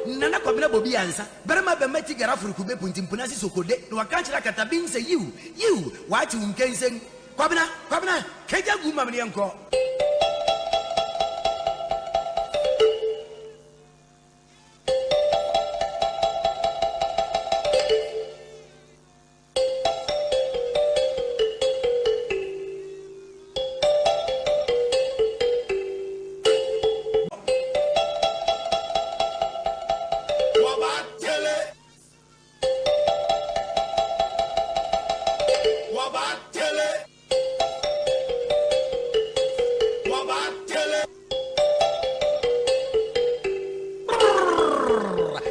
Nana Kwabena Bobie Ansah. Berema be meti gara furuku be punti mpunasi sokode. No wakanchira katabin say you. Wati unkensen. Kwabena, keja guma mniyanko.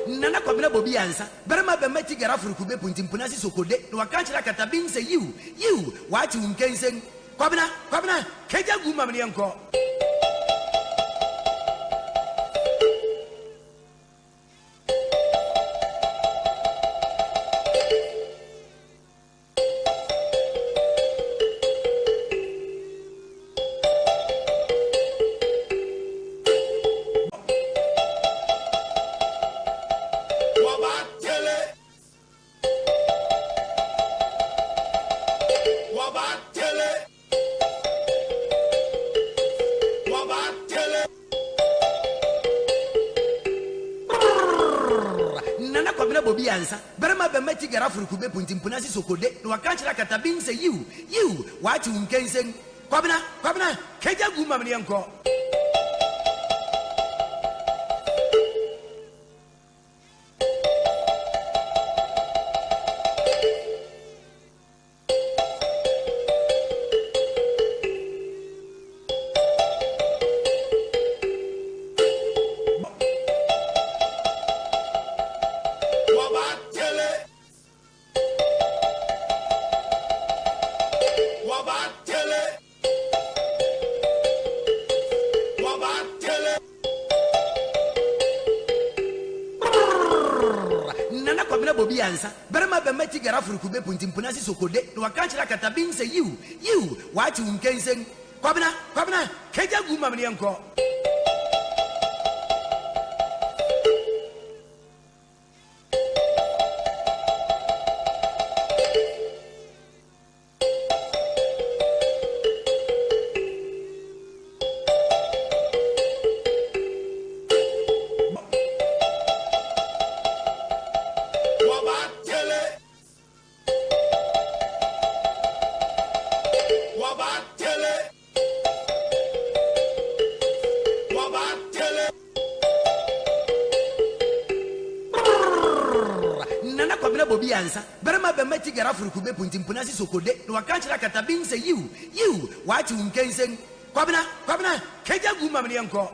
Nana Kwabena Bobie Ansah. Berema be meti gara furuku be punti mpunasi sokode. No wakanchira katabin say you. Wati unkensen. Kwabena, keja guma mniyanko. Nana Kwabena Bobie Ansah. Berema be meti gara furuku be punti mpunasi sokode. No wakanchira katabin say you. Wati unkensen. Kwabena, keja guma mniyanko. Nana Kwabena Bobie Ansah. Berema be meti gara furuku be punti mpunasi sokode. No wakanchira katabin say you. Wati unkensen. Kwabena, keja guma mniyanko. Nana Kwabena Bobie Ansah. Berema be meti gara furuku be punti mpunasi sokode. No wakanchira katabin say you. Wati unkensen. Kwabena, keja guma mniyanko.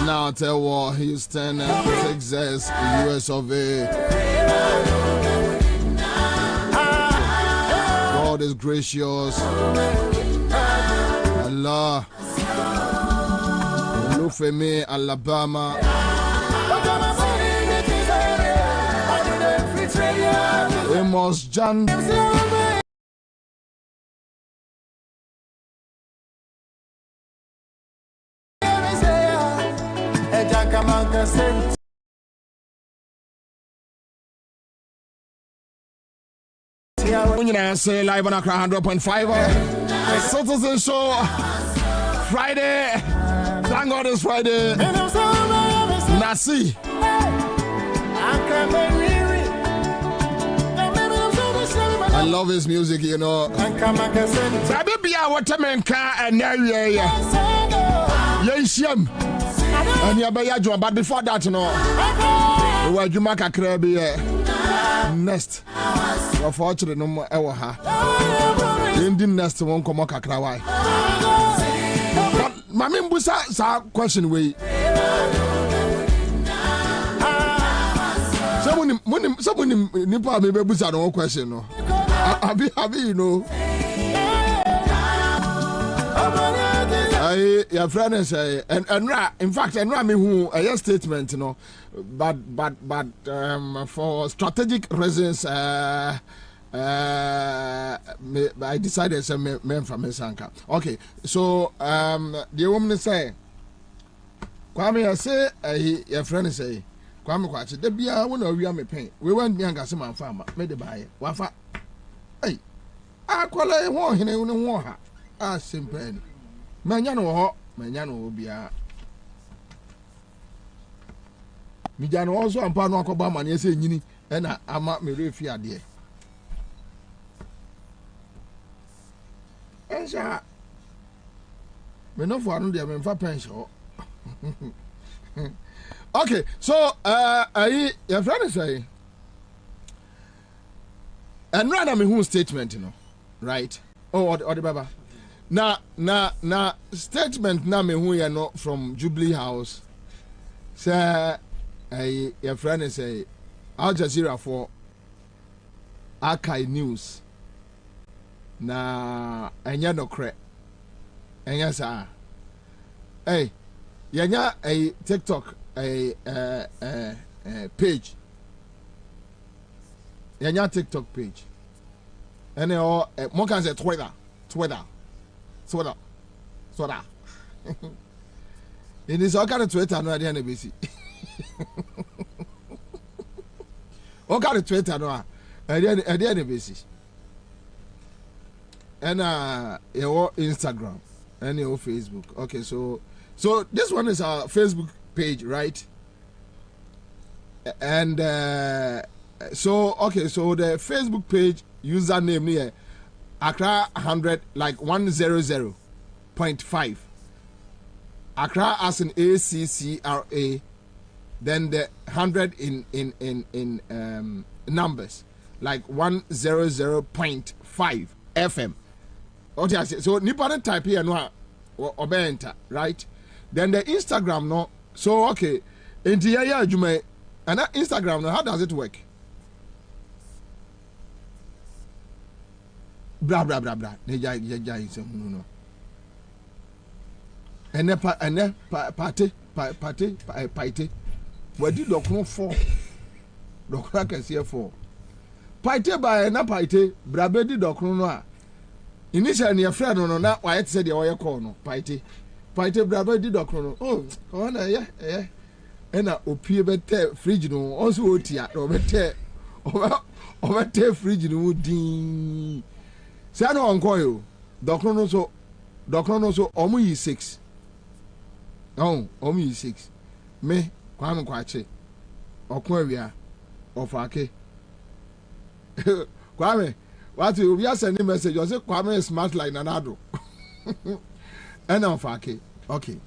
Now tell war Houston, Texas, US of A. God is gracious. Allah. Look for me, Alabama. Amos John. When you say live on Accra 100.5 Citizen Show Friday. Thank God it's Friday. Nasi. I love his music, you know. Baby, I want to make and and you but before that, you know, where you make a crabby nest. Unfortunately, no more ever ha. Indian nest won't come up a cry. But Mammy Busa question way. Someone Nipa maybe Busa no question. No, Abi, you know. Your friend is and in fact, and me who a statement, you know, but for strategic reasons, I decided to men from Sanka. Okay, so the woman say, Kwame, I say, your friend say, Kwame, watch it. The beer won't we are me pain. We went me and got some farmer, made the buy. Wafa, hey, I call a war, he never know her. Ah, simple. Manyano Bia Mijano also and Pano Obama, and yes, Yini, and I'm at me refia dear. Ansah, me no for another men for pension. Okay, so your friend is saying, and rather me who statement, you know, right? Oh, or the Baba. Na statement na me who you know from Jubilee House. Say your friend is say Al Jazeera for Archive News. Na enya no kre. Enya sa. Hey, yenya a TikTok page. Yenya TikTok page. And all more can say Twitter. Soda. It is all kind of Twitter no idea NBC. All kind of Twitter no idea NBC. And your Instagram and your Facebook. Okay, so this one is our Facebook page, right? And so the Facebook page username here Accra 100 like 100.5. Accra as in ACCRA, then the 100 in numbers like 100.5 FM. Okay, so Nippon type here no obenta, right? Then the Instagram no. So okay, in the area you may and that Instagram no, how does it work? Blah. Neja is no. And party. Where did Doctor 4? Doctor can see 4. Party by na party, Brabedi Doctor no. Initially, your friend no, not why it said the oil corner. Party, Brabedi Doctor no. Oh, yeah. ena opie bete fridge no also otia obete obete fridge no din say na onko yo dokro no so omu yi 6 oh omu yi 6 me kwam kwache okon awia ofake kwame what you be sending message you say kwame is smart like nanado ena ofake okay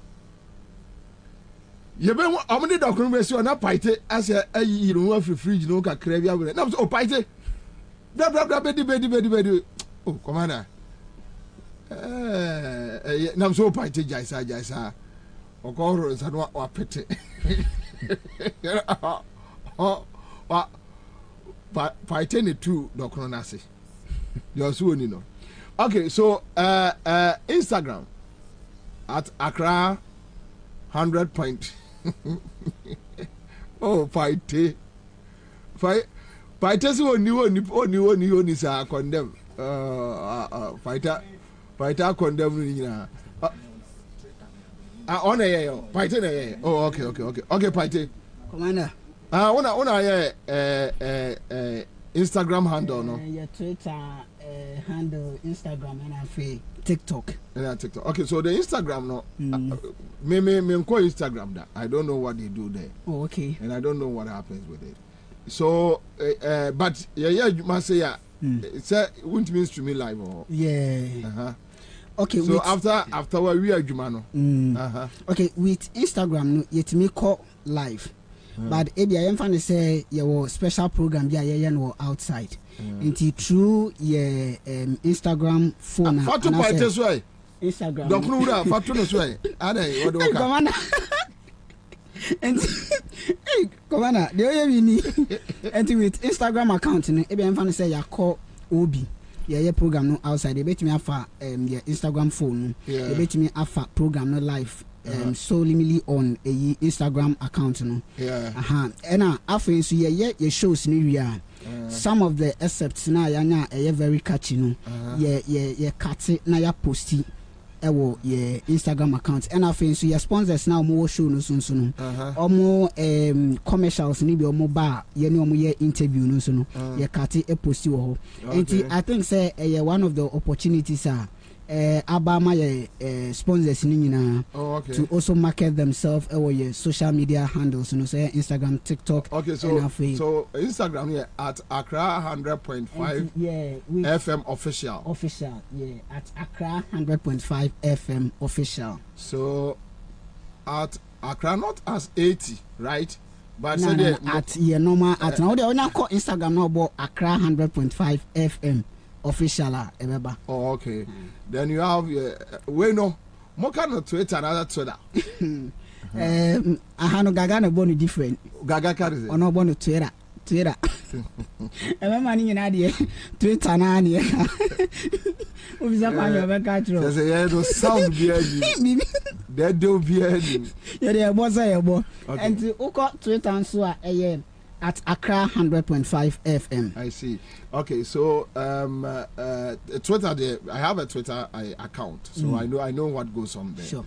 yebe omudi dokun be si ona paite ase ayi iro afri fridge no ka kra bia we na so paite bla bedi oh commander na so paite jaisa okoro nsa no wa pete paite ne tu dokun na se you so oni no okay so Instagram at Accra 100 point. Oh, fight so ni sa condemn. Fighter condemn ni na. On air, fight na air. Oh, okay, fight. Commander. Una Instagram handle no. Your Twitter handle, Instagram and TikTok. Okay, so the Instagram no, me call Instagram that I don't know what they do there. Oh, okay. And I don't know what happens with it. So, but you must say it won't mean to me live or Okay. So after we are Jumano. Okay, with Instagram no, yet me call live. But if I am fan say your special program no outside. Into through your Instagram phone. Instagram. Don't know that. Fatu no sway. Ade, what do you come on? And hey, come on. The way we need. And with Instagram account, if I am fan say you call Obi. Yeah, program no outside. They bet me afa your Instagram phone. They bet me afa program no live. Solely on a Instagram account no. And after so yeah shows ni some of the excerpts na ya very catchy no. Yeah cut it na ya posti ewo yeah Instagram account. And after so yeah sponsors now more show no so no. Omo commercials ni bi omo ba ye ni omo ye interview no so no. Yeah cut it e posti wo. And I think say one of the opportunities are Abama sponsors to also market themselves your social media handles, say Instagram, TikTok. Okay, so Instagram at Accra 100.5 FM official. At Accra 100.5 FM official. So at Accra not as 80, right? But at normal at now they only call Instagram now about Accra 100.5 FM. Official remember. Oh, okay. Then you have more kind of Twitter another Twitter. I have no gaga no bonu different. Gaga carries it. Or no bonu Twitter. Remember ni na die Twitter na ni. Obisa kwa yo be ka tro. Say yeah no sound behind. There do behind. Yeah dey bo say bo. And uko Twitter so at Accra 100.5 FM. I see. Okay, so Twitter there, I have a Twitter account, so I know what goes on there. Sure.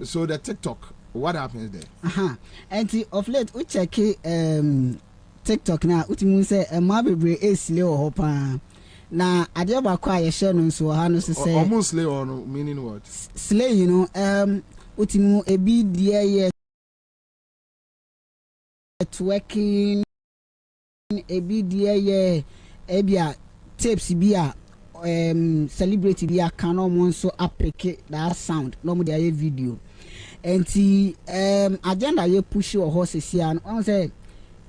So the TikTok, what happens there? And of late we check TikTok now. Utimu say ma bebre e slay o hopa. Na ade ba kwa ye share no so ha no say almost slay or no meaning what? Slay, utimu ebi die ye networking ebi die ebia tapes bia celebrity bia can also applique that sound no mo dey video enti agenda ye push your horses here and say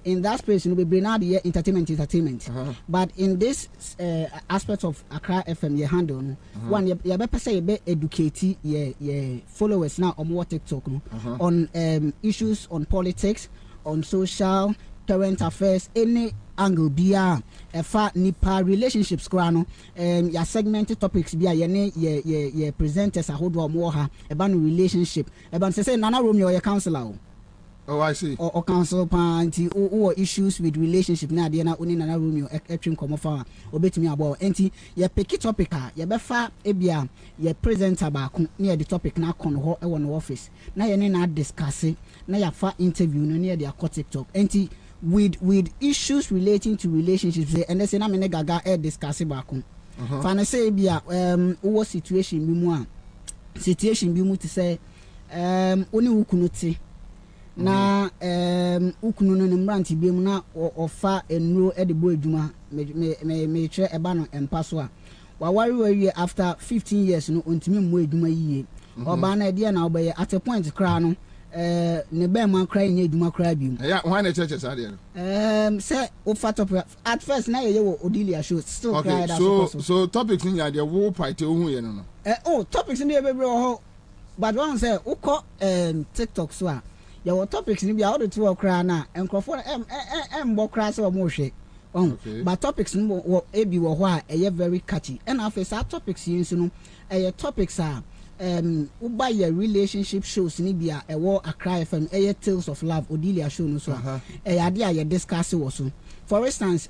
in that space be bring out the entertainment but in this aspect of Accra FM ye handle one ye be person ye be educate ye followers now on TikTok on issues on politics, on social current affairs, any angle bia fa nipa relationships krano ya segmented topics bia ye presenters ahodo mo ha eba no relationship eba say nana Romeo ye counselor Oh, I see. Or council party or issues with relationship na dia na oni na room yo etwin komo fa obetimi abo enti ye pick topic a ye befa ebia ye presenter ba ko na the topic na kon ho e won office na ye na discuss na ya fa interview no na dia TikTok enti with issues relating to relationships and they say na me gaga e discuss ba ko fa na say ebia wo situation bi mu to say oni wukunuti na ukunu no mranti bi mu na ofa enro e de bo adwuma me kire eba no empa so a wa wari after 15 years no ontimi mo adwuma yiye oba na de na obaye at a point kra no ne be man kra nya adwuma kra bi mu yeah why na churches are there say ofa top at first na ye wo Odilia show still okay, so topics in ya de wo party ohun ye no topics ni e bebre ho but one say uko TikTok so a your topics ni bia all the two okra na enkrofo embo kra se o mo hwe but topics no ebi wo ho a eye very catchy and after our topics yin so no topics are uba your relationship shows ni bia ewo Accra FM Tales of Love Odilia show no so ade a ye discuss wo so for instance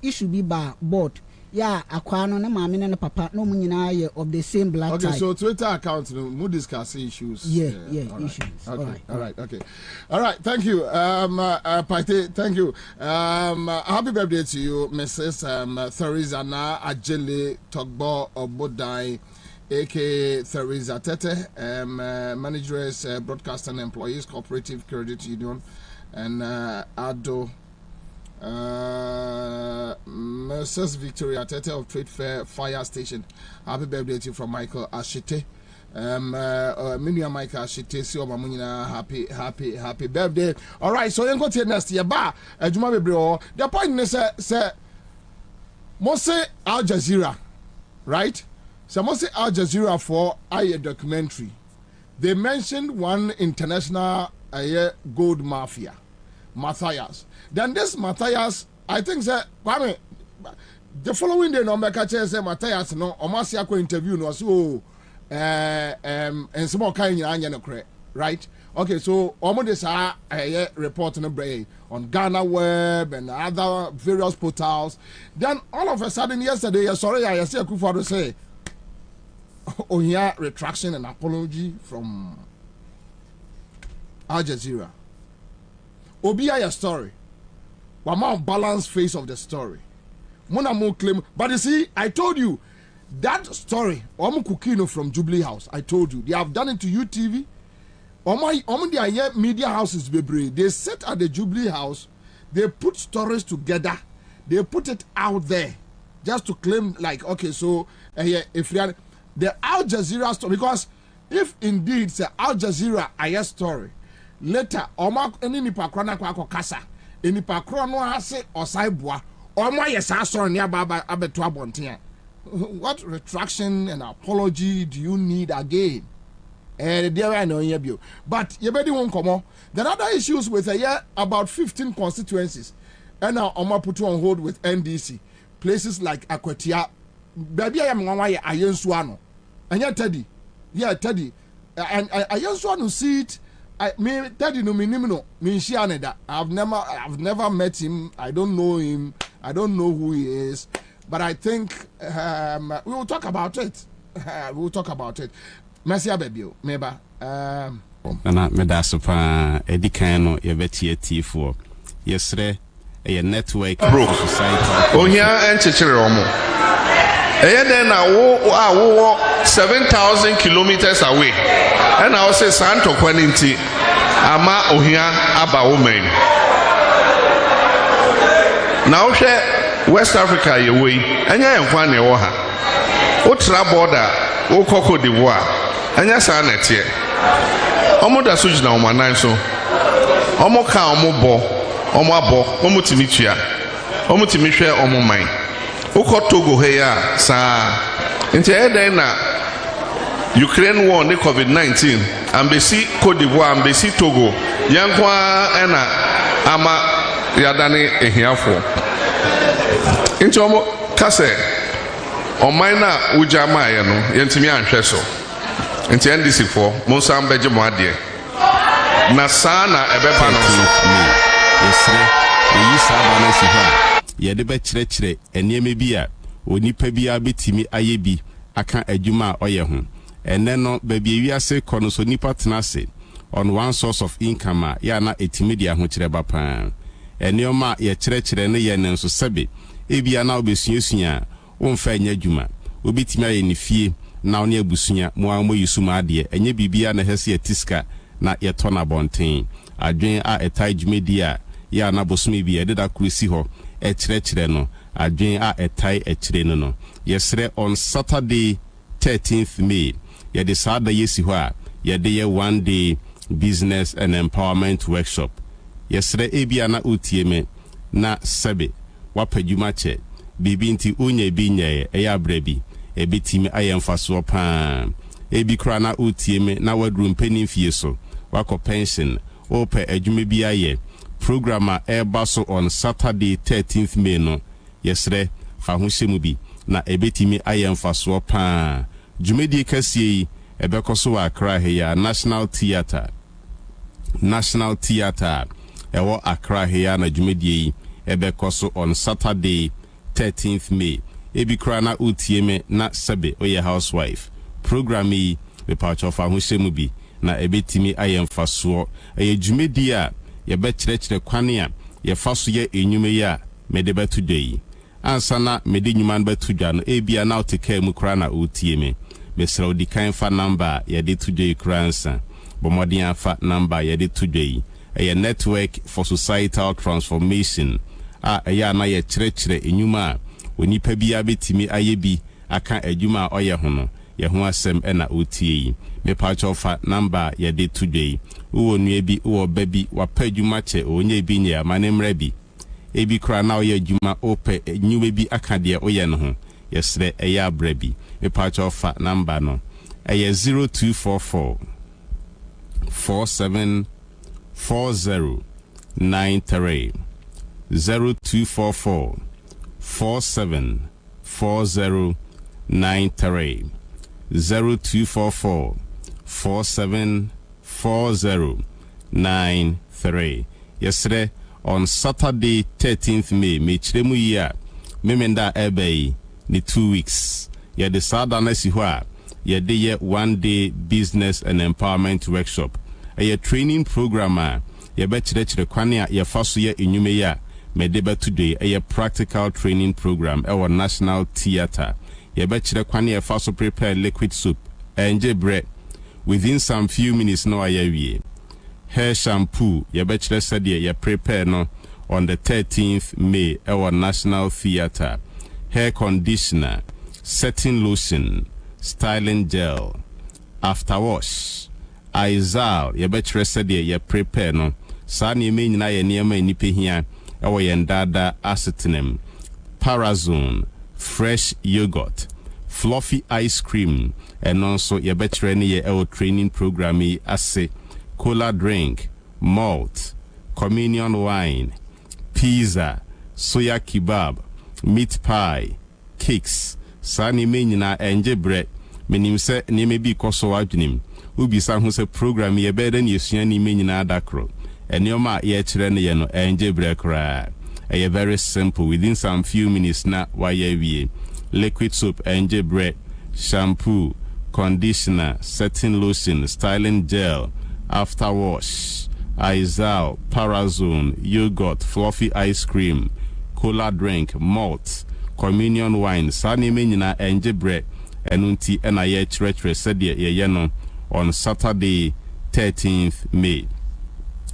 issue be ba board yeah, akwano na mama na papa no mu nyina of the same black type. Okay, so Twitter account no discuss issues. Yeah, all issues. Right. All right. Thank you. Pate, thank you. Happy birthday to you, Mrs. Theresa Na Ajele Togbo Obodai, aka Theresa Tete, Managers Broadcast and Employees Cooperative Credit Union, and Ado Mrs. Victoria Tete of Trade Fair Fire Station. Happy birthday to you from Michael Ashite. Minya Michael Ashite. See Mamunina. Happy birthday. All right, so you go to next year. Ba Juma Bebre. The point is say Mose Al Jazeera, right? So Mose Al Jazeera for a documentary. They mentioned one international gold mafia, Matthias. Then this Matthias, I think that the following day, no Mekache say Matthias no Omasiako interview no so and some kind of right? Okay, so almost a report on Ghana Web and other various portals. Then all of a sudden yesterday, sorry, I see a Kufa to say, oh yeah, retraction and apology from Al Jazeera. Obiya story. One more balanced face of the story. One more claim, but you see, I told you that story. Omu Kukino from Jubilee House. I told you they have done it to UTV. Omu media houses bebre. They sit at the Jubilee House. They put stories together. They put it out there just to claim like okay. So if you the Al Jazeera story, because if indeed it's Al Jazeera story, later Omu any nipa krona kwa kasa. Enipa kro no ase osaibua omo yesa so ne aba abeto abonten. What retraction and apology do you need again? There I know you. But you better won't come on. There are other issues with about 15 constituencies and now Oma put on hold with NDC. Places like Akwatia. Baby I am one Ayensuano. And yeah Teddy. Yeah Teddy. And Ayensuano see it. Me Teddy no minimum that I've never met him. I don't know him. I don't know who he is. But I think we will talk about it. Merci baby. Meba. Na medasupa edikano yebeti for yesre a network society. Oh here and chichere omo. Then wo 7,000 kilometers away. And I say Santo Quaninti ama ohia aba woman. Now she West Africa ye way anya enkwa na ewo ha. O tra border o Cote d'Ivoire anya sa na tie. Omo da so jina omanan so. Omo ka omo bo, omo abo, omo timitua. Omo timihwe omo man. O Togo he ya sa. Nti eden na Ukraine war the COVID-19 embassy Cote d'Ivoire embassy Togo yankwa ena ama yadane ehiafo nti omo kase oman na ujama ye no yentimi anhwe so nti NDC for monsa mbeje mo ade na saa na ɛbɛba no so yɛsrɛ yɛyi saa ba no si hɔ a yɛde bɛkyerɛkyerɛ nneɛma bi a onipa biara bɛtumi ayɛ bi aka adwuma a ɔyɛ ho ɛnɛ no baabi ewiase kɔ no so nipa tena ase on one source of income a yɛ na ɛtumi de ahokyerɛ ba paa nneɛma a yɛkyerɛkyerɛ no yɛ ne nso sɛbe ebia na wobɛsuasua a womfa nyɛ adwuma obitimi ayɛ ne fie na ɔne abusua mo a mo yisuma adeɛ ɛnyɛ bibia na hɛse atiska na yɛtɔ na bonten adwen a ɛtai dwumedi a yɛ na bosome bi yɛde da kurisi hɔ ɛkyerɛkyerɛ no adwen a ɛtai ɛkyerɛ no yɛsrɛ on Saturday 13th May yɛde saa da yɛsi hɔ a yɛde yɛ 1 day business and empowerment workshop yɛsrɛ ebia na utie me na sɛbe wapadwuma kyɛ bibi nti onya bi nyɛ ɛyɛ abrabi ebitimi ayɛ mfasoɔ paa ebi kra na utie me na waduru mpani fie so wakɔ pension opɛ adwuma bi ayɛ program a ɛba so on Saturday 13th May no yɛsrɛ fa ho hyɛ mu bi na ebitimi ayɛ mfasoɔ paa dwumadi kasie yi ɛbɛkɔ so wɔ Accra here National Theatre ɛwɔ Accra here na dwumadi yi ɛbɛkɔ so on Saturday 13th May ebi kra na utie me na sebe oyɛ housewife program yi be pacho fa ho hyɛ mu bi na ebetimi ayɛ mfasoɔ ɛyɛ dwumadi a yɛbɛkyerɛkyerɛ kwane a yɛfa so yɛ enyume yi a mede bɛto dwa yi ansa na mede nyuma no bɛto dwa no ebia na oteka mu kra na utie me mesrɛ odi kan fa number yɛde to dwa yi kra ansa bomɔden afa number yɛde to dwa yi ɛyɛ network for societal transformation a ɛyɛ na yɛkyerɛkyerɛ enyuma a onipa bia betimi ayɛ bi aka adwuma a ɔyɛ ho no yɛ ho asɛm ɛna otie yi mepa chofa number yɛde to dwa yi wo nua bi wo ba bi wapa adwuma kyɛ onye bi nyɛ amane mra bi ebi kra na ɔyɛ adwuma opɛ nyuma bi aka deɛ ɔyɛ no ho yɛsrɛ ɛyɛ abra bi mepa chofa number no ɛyɛ 0244 474093 0244 474093 0244 474093 yesre on Saturday 13th May mechiremu yi a memenda ebei ni 2 weeks yede sada na si ho a yede ye 1 day business and empowerment workshop a training program a yebe kyerɛkyerɛ kwane a yɛfa so yɛ enyume yi a medeba today a practical training program our National Theatre yebe kyerɛ kwane yɛfa so prepare liquid soup enje bread within some few minutes no ayawie hair shampoo yebe kyerɛ sɛdeɛ yɛ prepare no on the 13th May our National Theatre hair conditioner setting lotion styling gel after wash Ansah yebe kyerɛ sɛdeɛ yɛ prepare no saa nneɛma nyinaa yɛ nneɛma nipa hia ɛwɔ yɛn dada acetinum parazone fresh yogurt fluffy ice cream and also yɛbɛkyerɛ ne yɛ ɛwɔ training program yi ase cola drink malt communion wine pizza soya kebab meat pie cakes saa nneɛma nyinaa ɛngye brɛ menim sɛ nneɛma bi kɔ so adwenem ubisa ho sɛ program yɛbɛda ne yɛsua nneɛma nyinaa dakoro ɛnneɛma a yɛkyerɛ ne yɛ no ɛngye brɛ koraa ɛyɛ very simple within some few minutes na wayɛ wie liquid soap ɛngye brɛ shampoo conditioner setting lotion styling gel after wash Ansah parazone yogurt fluffy ice cream cola drink malt communion wine saa nneɛma nyinaa ɛngye brɛ ɛno nti ɛna yɛkyerɛkyerɛ sɛdeɛ yɛyɛ no on Saturday 13th May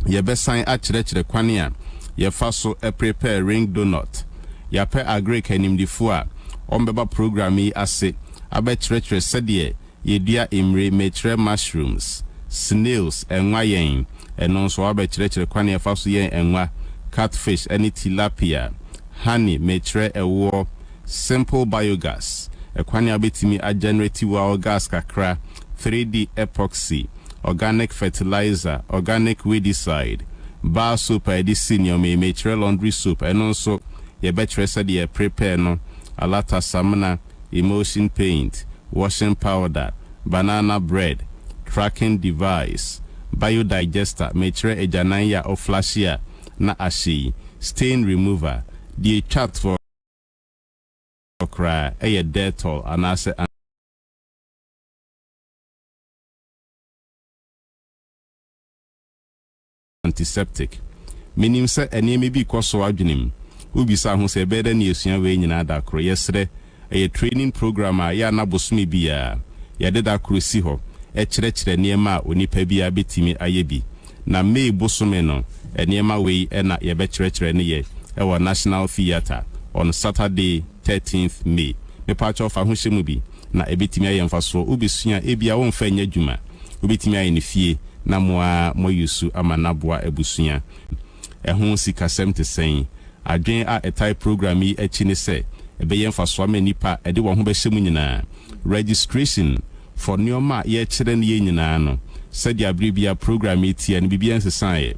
yɛbɛsan akyerɛkyerɛ kwane a yɛfa so prepare ring donut yɛapɛ agrek animdifo a ɔmbɛba program yi ase abɛkyerɛkyerɛ sɛdeɛ yɛdua imre mekyerɛ mushrooms snails enwa yɛn ɛno nso abɛkyerɛkyerɛ kwane yɛfa so yɛn enwa catfish any tilapia honey mekyerɛ ɛwɔ simple biogas ekwane abetimi a generate wa gas kakra 3D epoxy organic fertilizer organic weedicide bar soap senior me mekyerɛ laundry soap ɛno nso yɛbɛkyerɛ sɛdeɛ prepare no alata samina emulsion paint washing powder banana bread tracking device biodigester metre ejananya of flashia na ashi stain remover the chat for cry a Dettol and as antiseptic minim se enemi bi koso adwenim ubisa ho se beda na esua we nyina da kro yesre a training program a ya na bosumi bia ya de da kro si ho e kyerɛkyerɛ niema a onipa bia betimi ayebi na May bosome no niema we na ye be kyerɛkyerɛ ne ye e wa National Theatre on Saturday 13th May me patch of ahohyemu bi na ebetimi ayemfa so ubisua ebia wonfa nya dwuma ubetimi aye ne fie na mo yusu ama naboa ebusua ehun sika 70 adwen a etai program yi echi ne se ebeyemfa so ama nipa ede wo ho behyemu nyina registration for nioma ye kyerɛ ne ye nyina no said ya bribia program yi tie ne bibia nsesan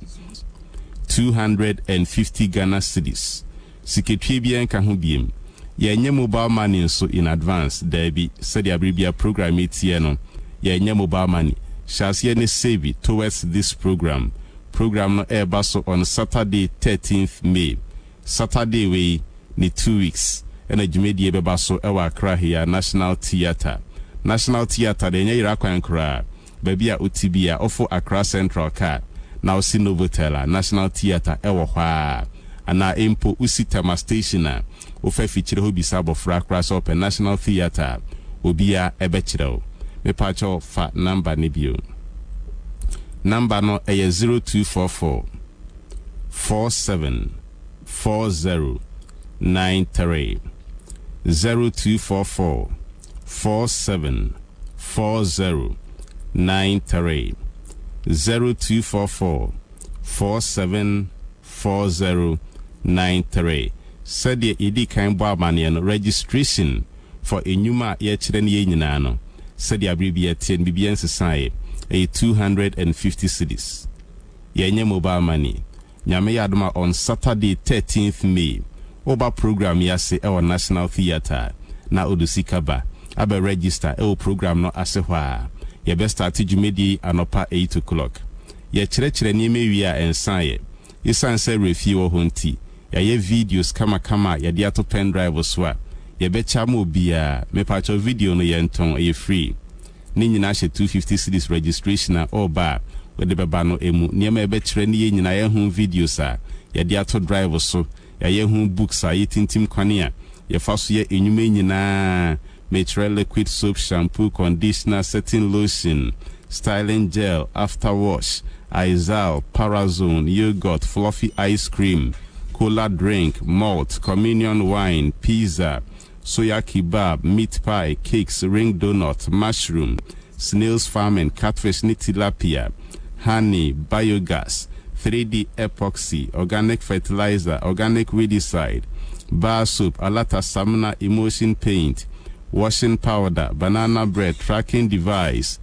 250 Ghana cedis siketwie bia nka ho biem ye nye mobile money so in advance debi said ya bribia program yi tie no ye nye mobile money shall ne save towards this program no baso on Saturday 13th May Saturday we ni 2 weeks and a jumedi bebaso ewa Accra here National Theatre de nye ira kwan kra baby a utibia ofo Accra Central car na osi Novotel National Theatre ewo hwa ana empo usi Tama station a ofa fichire ho bisa bofra Accra so open National Theatre obia ebechireo me pacho fa number ni bio number no 0244 474093 0244 474093 0244 474093 said ye idi kan bo amane no registration for enyuma ye kyerɛ ne nyina no said ya bribia tien bibia nsesan 250 cedis ye mobile money nyame yadoma on Saturday 13th May oba program yase e National Theatre na odusikaba aba register e program no ase hwa ye be start jumedi anopa 8 o'clock ye kyerɛkyerɛ ne mewia ensan ye isan se refi wo honti ye videos kama ye de ato pen drive so a ye be chama obia me patcho video no ye nton ye free ni nyina hye 250 cedis registration a oba we de beba no emu niema ebe kyerɛ ne ye nyina ye hu videos a ye de ato drive so ye hu books a ye tintim kwane a ye fa so ye enyuma nyina Metro liquid soap, shampoo, conditioner, setting lotion, styling gel, after wash, Izal, Parazone, yogurt, fluffy ice cream, cola drink, malt, communion wine, pizza, soya kebab, meat pie, cakes, ring donut, mushroom, snails farming, catfish, tilapia, honey, biogas, 3D epoxy, organic fertilizer, organic weedicide, bar soap, alata samina emulsion paint, washing powder, banana bread, tracking device,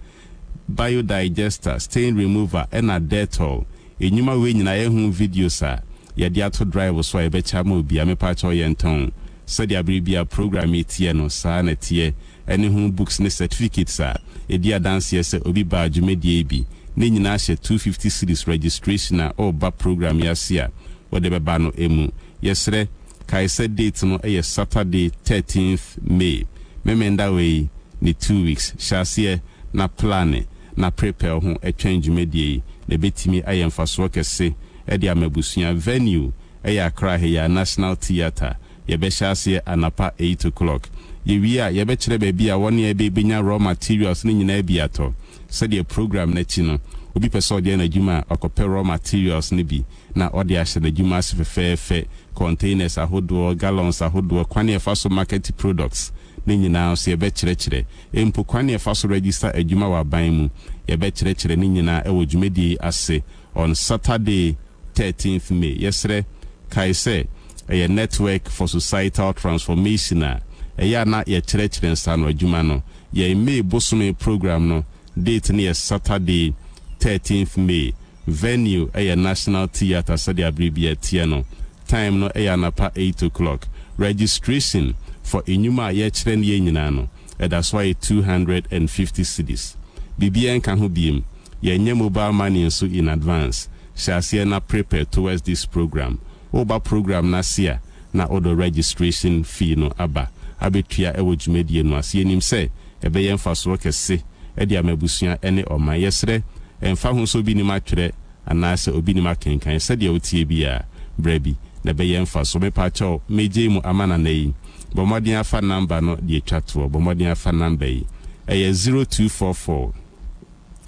biodigester, stain remover, and a Dettol. Enyuma we nyina ye hu videos a ye de ato drive so e be chama obi ame pa cho ye nton said ya bribia program etie no sa na tie ene hu books ne certificates a e dia dance ye se obi ba dwumedie bi ne nyina hye 250 cedis registration a o ba program ya sia wo de be ba no emu yesre kai said date no e Saturday 13th May memenda we ni 2 weeks shasie na plan na prepare ho change medie na betimi ayemfa so kese e dia mabusuya venue e Accra here National Theatre ye be shasie anapa 8 o'clock ye wi a ye be kire ba bia woni e be benya raw materials ni nyina bi ato said the program na chi no obi person de na djuma akope raw materials ni bi na ode ahye na djuma sefefe containers ahodo gallons ahodo kwane e fa so market products ni nyina so ye be kire empo kwane e fa so register adjuma wa ban mu ye be kire ni nyina e wo djumedi ase on Saturday 13th May yesre kai say a network for societal transformation a ya na ye kire nsa no adjuma no ye May bosome program no date near Saturday 13th May venue a National Theatre said abribia tiano time no a napa 8 o'clock registration for enyuma ye kire ne nyina no that's why 250 cedis bibia nka ho biem yenye mobile money nso in advance shall na prepare towards this program oba program na sia na odo registration fee no aba abetua ewo dwumadie no ase enim se ebe ye mfa so kese e dia mabusua ene oma yesre emfa ho so bi ni matwere anase obi ni makenkan se dia otie bia brabi na be ye mfa so me pa cho meje mu amana na yi bomodin afa number no die twato bomodin afa number yi eye 0244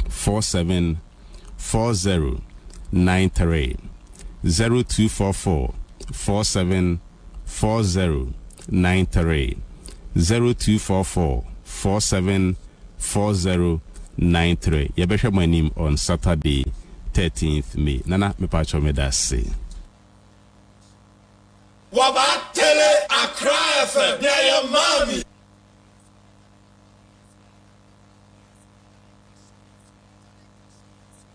474093 0244 474093 0244 474093 yebehwe manim on Saturday 13th May nana me pa cho me da se Wabatele Accra FM ya ya mami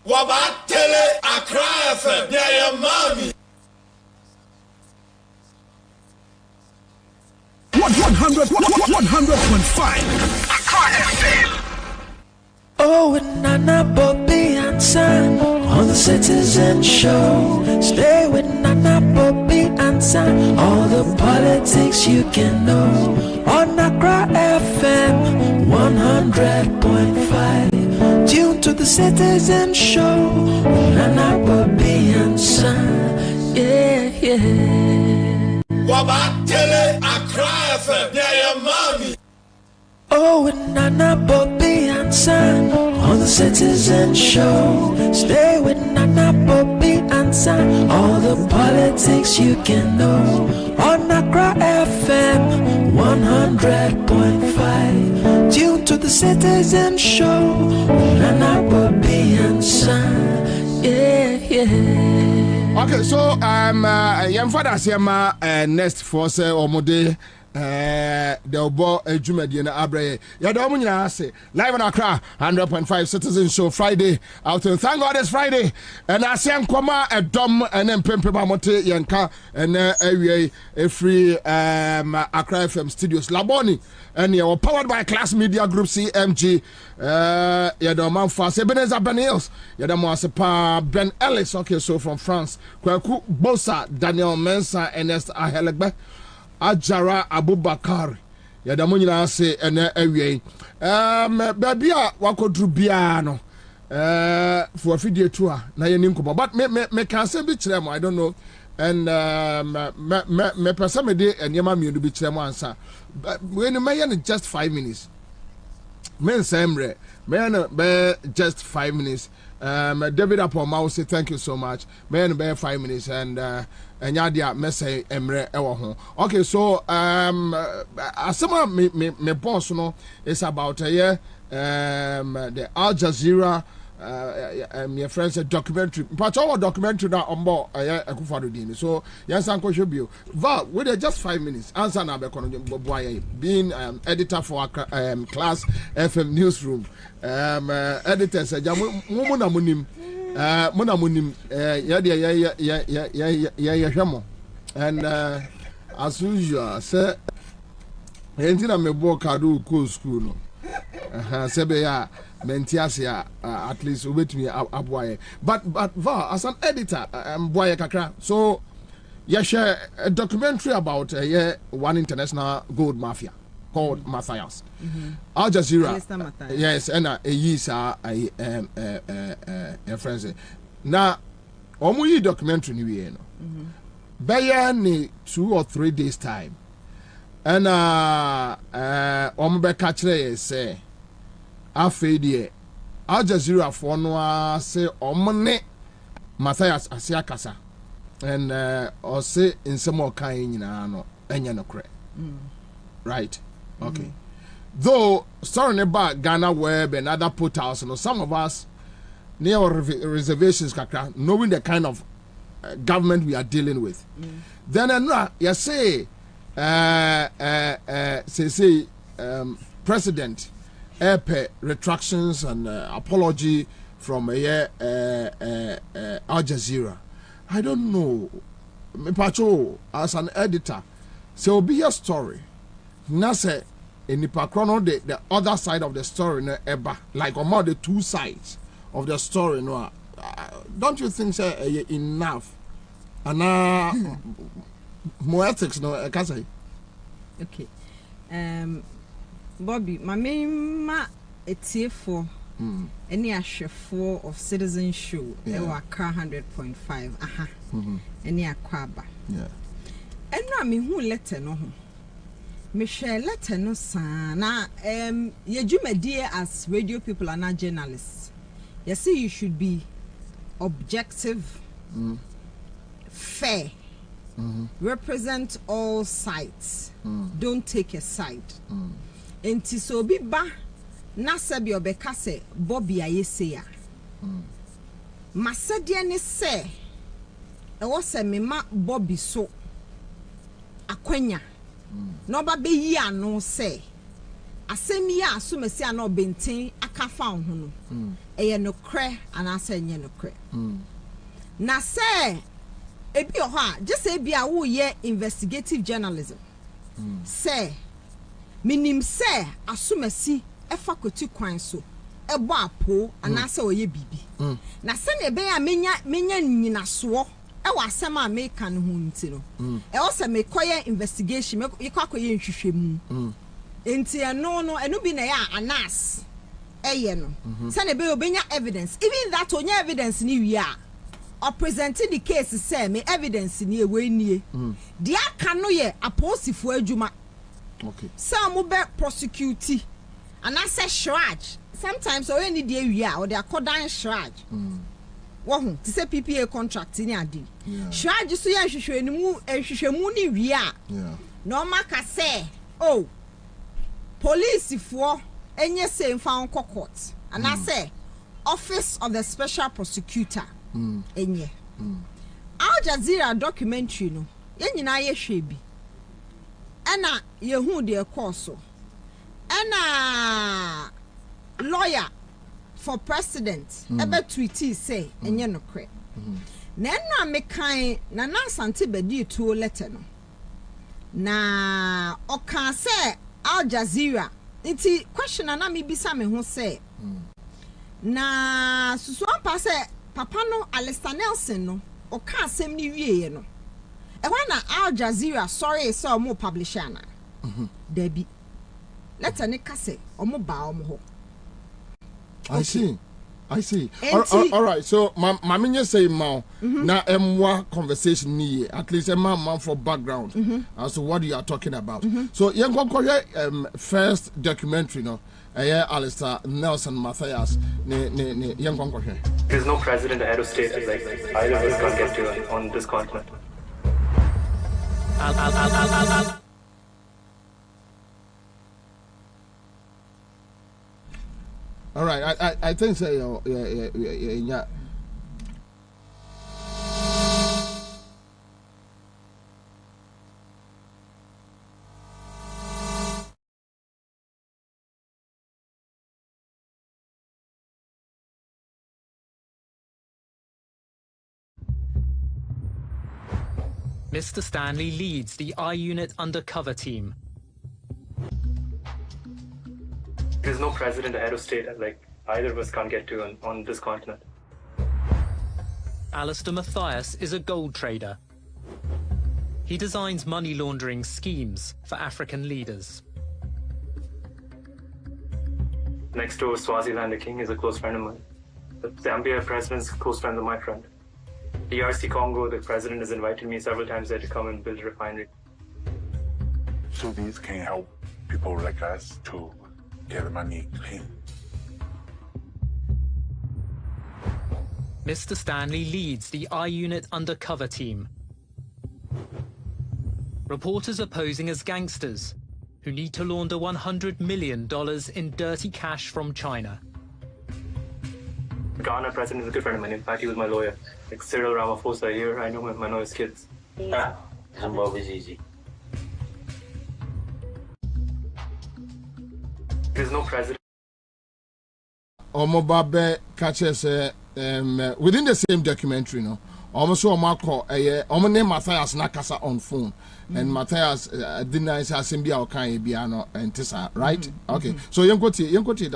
Wabatele Accra FM ya ya mami 100.5 Accra FM. Oh, with Nana, Bobie, Ansah on the Citizen Show. Stay with Nana, Bobie, Ansah. All the politics you can know on Accra FM 100.5. Tune to the Citizen Show. Nana, Bobie, Ansah. Yeah, yeah. Wabatele Accra FM ya ya mami Oh, with Nana, Bobie, Ansah on the Citizen Show. Stay with Nana, Bobie, Ansah. All the politics you can know on Accra FM 100.5. Tune to the Citizen Show. Nana, Bobie, Ansah. Yeah, yeah. Okay, so young father say next force omode the obo ejumadi na abraye ya do mu nyina say live on Accra 100.5 Citizen Show Friday out. Thank God it's Friday and I say nkoma edom and empempe ba mote yenka and awie free Accra FM studios Laboni and you are powered by Class Media Group CMG ya do man fast Ebenezer Benils ya do mo asepa Ben Ellis. Okay, so from France Kwaku Bosa Daniel Mensah Ernest Ahelegbe Ajara Abubakar yadamu nyina se ene awie baby a wakodru bia no for video tour na yenim ko but me can say bi kire mo I don't know and me person me de enema mienu bi kire mo ansa we no me just 5 minutes men semre me no be just 5 minutes. David Apoma will say thank you so much. Man, be 5 minutes and Yadia Messe Emre Ewaho. Okay, so asama me boss no is about a year the Al Jazeera your friend said documentary. But our documentary now on board so yes, Uncle Shobio. Val, wait just 5 minutes. Answer now being editor for Class FM newsroom. Editor said Muna Munim and as usual say anything me book kadu cool school no sebe ya mentiasia at least wait me aboye but Va as an editor boy kakra so you share a documentary about one international gold mafia called Matthias. Al Jazeera. Yes, and a years are friends. Now, omuyi documentary ni no. Ni 2 or 3 days time. And ombe kachre say afedie Al Jazeera for no say omne Matthias asiakasa and or say in some more kind nyina no enya no kre. Right. Okay. Though story about Ghana Web and other portals, you know, some of us near reservations, knowing the kind of government we are dealing with. Then you say, President retractions and apology from Al Jazeera. I don't know. Me pacho as an editor, so be a story. Now say in the the other side of the story eba like on the two sides of the story no don't you think say enough and more ethics no can say okay Bobby my main etie for any ashefo of citizen show Accra 100.5 any akwaba eno me hu letter no ho me share letter no sana ye dwumadie as radio people and not journalists you see you should be objective fair represent all sides don't take a side enti so bi ba na sabi obeka se Bobie ayese ya masade ne se e wo se me ma Bobie so akwanya no ba be yi ano se asemi ya so mesi ana obenten aka fa ho no eye no kre ana se nye no kre na se ebi ho a just ebi a wo ye investigative journalism se minim se asomasi efa koti kwan so ebo apo ana se oye bibi na se ne be ya menya nyinaso e wa asem a meka no hu nti no e wo se me koye investigation me kwakoye nhwehwemu enti eno bi na ya anas eye no se ne be obenya evidence even that onya evidence ni wi a or presenting the case say me evidence ni ewe nie the aka no ye aposifo adwuma okay some be prosecute and I say charge sometimes or any day we are or they are called down charge wo to say PPA contract ni ade charge so ya hwehwemu ni wi a no maka say oh police for enye say mfa court and I say office of the special prosecutor enye Al Jazeera documentary no ye nyina ye hwe bi ana ye hu de course ana lawyer for president ebe tweet say enye no kre na na mekan na Ansah bedi to letter no na oka say Al Jazeera nti question na me bisa me ho say na susu ampa say Papa no Alistair Nelson no o ka asem ni wieye no e wa na Al Jazeera sorry say o mo publisher na Debi let any kase o mo ba o mo ho I see all right so mama say ma na emwa conversation ni at least a man for background as to what you are talking about so yen go first documentary no Alistair Nelson Matthias young conquer. There's no president or head of state like either of us can't get to on this continent. All right, I think so. Yeah. Mr. Stanley leads the I-Unit undercover team. There's no president or head of state like either of us can't get to on this continent. Alistair Matthias is a gold trader. He designs money laundering schemes for African leaders. Next door, Swaziland, the king is a close friend of mine. The Zambia president's a close friend of my friend. DRC Congo, the president has invited me several times there to come and build a refinery. So these can help people like us to get the money clean. Mr. Stanley leads the I-Unit undercover team. Reporters are posing as gangsters who need to launder $100 million in dirty cash from China. The Ghana president is a good friend of mine. In fact, he was my lawyer. Like Cyril Ramaphosa here, I know him, I know his kids. Zimbabwe's easy. There's no president. Omobabe catches within the same documentary, no. Almost so Marco, name Matthias Nakasa on phone, and Matthias denies Asimbia or Kanye Biano and Tessa, right? Okay, so Yankoti.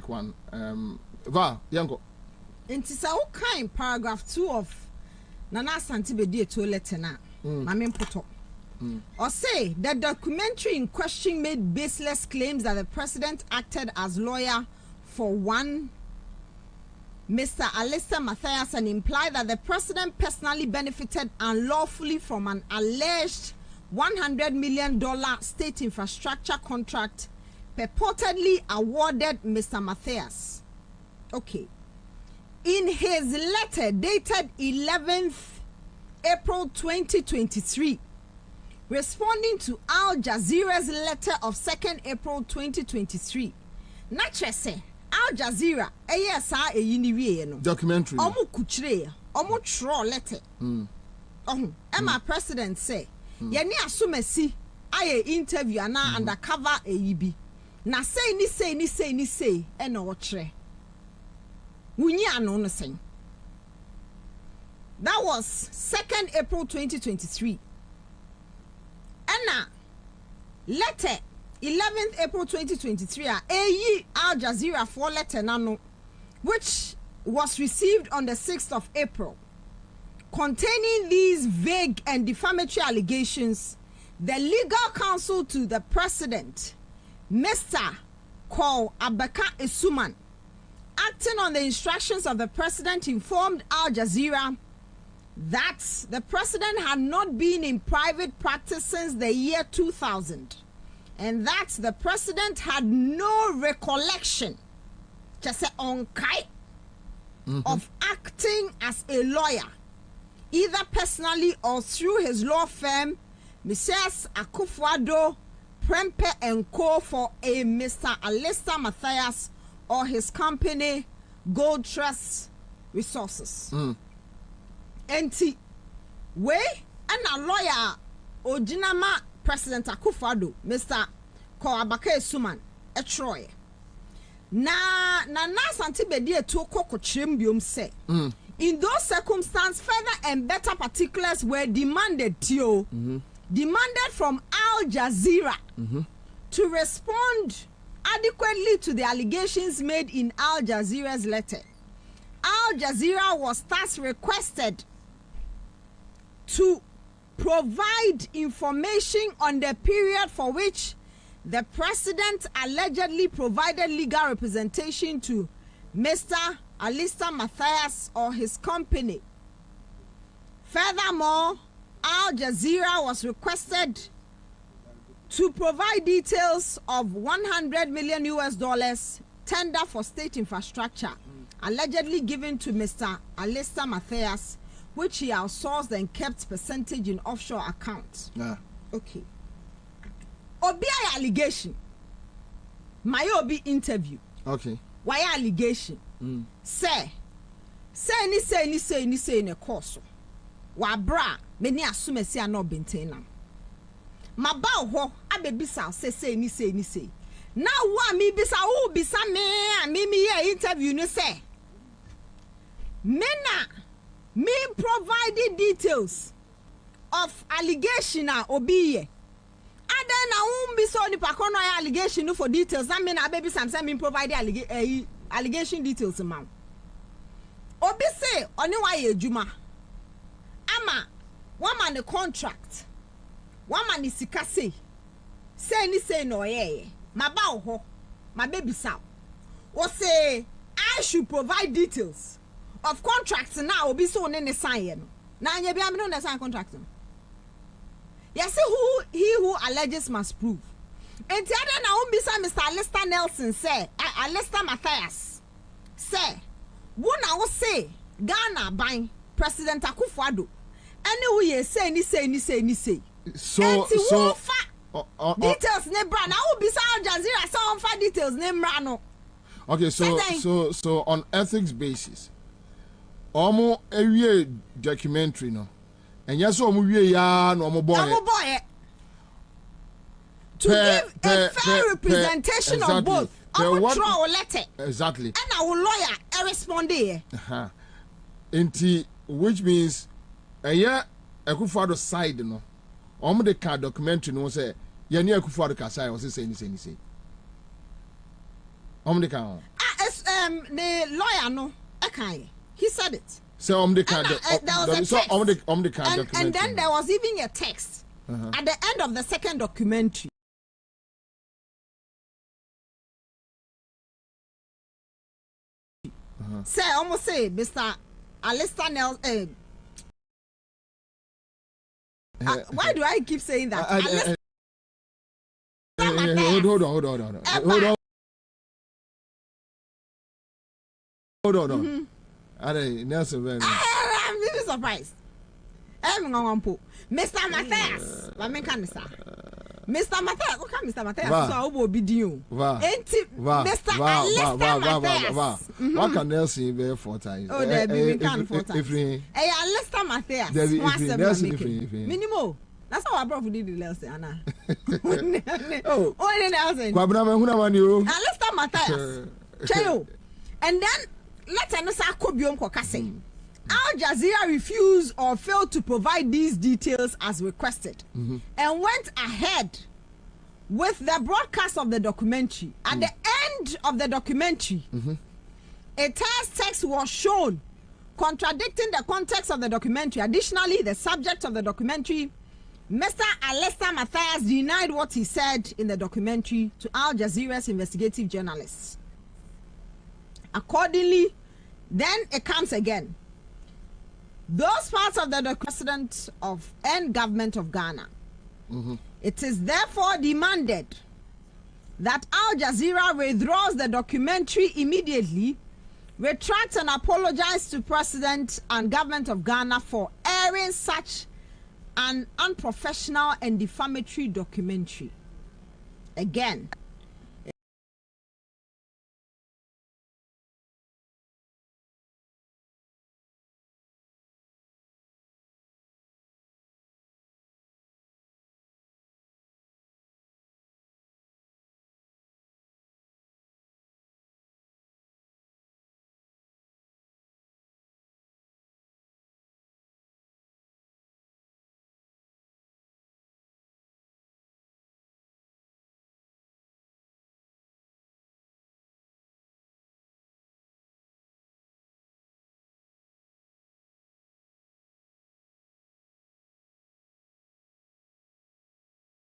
One va yanko Intisa kind paragraph 2 of Nana Santibedi to letter na Mamin Poto. Or say the documentary in question made baseless claims that the president acted as lawyer for one Mr. Alistair Matthias and implied that the president personally benefited unlawfully from an alleged $100 million state infrastructure contract purportedly awarded Mr. Matthias. Okay. In his letter dated 11th April 2023, responding to Al Jazeera's letter of 2nd April 2023, naturally say Al Jazeera ASA no documentary omu kuchire omu tro letter Emma president say yeni asumesi aye interview ana undercover eyibi na say ni ena ochre wunyi ano no say. That was 2nd April 2023. Ena letter 11th April 2023 Al Jazeera for letter nano, which was received on the 6th of April, containing these vague and defamatory allegations. The legal counsel to the president, Mr. Kwabena Isuman, acting on the instructions of the president, informed Al Jazeera that the president had not been in private practice since the year 2000, and that the president had no recollection, just on kai, of acting as a lawyer, either personally or through his law firm, Mrs. Akufo-Addo, Prempe and Co. for a Mr. Alistair Matthias or his company, Gold Trust Resources. Enti, we and a lawyer, Ojinama President Akufo-Addo, Mr. Kwabena Isuman, a Troy. Na Santibedi to Koko Chimbium say. In those circumstances, further and better particulars were demanded demanded from Al Jazeera to respond adequately to the allegations made in Al Jazeera's letter. Al Jazeera was thus requested to provide information on the period for which the president allegedly provided legal representation to Mr. Alistair Matthias or his company. Furthermore, Al Jazeera was requested to provide details of $100 million tender for state infrastructure allegedly given to Mr. Alistair Matthias, which he outsourced and kept percentage in offshore accounts. Okay. Obi allegation. My obi interview. Okay. Why allegation? Say ni in a course. Wa bra many assume say no bentena. Ma ba ho abebisa say ni. Now wa mi bisa o bisa me interview no say. Me provided details of allegation obi Ada na be so ni pakono allegation for details. I mean baby Sam me provide allegation details man. Obi say oni wa ye adwuma. Ama one man the contract. One man is sika say no ye. Ma ba ho. Ma baby Sam. O say I should provide details of contracts now obi so ne sign ye no. Na anya bi am no sign contract no. Yes, he who alleges must prove. And the other now Mr. Alistair Nelson say, Alistair Matthias say, one now say Ghana by President Akufo-Addo. Anyway, say. So details name brand. I will be Al Jazeera. So for details name brand. Okay, so on ethics basis, omo area documentary no, and yes, omo ya no omo boy. To give a fair representation exactly. of both. I will draw a letter. Exactly. And our lawyer respond here. Which means a year Akufo-Addo side no. Omo the car documentary no say ye ni Akufo-Addo ka say say. Omo the car. The lawyer no okay. He said it. So omo the car and then there was even a text at the end of the second documentary. Say almost say Mr. Alistair Nelson. Why do I keep saying that? Hold on. Nelson, I'm really surprised. Mr. Matthias, Mr. Matthias, what can Mr. Matthias so be doing? Mr. Alistair Matthias. What can Nelson be 4 times? Oh, there be can 4 times. Hey, Alistair Matthias. Minimum. That's how I brought did the Nelson, Anna. Oh, Nelson. Alistair Matthias. Chayo. And then let's say Kobiom Kokase. Al Jazeera refused or failed to provide these details as requested and went ahead with the broadcast of the documentary. At the end of the documentary, a text was shown contradicting the context of the documentary. Additionally, the subject of the documentary, Mr. Alistair Matthias, denied what he said in the documentary to Al Jazeera's investigative journalists. Accordingly, then it comes again. Those parts of the president of and government of Ghana. It is therefore demanded that Al Jazeera withdraws the documentary immediately, retracts and apologize to President and government of Ghana for airing such an unprofessional and defamatory documentary. Again,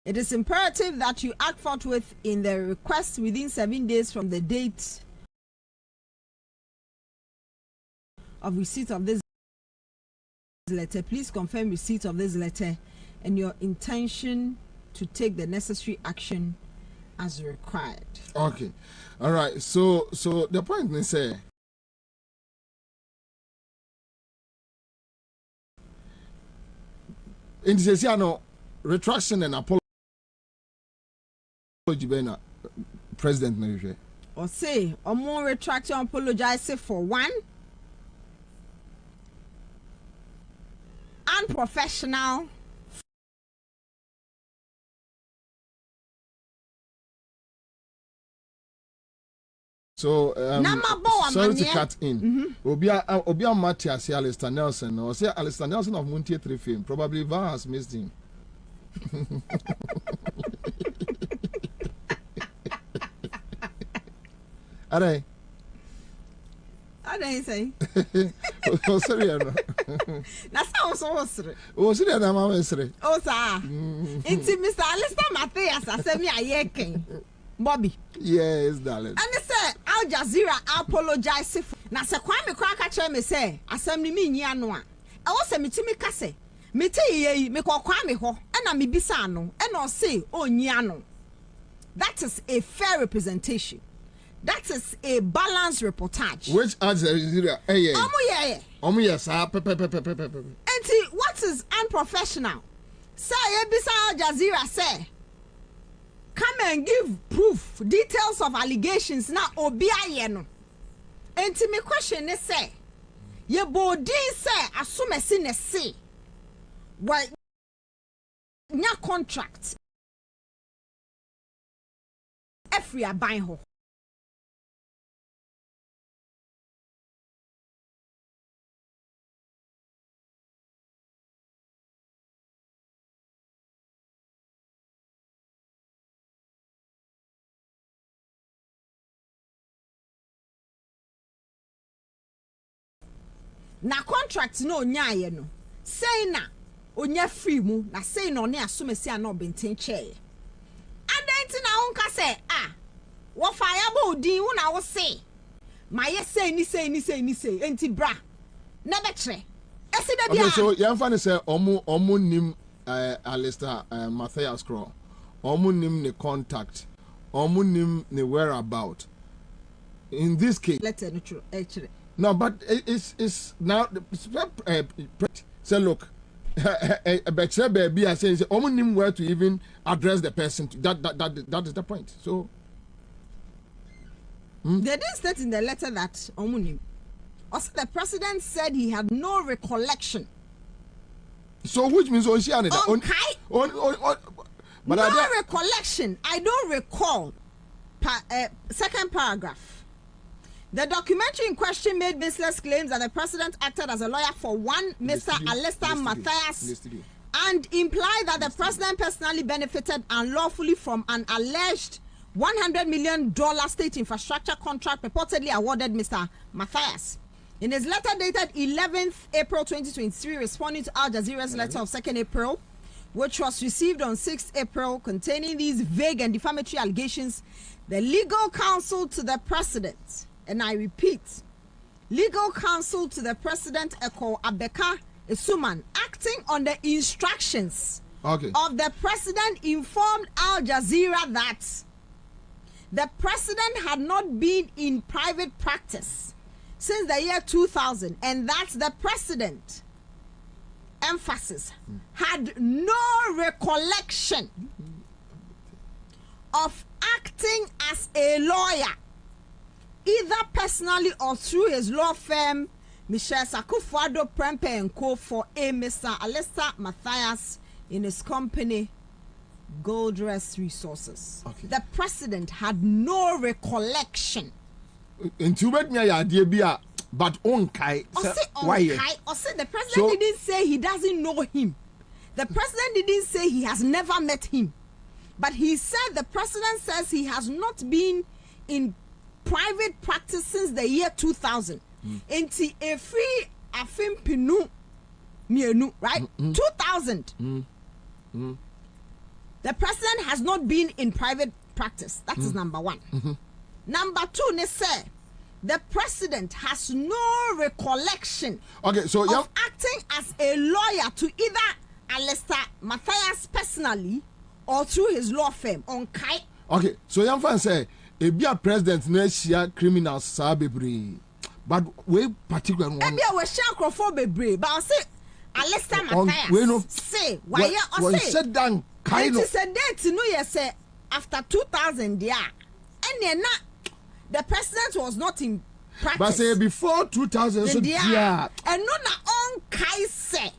it is imperative that you act forthwith in the request within 7 days from the date of receipt of this letter. Please confirm receipt of this letter and your intention to take the necessary action as required. Okay. All right. So the point is say in this retraction and apology President Mary or say or more retraction apologize for one unprofessional so sorry to cut in Obia Matthias Alistair Nelson or say Alistair Nelson of Montier 3 film probably Van has missed him. Are they say? Oh, sorry, no. That's how so sorry. Oh, sorry, na mama sorry. Oh, sir. It's Mr. Alistair Matthias. I say me a yeking. Bobie. Yes, darling. And they say Al Jazeera apologize for. Na se Kwame kwa ka kire me say asem ni me nyi ano a. E wo se me ti me ka se me te ye me ko Kwame ho. ena mibisa no ena say onyia no. That is a fair representation. That is a balanced reportage. Which answer is it? And what is unprofessional? Say Ebisa Al Jazeera say, come and give proof, details of allegations na obiaye no. And my question is say, ye body say assume ne say, why nya contract every buying ho. Na contract no nyaye no say na onya free mu na say na oni asomesi ana obenten chair adenti na wonka say wo fire bo din wo na wo say maye say ni enti bra na be kire esi da bia. Okay, so yamfa ne say omo nim Alistair Matthias Crow omo nim ne contact omo nim ne whereabout in this case. Let's no true actually. No, but it's now say look, a bachelor baby I say only where to even address the person. That is the point. So they didn't state in the letter that Omunim. Also, the president said he had no recollection. So which means no recollection. I don't recall. Second paragraph. The documentary in question made baseless claims that the president acted as a lawyer for one Mr. Alistair Matthias and implied that the president personally benefited unlawfully from an alleged $100 million state infrastructure contract purportedly awarded Mr. Matthias. In his letter dated 11th April 2023, responding to Al Jazeera's letter of 2nd April, which was received on 6th April, containing these vague and defamatory allegations, the legal counsel to the president, and I repeat, legal counsel to the president, Eko Abeka Esuman, acting on the instructions of the president, informed Al Jazeera that the president had not been in private practice since the year 2000, and that the president, emphasis, had no recollection of acting as a lawyer, either personally or through his law firm, Michelle Sakufuado Prempe & Co. for a Mr. Alistair Matthias in his company, Goldrest Resources. The president had no recollection. But why? The president didn't say he doesn't know him. The president didn't say he has never met him. But he said the president says he has not been in private practice since the year 2000. Enti a free afim pinu mienu, right? 2000. The president has not been in private practice. That is number one. Number two, they say the president has no recollection of acting as a lawyer to either Alistair Matthias personally or through his law firm on Kai. Okay, so young fan say if be a president next year criminals sabe but we particular one. Maybe I was shankrofo but I say Alistair Matthias say why you say down kind of said that no you say after 2000 there and the president was not in practice. But say before 2000 so yeah. And no na on Kai say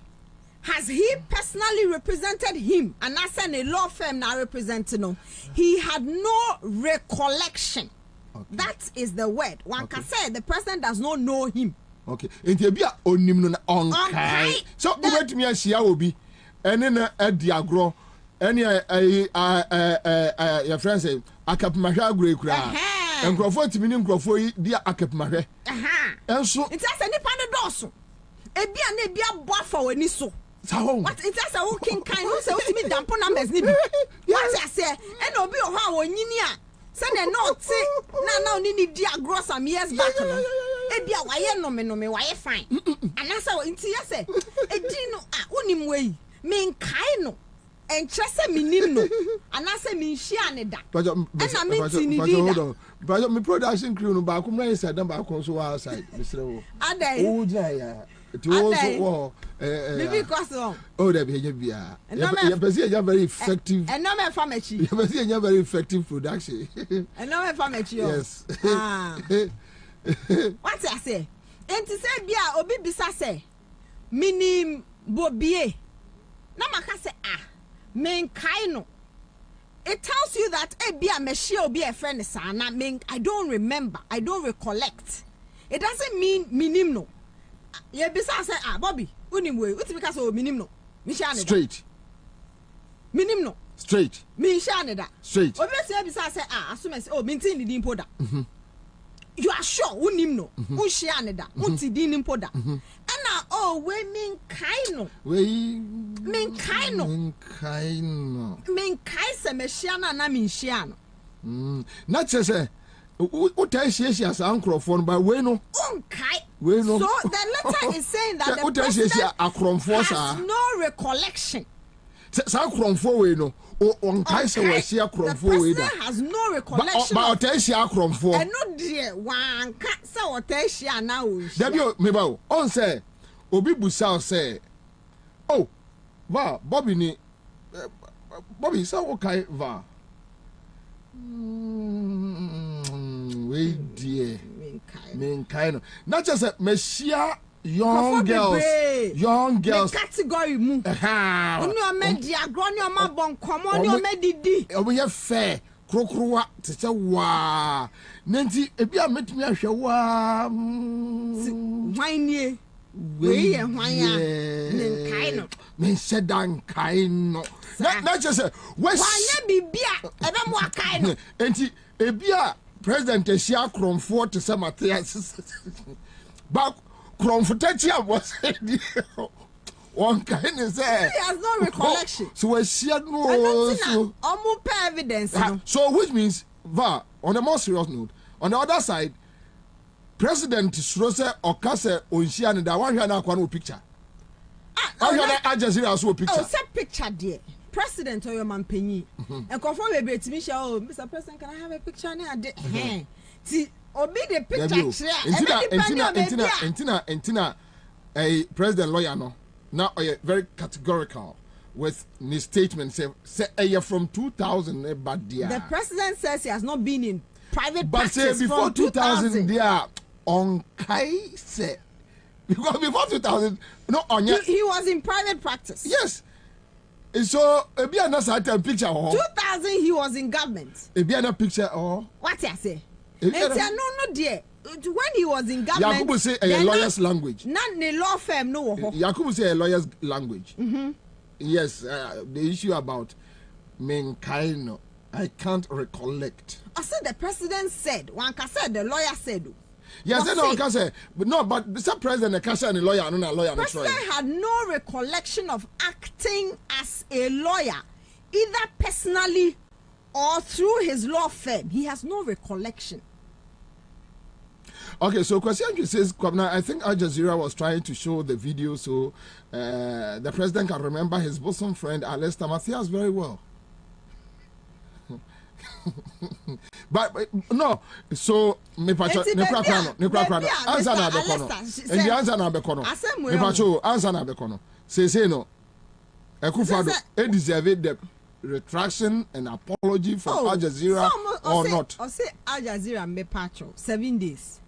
has he personally represented him and as a law firm now representing he had no recollection. That is the word. One can say the president does not know him. Okay. Enti bia onim no on Kai. So wait me shia obi ene na adiagro ene your friend say akapmahwa agro ekura. Enkrofo timini enkrofo yi dia akapmahwe. Enso it has any pan doso. Ebia na ebia boafa wani so. What it has a walking kind who say ultimate dampo numbers ni bi. What I say and obi o ha wonyini a say na no say na ni di agro some years back no. Ebia waye no me waye fine. And I say inti say edi no a unim we me nkai no. and chese minim no anase mi nhia ne da but me production crew no ba ko mra inside na ba ko so outside misrewo adai o jina ya it also because oh there be bia you person you very effective and no me famachi you person you very effective production and no me famachi yes what I say enti say bia obi bisa say minim Bobie na maka say men kaino. It tells you that bia meshia obi e friend sana men I don't remember, I don't recollect. It doesn't mean minim no. Ye bisa say Bobie unim we uti because o minim no. Mi sha ne straight. Minim no. Straight. Mi sha ne da. Straight. Obi say bisa say assume say mintin ni din poda. You are sure unim no. Unshia ne da. Unti din poda. Oh, we mean kaino. We mean kaino. Mean kaisa meshiana na minshiano. Not just say, what I say as Uncrophone by Weno. So the letter is saying that the president has no recollection. Sancrophone, or on Kaisa was here, the has no recollection. But Otasia Cromfo. And no dear one can't say Otasia now. W. Mebo, on say. Obi Busao say, oh, va, Bobie ni, Bobie, so okay, va. Wait, dear, men kind. Not just a messiah, young girls. Category move. On your media, grown your mabon, come on your medidi. We have fair, crocrua, to say, wow. Nancy, if you met me, I shall, wow. Wine ye. We and why kaino men said dan kaino not just why be bia ebe mo kaino enti ebia president Asia Cromford to some Matthias but Cromford was one kind is there he has no recollection so we share no so almost evidence so which means on a more serious note on the other side President Srose Okase Onshia and that one here now one picture. Al Jazeera also picture. Oh, set picture there. President or your man penny. And conform a bit to me, oh, Mr. President, can I have a picture now? See, obey the picture. Entina, a president lawyer no. Now very categorical with his statement say from 2000 but dear. The president says he has not been in private practice. But say before 2000 there. On Kai said because before 2000 no on he was in private practice. Yes. So a be another picture 2000 he was in government. A be another picture or what I say? No dear. When he was in government Yakubu say a lawyer's language. Not the law firm no. Yakubu say a lawyer's language. Yes, the issue about Menkaino I can't recollect. I said the president said one can say the lawyer said. Yes, no, can say, but no, but Mr. President, the cashier and the lawyer, no, lawyer. President had no recollection of acting as a lawyer, either personally or through his law firm. He has no recollection. Okay, so question says, Kwabena, I think Al Jazeera was trying to show the video so the president can remember his bosom friend Alesta Matthias very well. But no, so me pacho answer na bekono and the answer na bekono me pacho answer na bekono say no Ekufado deserve the retraction and apology from Al Jazeera or not. Or say Al Jazeera me pacho 7 days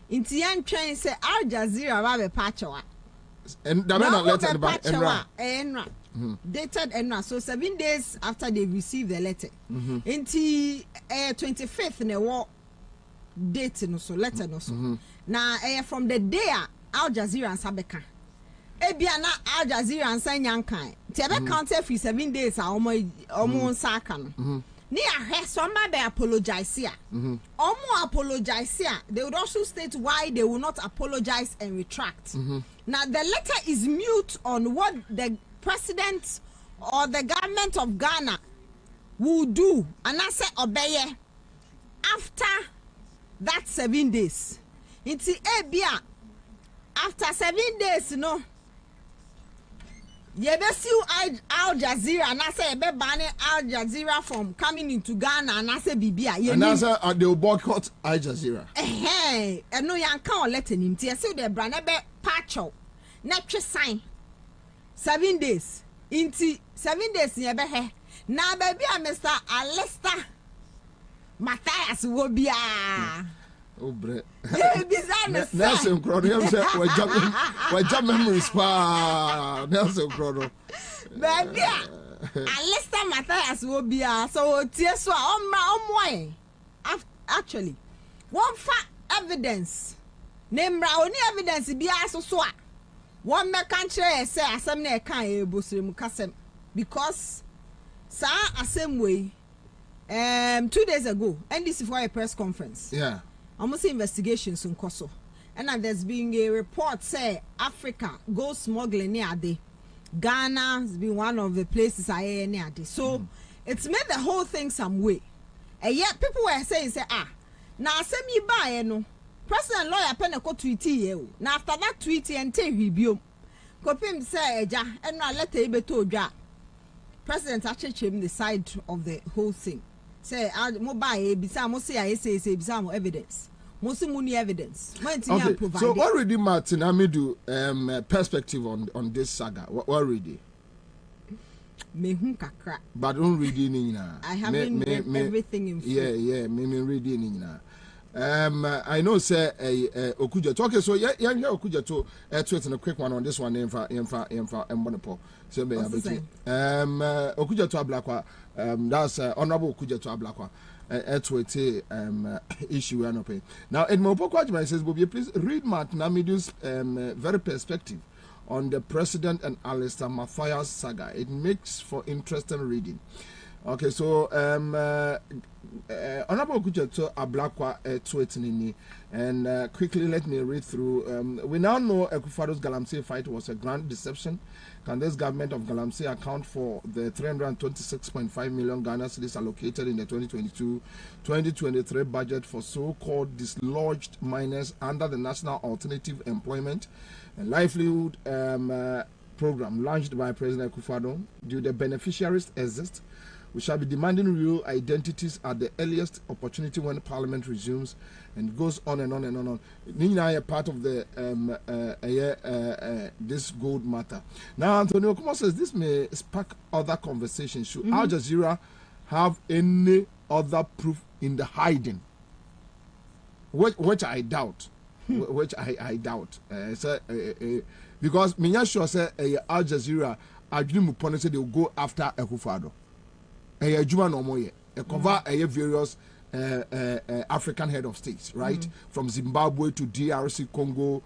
inti yan twen say Al Jazeera ba be pacho and the man letter back enra dated enra so 7 days after they received the letter inti 25th ne wo date no so letter no so na from the day Al Jazeera Ansah beka ebia na Al Jazeera Ansah nyankan ti ebe count every 7 days a omo nsaka no ni ahwe so ma be apologize ya omo apologize ya they would also state why they will not apologize and retract. Now the letter is mute on what the president or the government of Ghana will do and I say obey after that 7 days. It's ebia after 7 days no Yebesiu Al Jazeera and I say be banning Al Jazeera from coming into Ghana and I say Bibia. And I say they will boycott Al Jazeera. Hey, and no young can't let him tell you the brand be patcho. Natural sign. 7 days. Into 7 days near be now baby Mr. Alesta Matthias will be Oh, Brett. Nelson Crono said, "We're jumping memories, pa." Nelson Crono. Baby, Alesta Matthias will be so tears on actually. One fact evidence. Name only evidence be so. One me country say asem na kan e bosrem kasem because sa asem way 2 days ago and this is for a press conference. Yeah. Almost investigations in Koso. And there's been a report say Africa go smuggling near the Ghana has been one of the places I hear near the. So it's made the whole thing some way. And yet people were saying say now send me buy no President lawyer peneko tweet you. Now after that tweet and take review. Kopim say eja and now let ebe to ja. President actually came the side of the whole thing. Say mobile bisa mo say I say bisa mo evidence. Mo see money evidence. Okay. So what already Martin Amidu perspective on this saga? What already? Me kakra. But don't read it. I haven't read everything in full. Yeah, me read it. I know say Okuja. Okay, so yeah Okuja to tweet in a quick one on this one. Emfa Mbonepo. So be Okuja to Ablakwa. That's honorable Okuja to Ablakwa. Tweet issue we are not paying. Now Edmopoko Ajman says, Bobie, please read Martin Amidu's very perspective on the president and Alistair Mathias saga. It makes for interesting reading. Okay, so Honorable Kujato Ablakwa tweeting and quickly let me read through. We now know Ekufado's Galamsey fight was a grand deception. Can this government of Galamsey account for the 326.5 million Ghana cedis allocated in the 2022-2023 budget for so-called dislodged miners under the National Alternative Employment and Livelihood program launched by President Akufo-Addo? Do the beneficiaries exist? We shall be demanding real identities at the earliest opportunity when Parliament resumes, and it goes on and on and on. Nina part of the this gold matter. Now, Antonio Kumo says this may spark other conversations. Should Al Jazeera have any other proof in the hiding? Which I doubt. Which I doubt. Because Minya sure say Al Jazeera, Ajuni say they will go after Akufo-Addo. A Juma no more cover various African head of states, right? From Zimbabwe to DRC Congo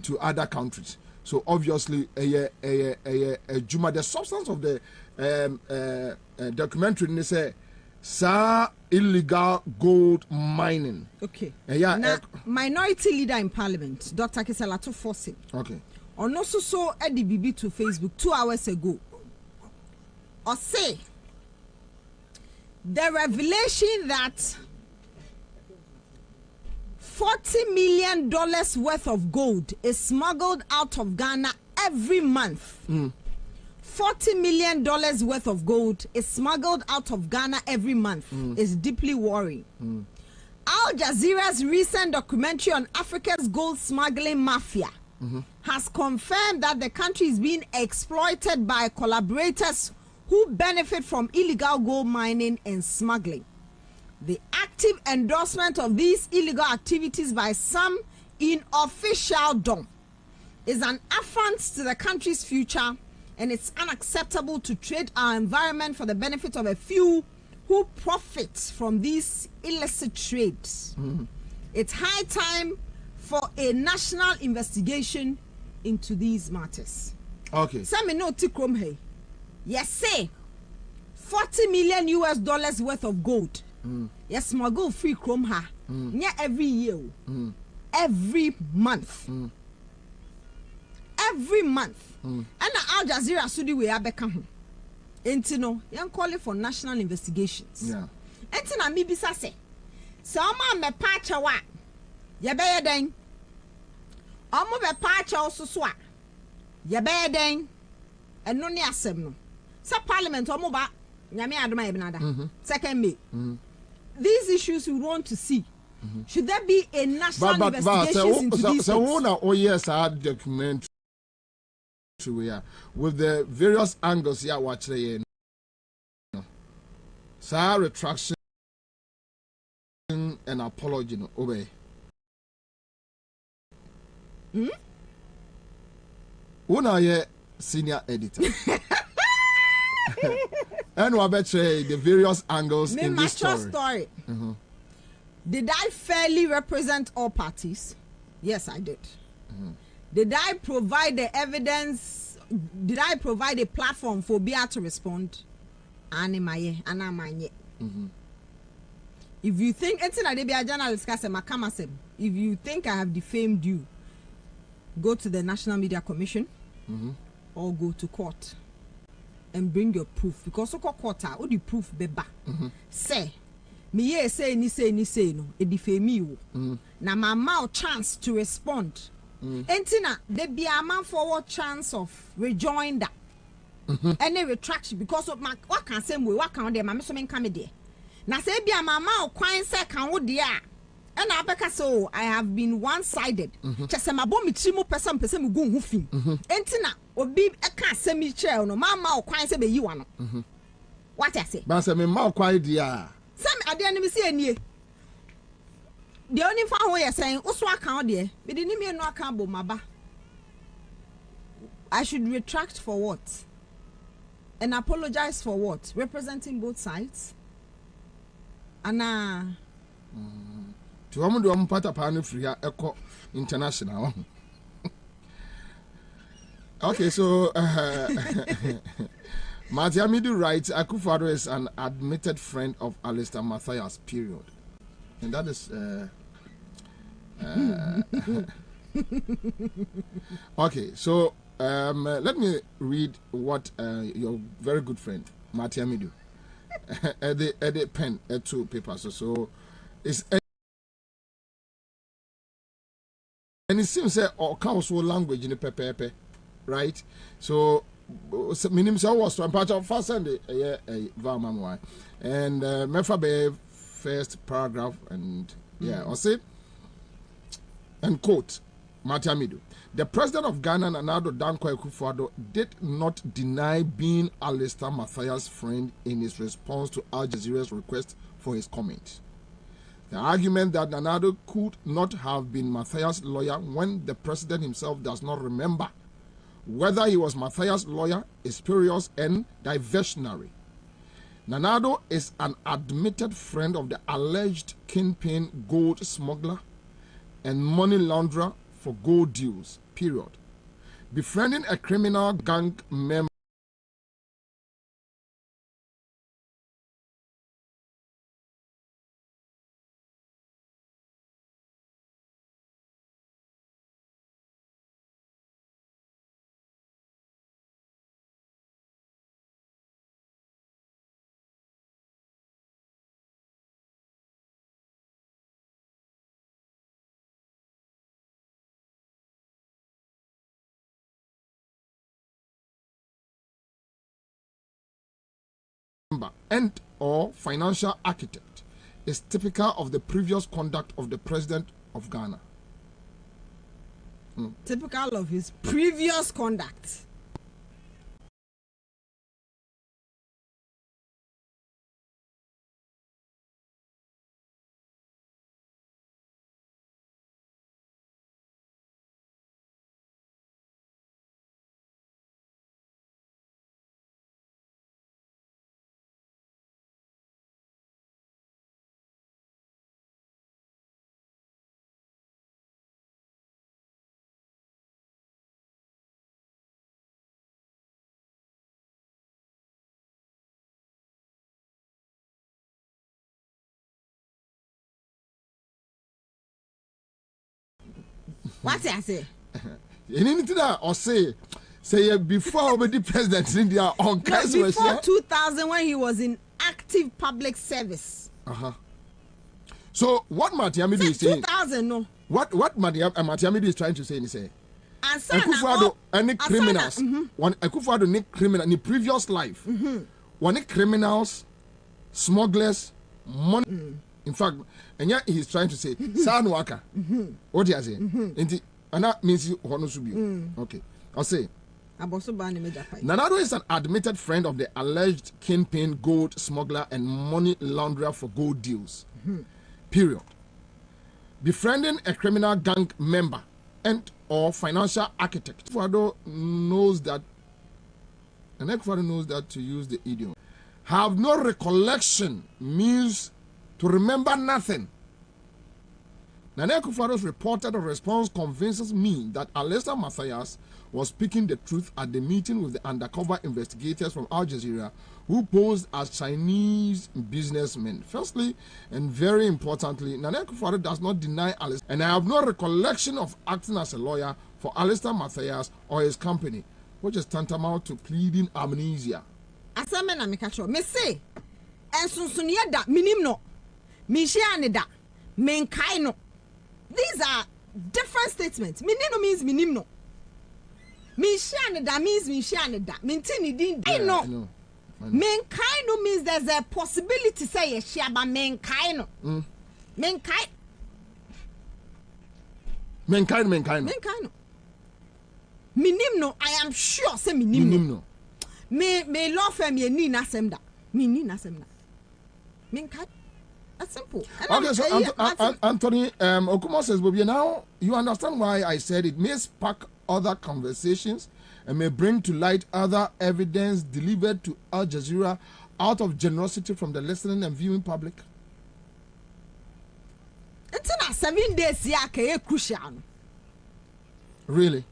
to other countries. So obviously a Juma, the substance of the documentary they say illegal gold mining. Okay. Now, minority leader in parliament, Dr. Kisalato Fossey. Okay. On also saw Eddie Bibi to Facebook 2 hours ago. Or say the revelation that $40 million worth of gold is smuggled out of Ghana every month. $40 million worth of gold is smuggled out of Ghana every month is deeply worrying. Al Jazeera's recent documentary on Africa's gold smuggling mafia has confirmed that the country is being exploited by collaborators who benefit from illegal gold mining and smuggling. The active endorsement of these illegal activities by some in officialdom is an affront to the country's future, and it's unacceptable to trade our environment for the benefit of a few who profit from these illicit trades. It's high time for a national investigation into these matters. Okay. Some know Tikrom hey. Yes, say $40 million worth of gold. Yes, smuggle free chrome ha. Yeah, every year, every month, every month. And Al Jazeera Sudi we abeka. Entino, young calling for national investigations. Yeah. Entina mi bisa say, sama me pacha wa. Ya be den. Omo be pacha osuswa. Ya be den. and no near sem. Sa parliament or moba, Yami Adama Ebnada. Second May. These issues we want to see. Should there be a national investigation into these things? Oh yes, I had documentary with the various angles here. Watch the retraction and apology. Obey. Una ye senior editor. And we betray the various angles in this story. Did I fairly represent all parties? Yes, I did. Did I provide the evidence? Did I provide a platform for Bia to respond? If you think if you think I have defamed you, go to the National Media Commission or go to court and bring your proof, because so court what the proof beba say me say no it defame you na my mouth chance to respond entina there be a man forward chance of rejoinder any retraction because of my what can say what can there my so men come there na say be a mama kwan say kan wo there and abeka so I have been one-sided chese mabo me trimo person me go hu fi entina obi e ka asemi chair no mama kwan say be yi wa no what I say ba say me ma kwan dia some ade na me say anie the only fa ho ye saying uso account there me de ni me no account bo maba I should retract for what and apologize for what? Representing both sides ana to woman do am pata pa no free eco international. Okay, so Matiamidu writes Akufo-Addo is an admitted friend of Alistair Matthias, period. And that is okay, so let me read what your very good friend Matiamidu edit pen two papers. So it's and it seems that all council language in the pepe, right? So minimum so was to part of first and a and Mefa first paragraph and I'll say and quote Matiamidu. The president of Ghana, Nana Dankwa Akufo-Addo, did not deny being Alistair Matthias' friend in his response to Al Jazeera's request for his comment. The argument that Nana could not have been Matthias' lawyer when the president himself does not remember whether he was Matthias' lawyer is spurious and diversionary. Nana is an admitted friend of the alleged kingpin gold smuggler and money launderer for gold deals, period. Befriending a criminal gang member and or financial architect is typical of the previous conduct of the president of Ghana. Typical of his previous conduct. What I say? Anything that or say before the president in India on before 2000 when he was in active public service. So what Matiamidu is saying? 2000 no. What Matiamidu is trying to say is say Ansah Akufo-Addo any criminals. One Akufo-Addo any criminal in the previous life. One criminals, smugglers, money. In fact, and yet he's trying to say, San Waka. What do you say? And that means you okay. I'll say. Nanado is an admitted friend of the alleged kingpin gold smuggler and money launderer for gold deals. Period. Befriending a criminal gang member and or financial architect. Kwabena knows that, and Kwabena knows that to use the idiom. Have no recollection means to remember nothing. Nana Akufo-Addo's reported response convinces me that Alistair Matthias was speaking the truth at the meeting with the undercover investigators from Al Jazeera who posed as Chinese businessmen. Firstly, and very importantly, Nana Akufo-Addo does not deny Alistair, and I have no recollection of acting as a lawyer for Alistair Matthias or his company, which is tantamount to pleading amnesia. Asamena mekacho, me say, ensunsunya da minimno, mishiane da, menkaino. These are different statements. Minino means minimno. Mishiane da means mishiane da. Mintini din. I know. Menkaino means there's a possibility say yeshiaba menkaino. Menkaino. Minimno, I am sure say minimno. Me law firm ye ni nasemda. Me ni nasemda. Menkaino. That's simple. And okay, so Anthony Okuma says, Bobie, now you understand why I said it may spark other conversations and may bring to light other evidence delivered to Al Jazeera out of generosity from the listening and viewing public. It's not 7 days here, crucial. Really?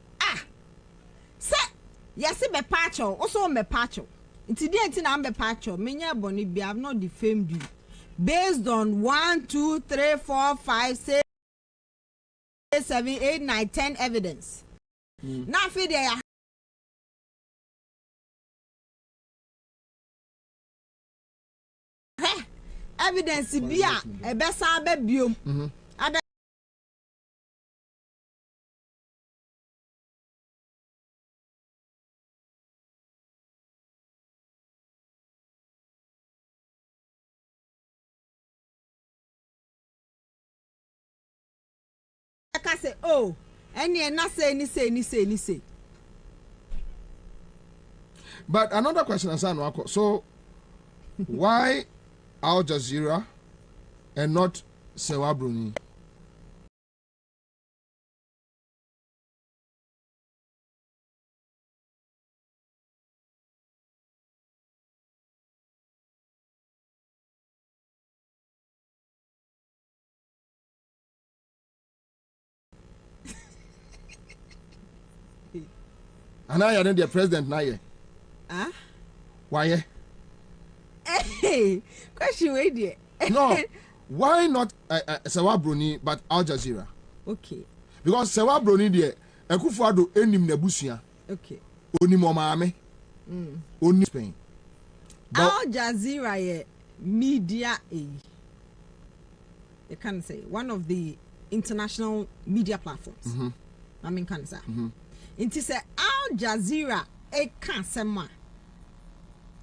Sir, yes, me pacho, also me pacho. It's the end I'm a pacho. Menya boni be have not defamed you. Based on 1, 2, 3, 4, 5, 6, 7, 8, 9, 10 evidence. Now, for the evidence, be a best baby. I say, oh, and you're not saying any. But another question, Ansah. So, why Al Jazeera and not Sewa Bruni? And now you're the president now. Why? Hey, question wait. No, why not Sewa Bruni but Al Jazeera? Okay. Because Sewa Bruni there, Akufo-Addo enim nebusia. Okay. Oni momame. Oni Spain. Al Jazeera ye media you can say one of the international media platforms. I mean can say. It is Al Jazeera can't say ma.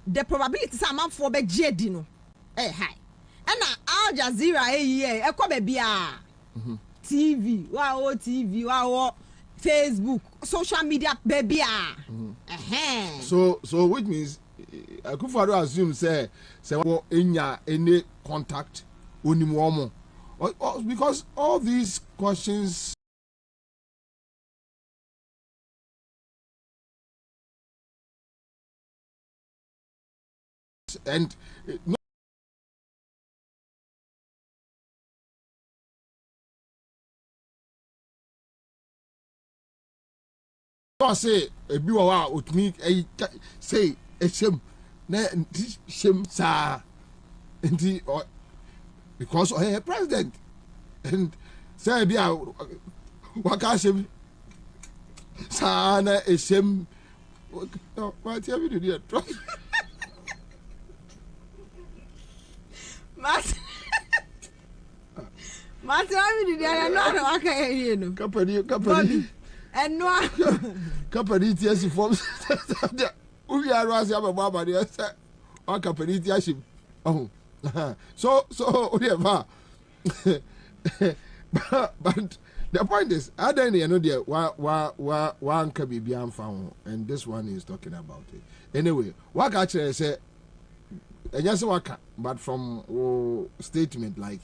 The probability is a for be jedino. High. And Al Jazeera TV, wow, Facebook, social media baby. So which means Akufo-Addo assume say any contact onimomo. Because all these questions and no say a biwa with me say a shame sa because a president and say be a waka shame sa na a shame what have you do Martin, I know I can't hear you. Company. And no company TS forms. We are Rasi Ababa, yes, or company TS. Oh, so, whatever. But the point is, I don't know there one can be found, and this one is talking about it. Anyway, what actually say, yes, but from statement like,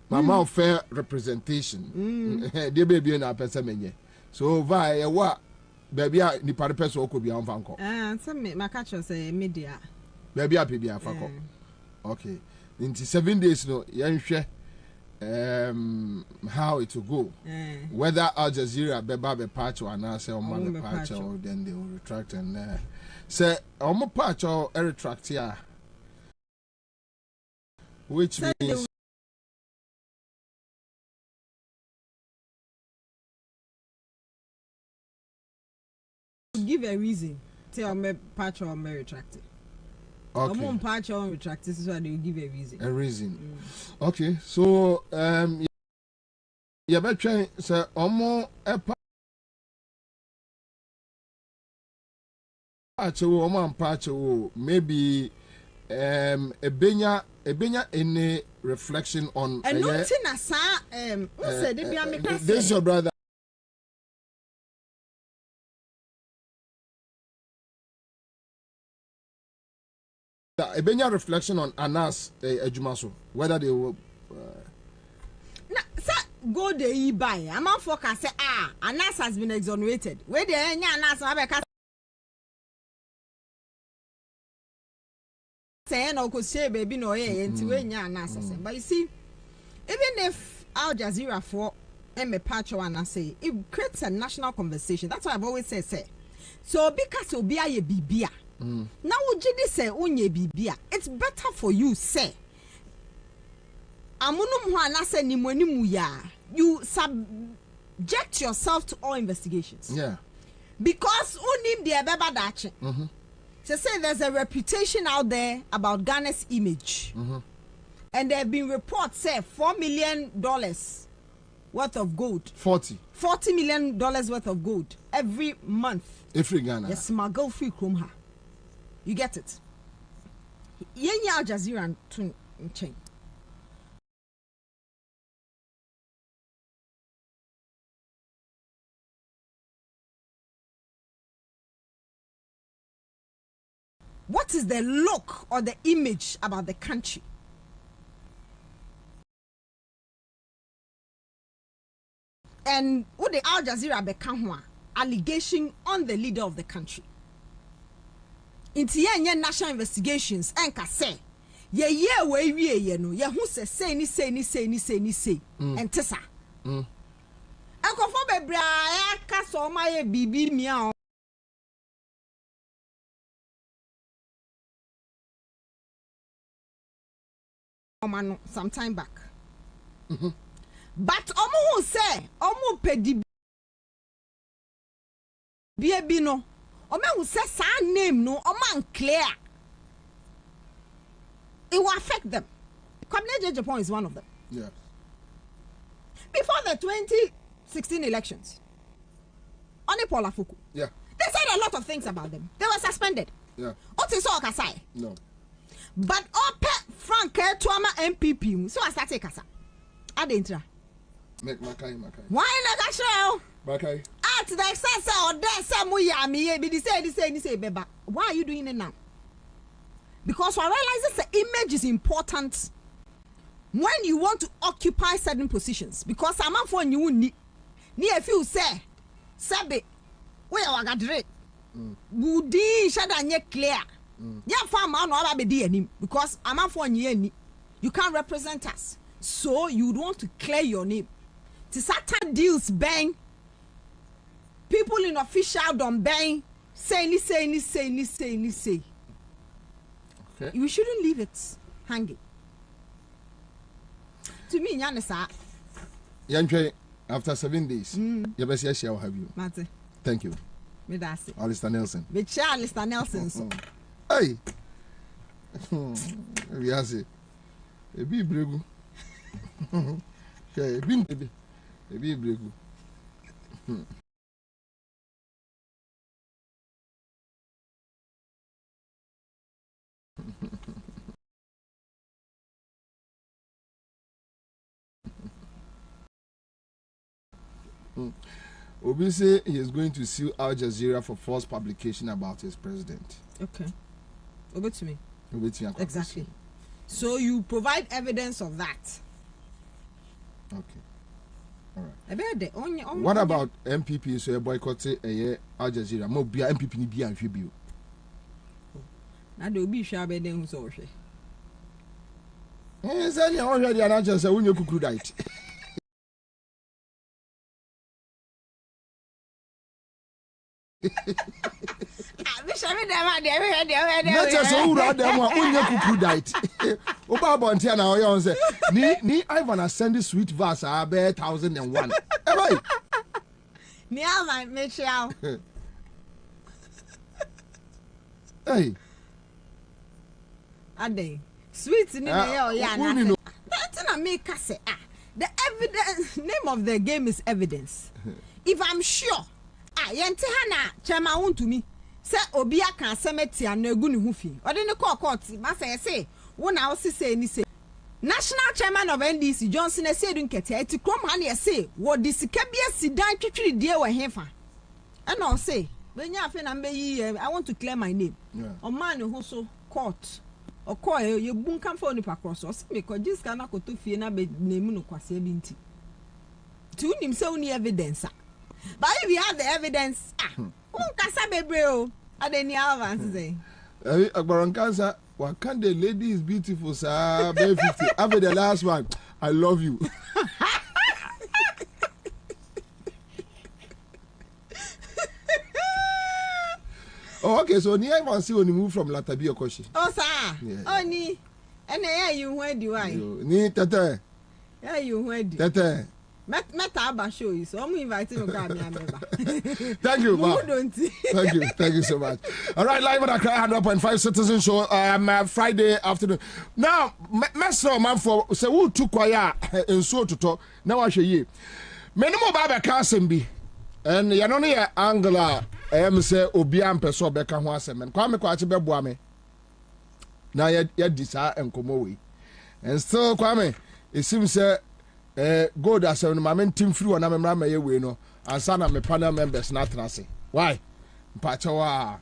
Mama fair representation, there baby in our person. So, via what baby, the parapet could be on Fanco. Some my catcher say media. Baby, I be a Fanco. Okay, in 7 days, no, young share. How it will go, whether Al Jazeera be patch or Ansah or Mama patch, or then they will retract and say Omo patch or retract here, which means give a reason. Tell me patch or retract. Okay. Omo patch or retract. This is why they give a reason. A reason. Okay, so you better say Omo a patch or Omo patch maybe a benya any reflection on and nothing as who said this your brother. A benya reflection on Anas Ejumaso, whether they will go the buy. I'm on focus say Anas has been exonerated. Where the Anas Abeka say no could say baby no into Anas. But you see, even if Al Jazeera for a patch or Anas, it creates a national conversation. That's why I've always said. So because Obia ye bibia. Now would you say unye bibia? It's better for you say. Amunum wana say ni muya. You subject yourself to all investigations. Yeah. Because unim the beba dachi. So say there's a reputation out there about Ghana's image. And there have been reports say $4 million worth of gold. $40 million worth of gold every month. Every Ghana. Yes, smuggle free Krumha. You get it? Yenya Al Jazeera to chain. What is the look or the image about the country? And what the Al Jazeera become allegation on the leader of the country. Into ye national investigations and say ye we no ye who say and tessa Uncle for bebra kaso my bibi meow some time back. But omo say omo pedi bi no omo who say sa name no omo clear. It will affect them. Kwabena Japan is one of them. Yeah. Before the 2016 elections, Oni Paula Fuku. Yeah. They said a lot of things about them. They were suspended. Yeah. What is all Kasai? No. But Ope Frank Tuama MPP, so I started Kasa. Adentra. Make Makai. Why not a show? Makai. At the excess or there some yami, be say, Beba. Why are you doing it now? Because I realize the image is important when you want to occupy certain positions. Because I'm not for you need if you say, Sabe, where I got it. Woody shadanye clear. Yeah, farm man or be because I'm not for you. You can't represent us. So you want to clear your name. To certain deals bang. People in official don't bang. Say. Okay. You shouldn't leave it hanging. To me, Yanesa. Yanche, after 7 days, your best year will have you. Mate. Thank you. Me that's it. Alistair Nelson. Me chair Alistair Nelson. So. Hey. We are say. A be bregu. Okay, a be bregu. Obi say he is going to sue Al Jazeera for false publication about his president. Okay. Over to me. Exactly. So you provide evidence of that. Okay. All right. What about MPP? So you boycott Al Jazeera. Mo be MPP ni be amphibio. Na de obi hwa be den so hwe. Say ni on hwe dia na che say wonye kukuru diet. Not so rather onye kukuru diet. Oba bontia na oyo say ni Ivan has send sweet verse be 1001. Right. Ni Ivan Michelle. Hey. Ade. Sweet ni na ya na. That's na make say the evidence name of the game is evidence. If I'm sure yente ha na chema won to me say obi aka asemeti an egu ne hu fi ode ne court ma say wo na wo say ni say national chairman of NDC Johnson say du nkete eti krom ha na say wo di sika bi asidan twetwiri die wo hefa and I say benya afi na mbe yi I want to clear my name o man ho so court o ko ye bunkan for nipa cross o say me ko jis kana ko to fie na be nemu no kwase bi nti tu nim say uni evidence. But if you have the evidence, I don't know say. Cancer, what can the lady is beautiful, sir? 50. After the last one, I love you. Oh, okay, so near one see when you move from Latabia Koshi. Oh, sir. Yeah. Oh, ni. And yeah, you where do I? Ni tete. Yeah, you where do. Tete. Meta show you, so I'm inviting you to come here. Thank you, Ma. Thank you so much. All right, live on Accra 100.5 Citizen Show. Friday afternoon. Now, Master man for say who took kwaya in so to talk. Now I show you. Many more Baba Kasembi and Yanoni Angela. Say Obiam Peso Beka Huasem and Kwame Kwachi Bebuame. Now yet desire and Komowi. And still Kwame, it seems go that seven moment team through and I'm a way no and son of my panel members not say why Pachawa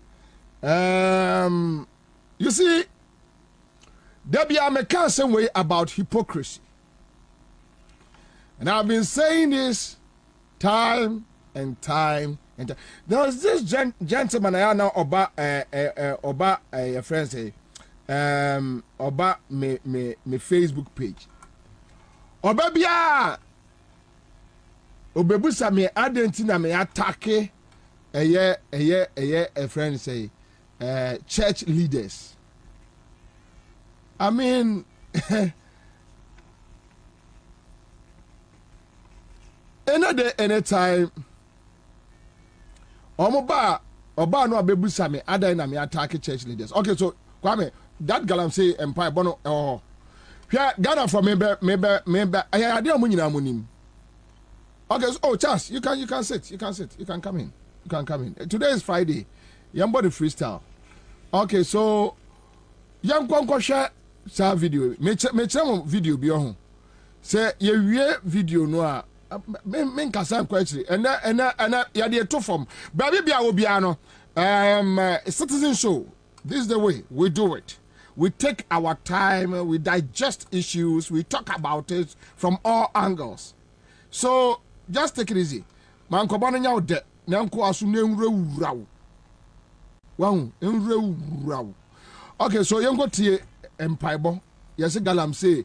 you see there be a constant way about hypocrisy, and I've been saying this time and time and time. There was this gentleman I know about a friend say about me Facebook page. Obabia obebusa me adentina me attack a friend say church leaders. I mean anytime oba no abebusa me adentina me attack church leaders. Okay, so Kwame, that girl I'm say empire bono Ghana for maybe I didn't munim. Okay, so, oh Charles, you can sit. You can come in. Today is Friday. Young body freestyle. Okay, so young Kwanko share sa video. Me video be on. Say ye video no men kasa kwetri. And ya dey to form. Baby bia obiano. Citizen Show. This is the way we do it. We take our time, we digest issues, we talk about it from all angles. So just take it easy. Man ko bana nyaw de nanko asu ne nwurawuraw. Wow, nwurawuraw. Okay, so yengo tie empaibo. Yes galam say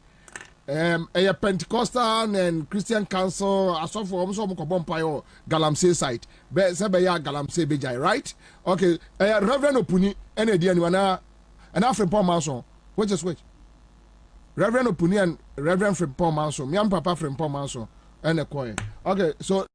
a Pentecostal and Christian Council asofo omso mo ko bompayo galamsey site. Be se be ya galamsey bejai, right? Okay, Reverend Opuni ene dia ni wana and Frimpong Manson, which is which? Reverend Opuni and Reverend Frimpong Manson, me and Papa Frimpong Manson, and a choir. Okay, so.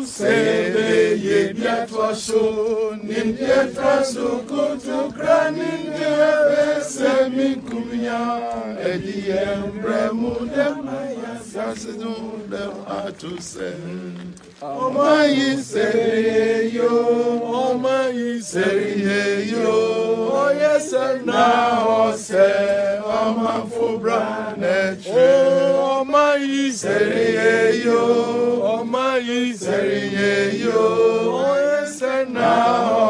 Sebe ye biatwa so nim biatwa so kutu kranin de semi kumya edi embremu de maya sasidu de atuse omayi sere yo oye se na ose Amafobra netre. Oh my Iseriyo. Oh my Iseriyo. Oh Sena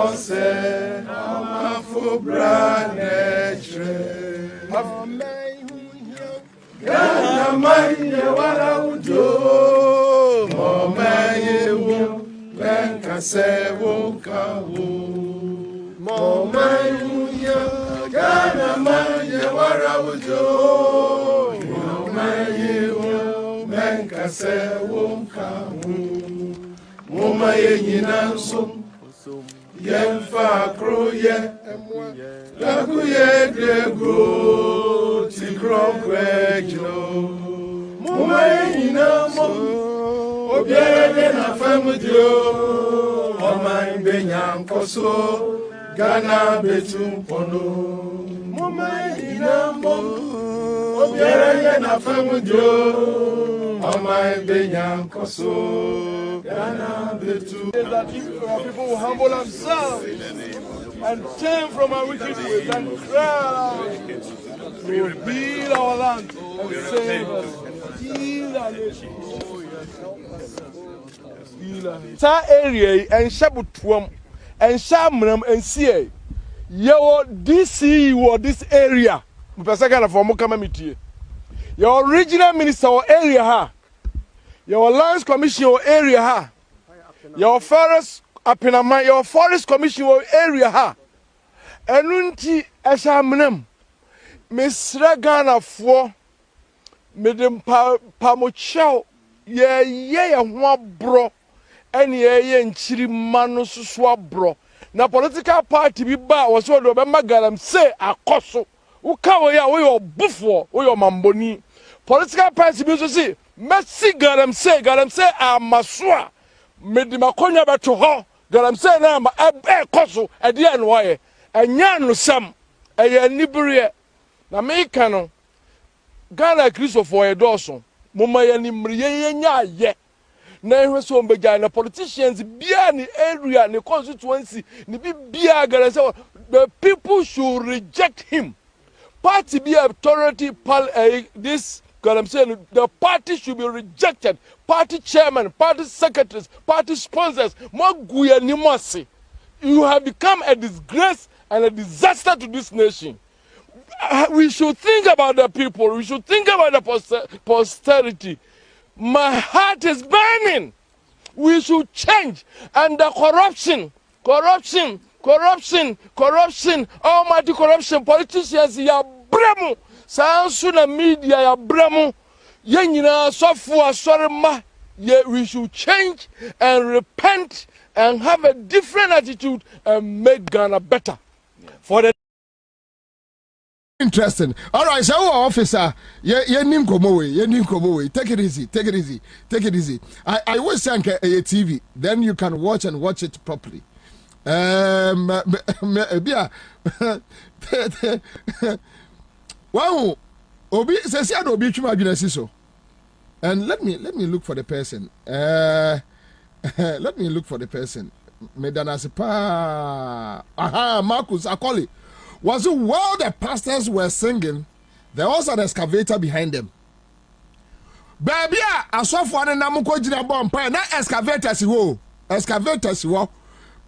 Ose. Amafobra netre. Gana maya wara ujo. Mama yewo. Lenka se wonka wo. Mama yewo. Gana maya wara ujo. Mama yewo. Lenka se wonka wo. Mama yenyina nso. Yemfa kroye. Lakuye dego. Tikrokwejo. Mama yenyina mo. Obiara na famudio. Mama imbenya nkoso. Ghana betum pono. Mama yenyina mo. Obiara na famudio. Mama imbenya nkoso. Ghana betum. That if our people will humble themselves and turn from our wicked ways and cry, we will heal our land and save us. Heal our nation. Sa area and Shabutuam and Shamram and CA. Your DC or this area. Second of all, your regional minister or area ha. Your lands commission or area ha. Your forest apinama, your forest commission or area ha. Enunti Eshamram. Misra Ghana for Medem Pamochao. Ye one bro. Any ye nchiri manu suswa bro. Na political party bi ba was what Obama galam say akoso. Uka we ya we your buffo we your mamboni. Political party bi so say Messi galam say amaswa. Medi makonya beto ho galam say na ma koso e de an waye. Enya no sam eye nibere na me kanu Ghana Christopher Edoson moma ya ni mriye nya ye. Na ehwe so mbega na politicians bia ni area ni constituency ni bia gara say the people should reject him. Party be authority this God I'm saying the party should be rejected. Party chairman, party secretaries, party sponsors, maguya ni masi. You have become a disgrace and a disaster to this nation. We should think about the people. We should think about the posterity. My heart is burning. We should change. And the corruption, almighty corruption, politicians, ya bremu, sansuna media, ya bremu, yenyina software, sorry ma, we should change and repent and have a different attitude and make Ghana better. For the interesting. All right, so officer, take it easy. I will send a TV, then you can watch it properly. Wow, Obi says Obi so. And let me look for the person. Let me look for the person. Aha, Marcus Akoli. Was it while the pastors were singing, there was an excavator behind them. Baby, I saw for an amuko jina bomb pie, not excavators wo. Excavators wo.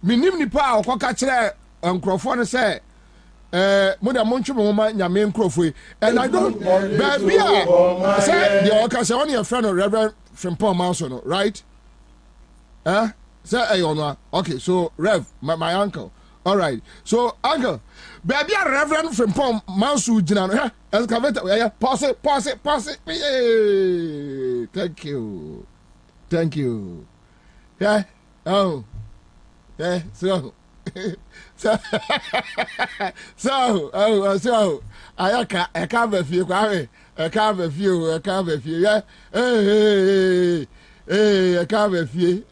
Minim nipa o kwa kachire nkrofo say moda monchu mama nyame nkrofo. And I don't baby say the okase on your friend Reverend Frimpong Manso, right? Say okay, so Rev, my uncle. All right. So, uncle, baby, Reverend Frimpong Manso Jina, excavator. Yeah, pause it. Hey, thank you. Yeah. Oh. Yeah. So, I can't be few. I can't be few. Yeah. Hey, I can't be few.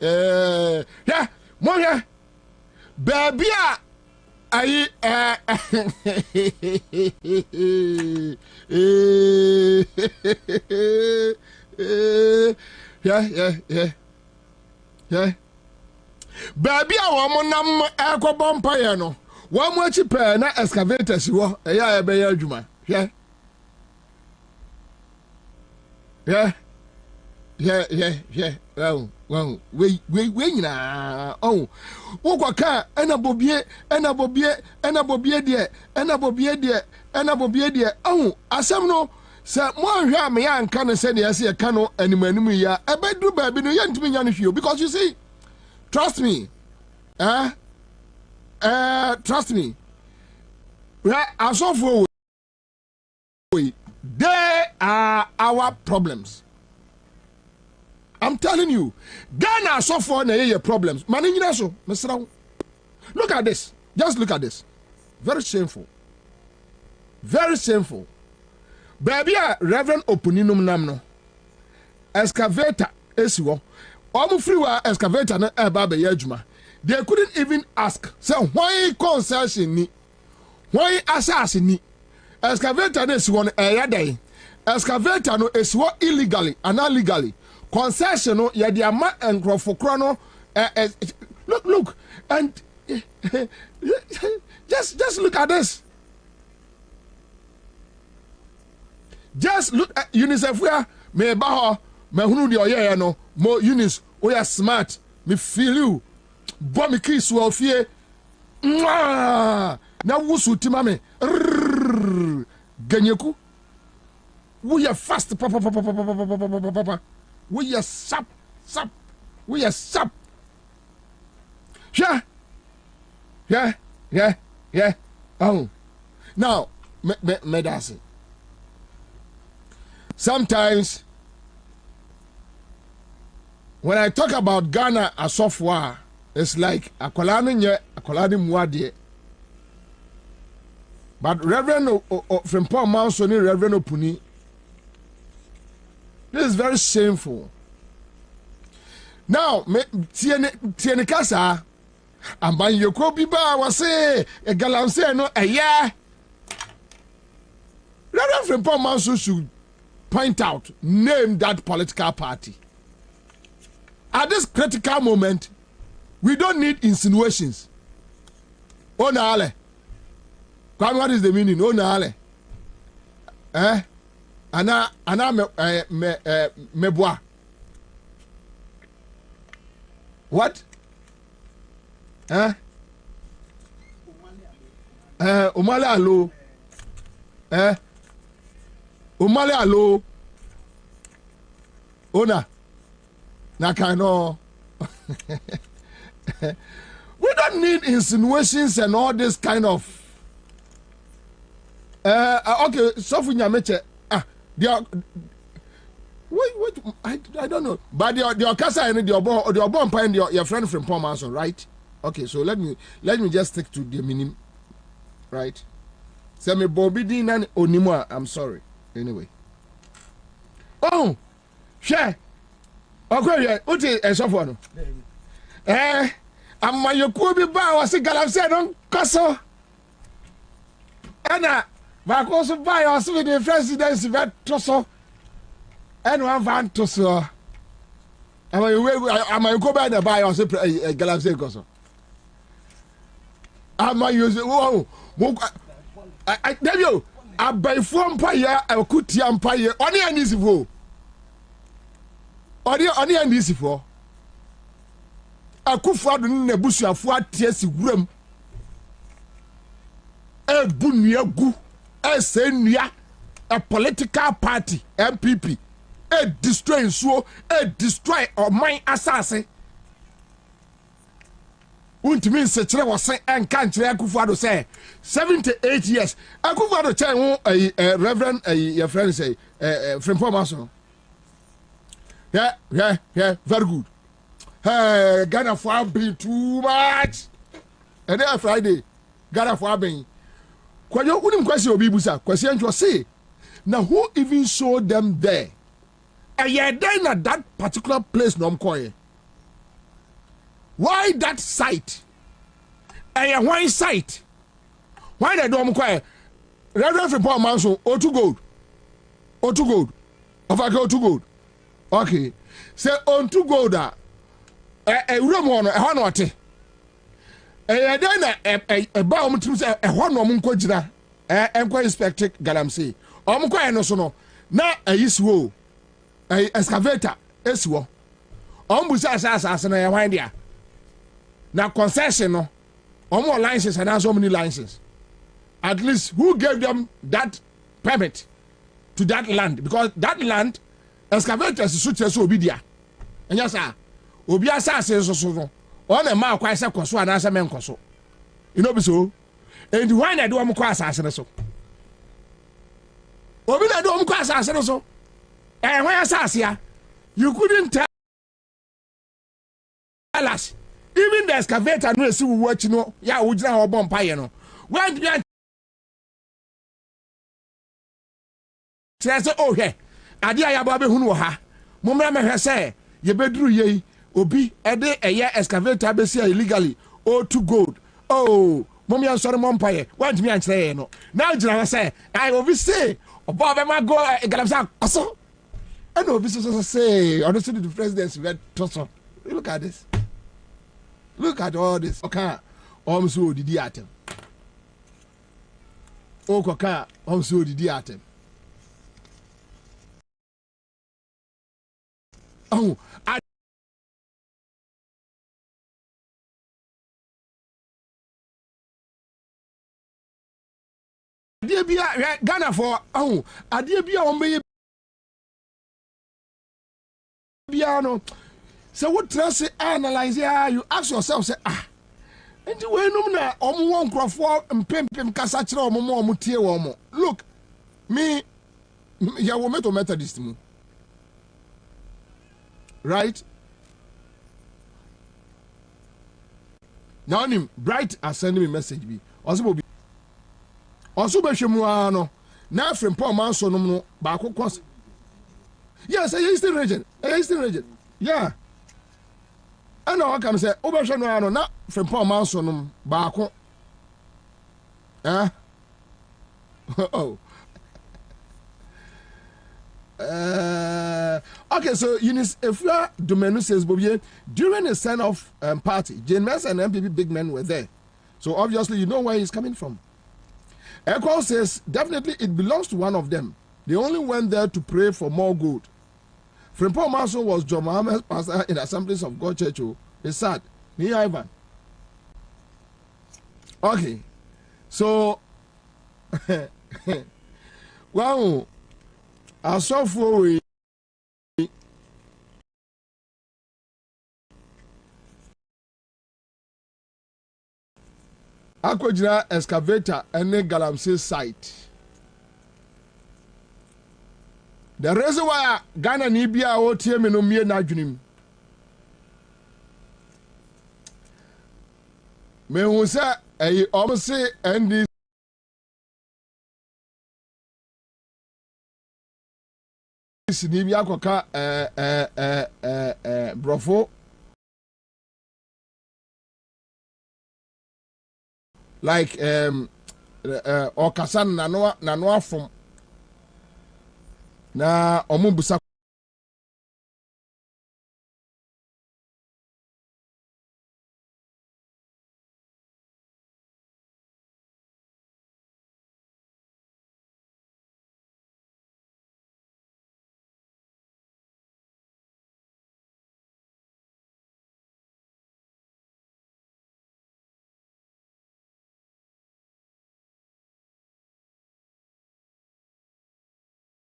Yeah. More. Baby, I yeah. Baby, I want nam aqua bompire no. One more cheaper na excavators wo. Yeah, be juma. Yeah. Yeah. Well, we na. Oh, Waka, and a Bobie, and a Bobie, and a Bobie dear, and a Bobie dear, and a Bobie dear. Oh, Asamno, sir, more me and can say yes, a cano and Manuia, a bedroom baby, no young to me on you, because you see, trust me, trust me. I saw for they are our problems. I'm telling you, Ghana suffer na problems. Manina so, Mr. Look at this. Just look at this. Very shameful. Very shameful. Baby, Reverend Opuninum Namno. Excavator esiwo. Omu freewa excavator na eba yejuma. They couldn't even ask. Say why concession ni? Why assassin ni? Excavator na esiwo no eyadai. Excavator no esiwo illegally and illegally. Concession no ya dia ma enkrofokro no look and just look at this. Just look at UNICEF where me ba ho me hunu de oye no mo Eunice we are smart me feel you bo me kiss wo fie na wusu ti mame ganyeku we are fast papa we are sap we are sap yeah oh now me that's it. Sometimes when I talk about Ghana as software, it's like akolani muadie. But Reverend from Paul Mansoni, Reverend Opuni, this is very shameful. Now, tiene kasa, amban yoko biba wase e galamse no yeah. Reverend from Paul Mansoni should point out, name that political party. At this critical moment, we don't need insinuations. Oh, Nale. What is the meaning? Oh, Nale. Ana meboa. What? Umale alo. Umale alo. Ona. Nakano. We don't need insinuations and all this kind of. Okay, Sofunya Meche. Wait, I don't know. But the Okasa and the Obon Pine, your friend from Paul Manson, right? Okay, so let me just stick to the minimum, right? Say me Bobie Dinan Onimwa. I'm sorry. Anyway. Oh, share. Okay, what is a software? I'm my Yokubi Ba was a galamse on Casso. Anna, my cousin by us with the presidency that Tosso and one van Tosso. Am I go by the buy us a galamse Cosso? Am I using I tell you, I buy from Paya, I could Empire, only an easy vote. Only an easy for. I could find the bush of what tears grim. A bunya gu, a senya, a political party, MPP, a destroy so, a destroy or my assassin. Wouldn't mean such a was saying and country I could say 78 years. I could for a reverend, your friend say, from Pomaso. Yeah, very good. Ghana for being too much. And then Friday, Ghana for being. When you wouldn't question Obibusa, question to say. Now, who even showed them there? And yet, then at that particular place, no coin. Why that site? And why site? Why they don't inquire? Reverend from Paul Manson, or to gold. Of I go to gold. Okay. Say on to gold. A room on a honote. And then a bomb to say a one woman quajina. And quite inspected Galamsey. Quite no sono. Now a is woe. excavator esiwo ombusa asase na yawan dia na concession no omo license and so many licenses at least who gave them that permit to that land because that land excavators so tell so obi dia enya sa obi asase so no on e ma kwa se koso ana asa men koso you know be so and why na do am kwa asase so obi na do am kwa asase so when asase ya you couldn't tell us even the excavator no see we watch no ya wo gina ho bomb paye no when you say oh he ade ya ba be hunu wo ha momra me hwe say ye beduru ye obi ede eye excavator be see illegally oh to gold oh mom ya sorry mom paye want me ankyere no now gina say I obi say oba be ma go galamsa koso and obi so say honestly the president vet toso look at this. Look at all this. Okay, so didi atem. Okay, so didi atem. Oh, adie bia Ghana for adie bia on be bia no. So what trust analyze here, you ask yourself, say, and you know na won crofo mpempem kasa kire omo mutie wo. Look, me ya wo meto Methodist mu. Right? Now him Bright are sending me message bi. Also be hwemu ano. Na from Paul Manso no ba akokos. Yes, I used to region. Yeah. And I can say, Obersha no na from Paul Manson Bako. Oh. Okay, so Eunice, if you are Domenu says Bobie, during the send-off party, Jane Mess and MPP big men were there. So obviously you know where he's coming from. Echo says definitely it belongs to one of them. They only went there to pray for more good. Frimpong Manso was John Mohammed's pastor in the Assemblies of God Church. It's sad. Me Ivan. Okay. So, wow. I saw for we. Akojina excavator and Galamsey site. The reason why Ghana ni bia o tie me no mie na adwenem. Me hu se omse NDC ni bia koka brofo like okasan na no afom na omubusa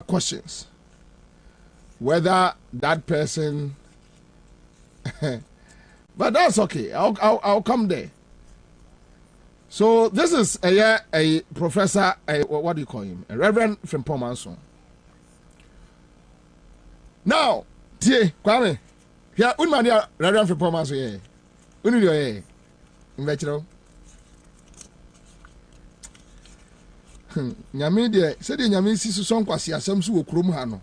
questions whether that person but that's okay. I'll come there. So this is a professor, what do you call him? A Reverend from Pomanson. Now, tie Kwame. Yeah, unmania Reverend from Pomanson. Yeah, unio yeah. Invechiro. Nyame de said nyame sisu son kwase asem so okrom ha no.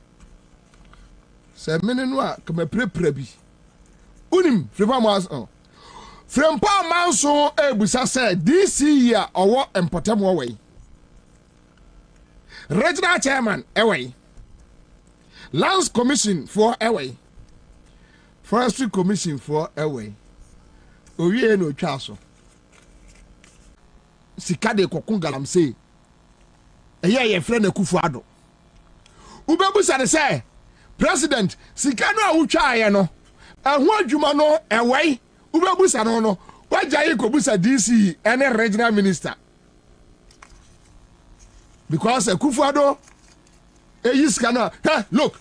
Se mene no a kama prepra bi. Unim Frempa Manso. Frempa Manso ebusa say this year owo empotem wo we. Regional chairman away. Lands commission for away. Forestry commission for away. Owie no twa so. Sikade kokun galamsey. Eye ye frɛ na kufu ado. Ubebusa de say president sika no a wotwa aye no ɛho adwuma no ɛwɛi ubebusa no wajaye kobusa DC any regional minister because Akufo-Addo sika no look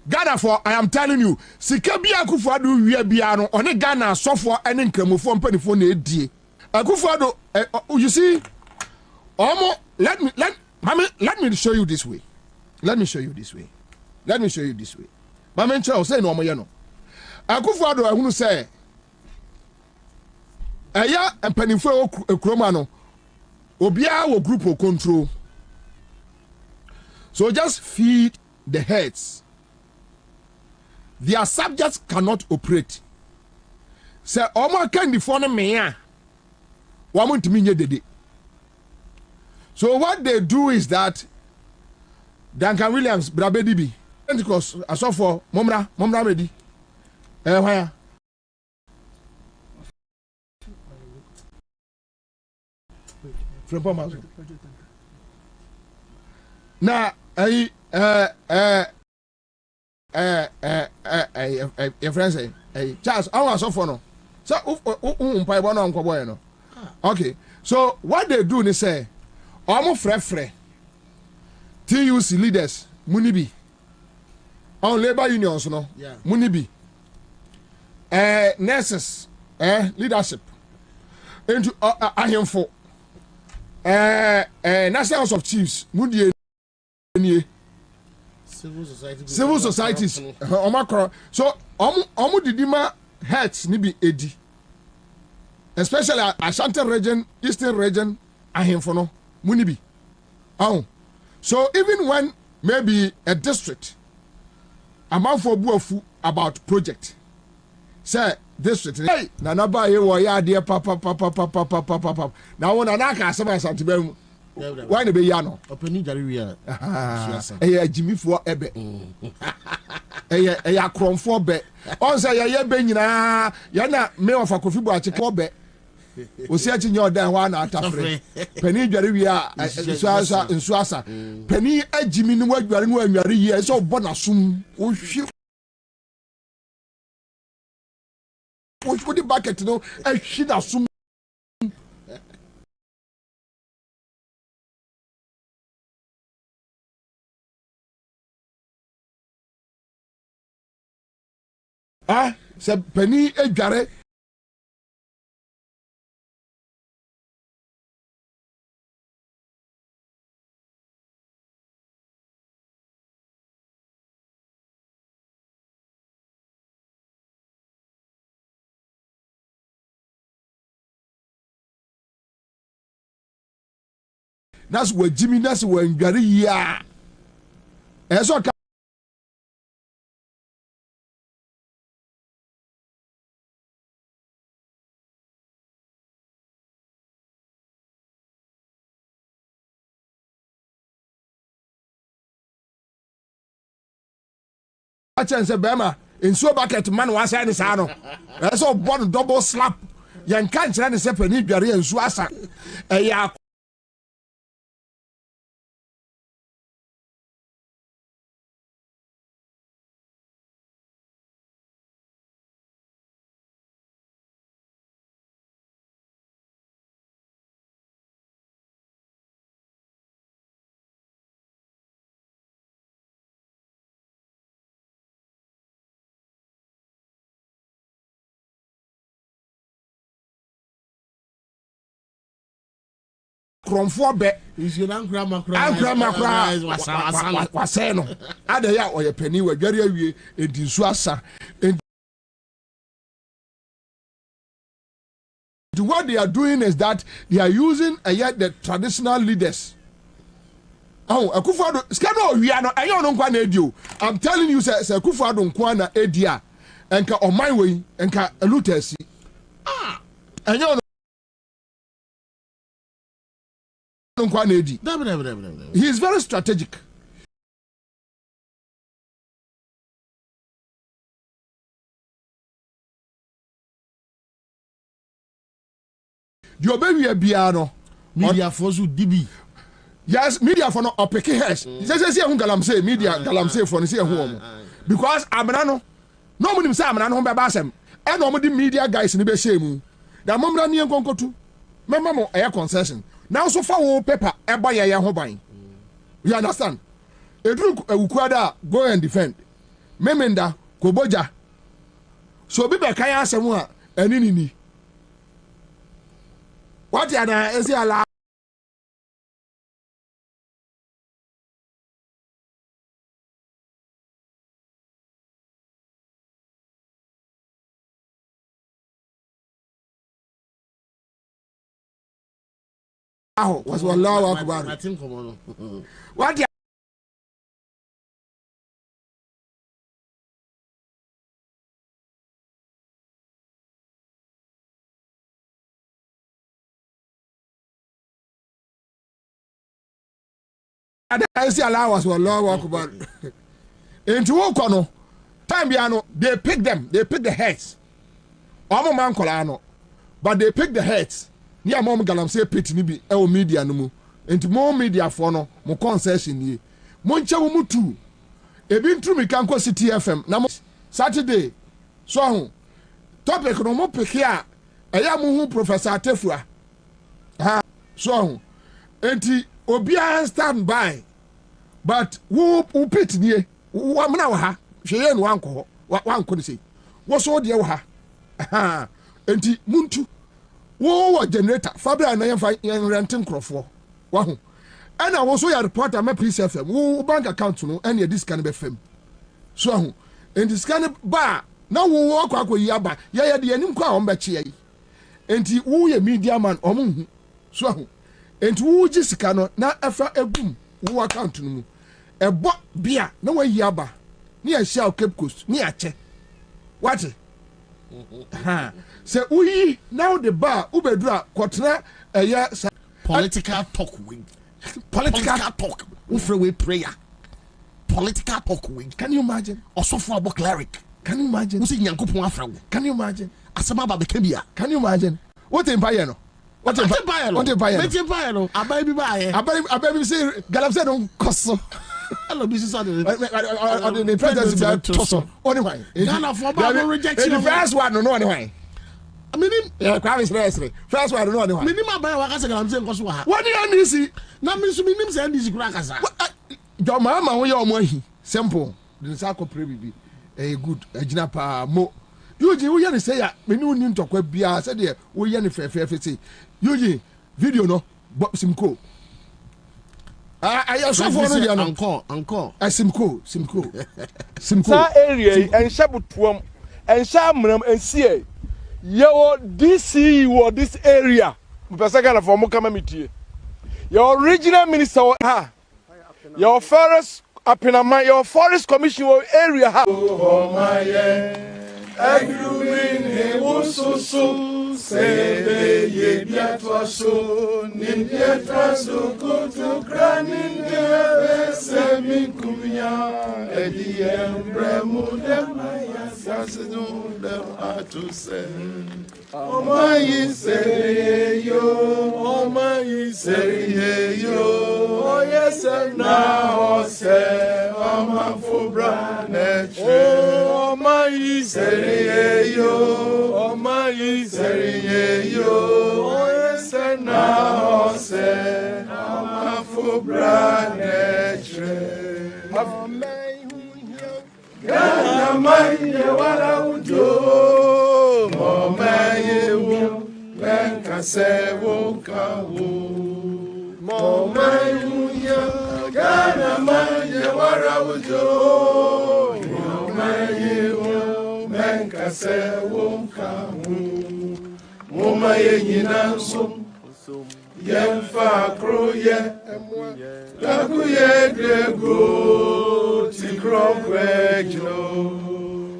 Ghana for I am telling you sika bia Akufo-Addo wie bia no one Ghana sofo ene nkramofo mpanifo na edie Akufo-Addo you see let me show you this way. Let me show you this way. Mama nche say no omo ye no. Akufo-Addo ahunu say eya mpanifo ekroma no obia wo group of control. So just feed the heads. Their subjects cannot operate. Say omo kan di phone me a wa mo ntimi nye dede. So what they do is that Duncan Williams Brabedibi Pentecost asofo momra medi why from Poma na your friend say Charles I want asofo no so umpa ibo no nkobo no okay so what they do is say omo frefre TUC leaders munibi on labor unions no munibi nurses leadership into ahemfo national house of chiefs mudie civil societies omakro so omo didima heads ni bi edi especially Ashanti region eastern region ahemfo no munibi so even when maybe a district amount for buafu about project say district hey nana ba ye wo ya de papa na wona na ka asema Asante ba mu why ne be ya no opani jare wi a eh jimifo ebe eh akromfo be on say ye be nyina ya na me ofa kofi bu achiko be osi achi nyo dan wa na atafre pani dware wi a nsuasa pani agimi ni wadware no anware yi so bo na sum wo hwi wo di bucket no ahwi na sum se pani adware that's where Jimmy that's when Gary ya eso ka chance bema in so bucket man wa say ni sa no eso born double slap yan kan kire ni se pani dware ensu asa ya kromfo be isiran kra wase no ada ya oye pani wadware awie edinsu asa what they are doing is that they are using the traditional leaders Akufo-Addo skano owia no enyo no nkwa na edio I'm telling you say Akufo-Addo nkwa na edia enka oman we enka elutasi enyo he is very strategic. You baby biano media for so DB. Yes, media for no opeke hash. Say who galamse media galamse for say who. because amana no mo nim say amana no be ba asem e no mo di media guys ni be shame da momra ne enkonkotu mema mo e concession now so fa wo paper e ba ye ho ban you understand edru ewukuada go and defend memenda koboja so bi be kan asem a ani what ya na esi ala aho was wallahu akbar what ya I see allowance for Lord walk about into Okono. Time biano, they pick the heads. Omo man kolano, but they pick the heads. Near mom galam say pit nibi el media no mu. Into more media for no mo concession ye. Moncha mu tu. E bin tru mi kan ko City FM na Saturday. So ho. Topic no mo pick here. Eya mu hu Professor Atefua. Ha. So ho. Enti Obia stand by, but who pit near one ha, she ain't one could say. What's all the ha? Enti Muntu, whoa, generator, Fabia and I am fighting renting crop. Wow. And I was so a reporter, my police FM, who bank account to know any of this kind of FM. So, in this kind of bar, now we walk with Yaba, ya the enemy on Bachie. Enti who a media man or moon. So, and who just cannot na efa egum wo account no mu e bo bia na wa yaba ni a shell Cape Coast ni a che what ha say uyi now the bar ubedura kotena eya political talk wing political talk we prayer political talk wing can you imagine also for about cleric can you imagine who say nyankopon afra can you imagine asema ba be kebia can you imagine what empire no What empire? What empire? No. Abayi say Galamse don't cost. Hello, this is the president that toss. Anyway, Ghana for Bible rejection. The first one no anyway. I mean, first one no anyway. Minimum buy wakasa Galamse nkoso ha. What do you see? Na me so minim say ndisi kura kasa. Your mama when you omo hi. Simple. The sako pray bibi. Good. Agina pa mo. Yuji wo yane say ya me ni uni ntokwa bia say de wo yane fefe say Yuji video no simko I so for no encore simko sa area en shabutuam en shamram en sie your DC wo this area mpesa kana for mo kama mitie your original minister ha your forest apinama your forest commission area ha oh my Agrumin Wususu Sebe ye biatwaso Nin biatwaso Kutu kranin Debe Semin kumya Ediem bremu Demaya Sasidu Dem atuse Omayi Seriyo Omayi Seriyo Oye Sena Ose Omafubra Netre Omayi Seriyo Omayi Seriyo Oye Sena Ose Omafubra Netre Gana manye wala ujo Momaye wu Benka se woka wu Momaye wu Gana manye wala ujo Momaye wu Benka se woka wu Momaye nyinanso Yemfa kroye Takuye grego Tikrokwejo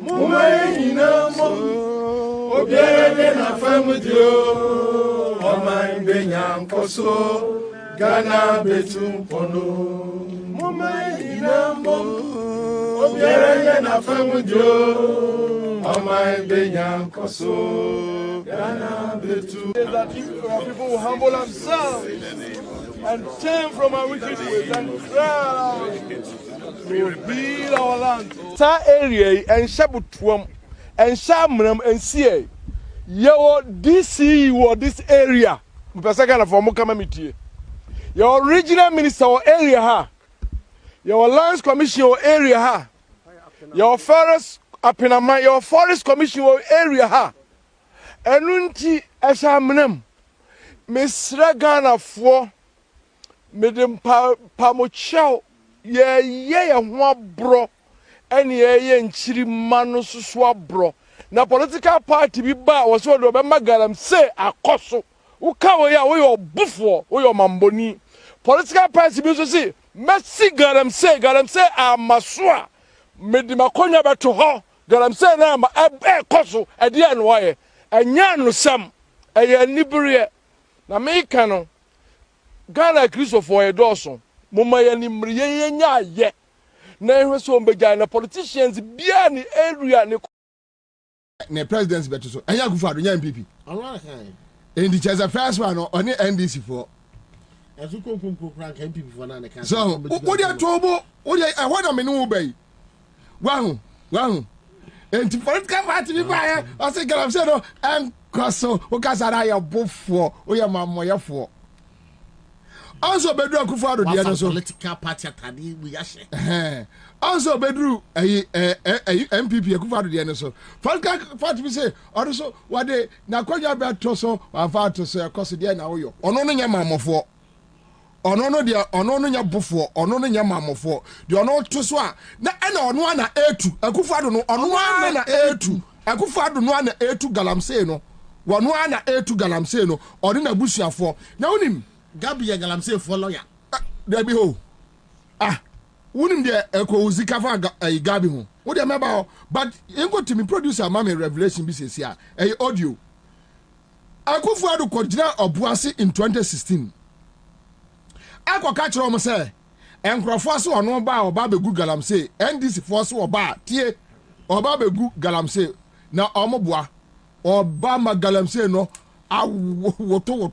Mumaye nyinamo Obiere na famudio Omaye benyankoso Gana betumpono Mumaye nyinamo Obiere na famudio Omaye benyankoso Gana betu. That people will humble themselves and turn from our wicked ways and cry. be our land. Sa area and Shabutuam and Shamram and CA. Your DC or this area. Mpesaka for Mukamamiti. Your regional minister or area ha. Your lands commission or area ha. Your forest apinama your forest commission or area ha. Enunti Eshamram. Misra Ghana for Medem Pamochow. Ye one bro, and ye and chiri manu suswa bro. Na political party be ba was what remember galam say a koso. Ukawa ya your buffo or your mamboni. Political party be so say, Messi galam say a maswa. Medimakonya beto ho, galam say na ma a koso, a dear and why. A yan sam, a niburia. Na me cano Ghana Christopher Dawson. Mama yani mriye nya ye na ehwe so mbeja na politicians bia ni area ne presidents beto so enya Akufo-Addo nya MPP Allah kan and the chesa first one on NDC for ezu konkonko kran kan MPP for na ne kan so wo dia tobo wo dia I want me no bay wahu and political party bi ba o say galam say no en kwaso o kasara ya bofo o ya mamoyefo. Also bedru Akufo-Addo dia no so political party atade we yahye also bedru MPP Akufo-Addo dia no so political party be say or so what dey na kwanya be to so afa to so ekoso dia na wo yo ono no nya mamofo ono no dia ono no nya bofo ono no nya mamofo dia ono to so a na na ono na etu Akufo-Addo no ono na etu Akufo-Addo no na etu galamsey no wono na etu galamsey no odi na busuafo na wonim Gabi ya galamsey for lawyer. There be ho. Wouldn't there echo Zikafa Gabi ho? What do you remember? But you go to me producer mama revelation business here. Audio. Akufo-Addo Kojina Obuasi in 2016. Akwa catch ro mo say enkrofo so ono ba oba begu galamsey NDC force oba tie oba begu galamsey na omoboa oba ma galamsey no woto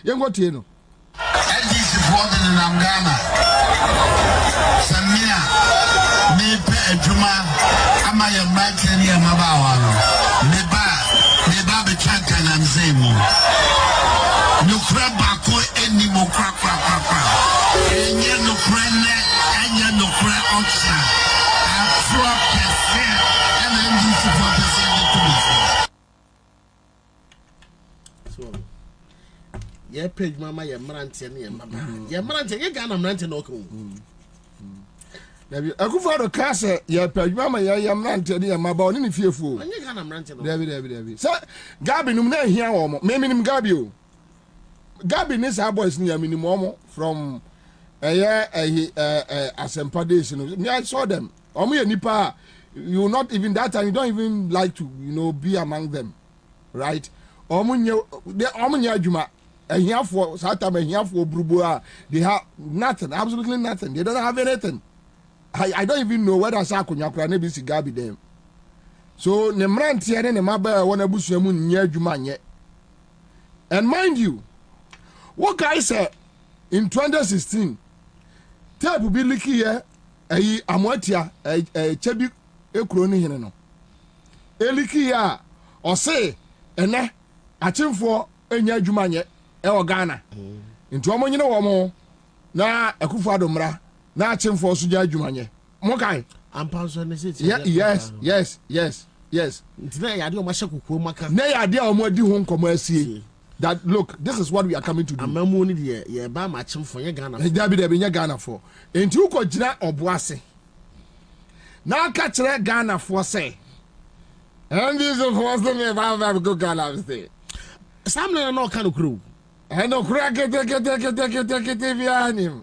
yengo tie no NDC for the Ghana Samia me pe adwuma ama ya mbatani ya mabawa no me ba be chanka na mzemu nukra bako eni mo kwa enye nukra ne enye nukra oksa afro pese and NDC for pese ye page mama ye mrante ne ye mama ye mrante ye Ghana mrante no ko Dabi Akufo-Addo ka se ye page mama ye mrante ne ye mama oni ne fiefu ye Ghana mrante no dabi so Gabi num na hia wo mo me minim Gabi o Gabi ne sa boys ne ya minim wo from Asempa days no me I saw them omo ye nipa you not even that time you don't even like to be among them right omo nye adwuma ehiafo satama ehiafo brubo a they have nothing, absolutely nothing. They don't have anything. I don't even know whether Sakunya kura na bisi Gabi them. So ne mrantie ne maba wona busuamu nye adwuma nye. And mind you, what guy said in 2016 tape bi liki here amwatia chebi ekuro ni hene no. Eliki ya o say ene achimfo enya adwuma nye e Ghana nti omo nyine wo mo na Akufo-Addo mra na achimfo so nya adwuma nye mo kai ampanso ne say yes nti na ya de o ma hye kokko maka na ya de o mo di ho nkomo asie that look this is what we are coming to do amamu ni de ye ba ma achimfo nye Ghana dabi nye Ghana for nti uko gina oboase na aka kire Ghana for say and this of was the ba go Ghana say samle na ka no kru no kru kete vianim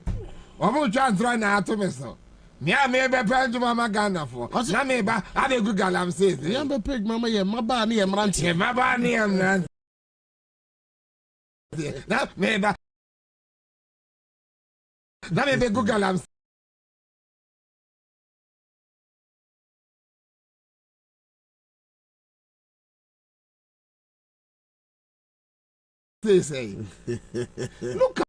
omo twa ntra na atomeso me be page mama Ghana for na me ba ade go Ghana say ya be page mama ye maba na ye mrante maba na ye mrante na me be go Ghana say look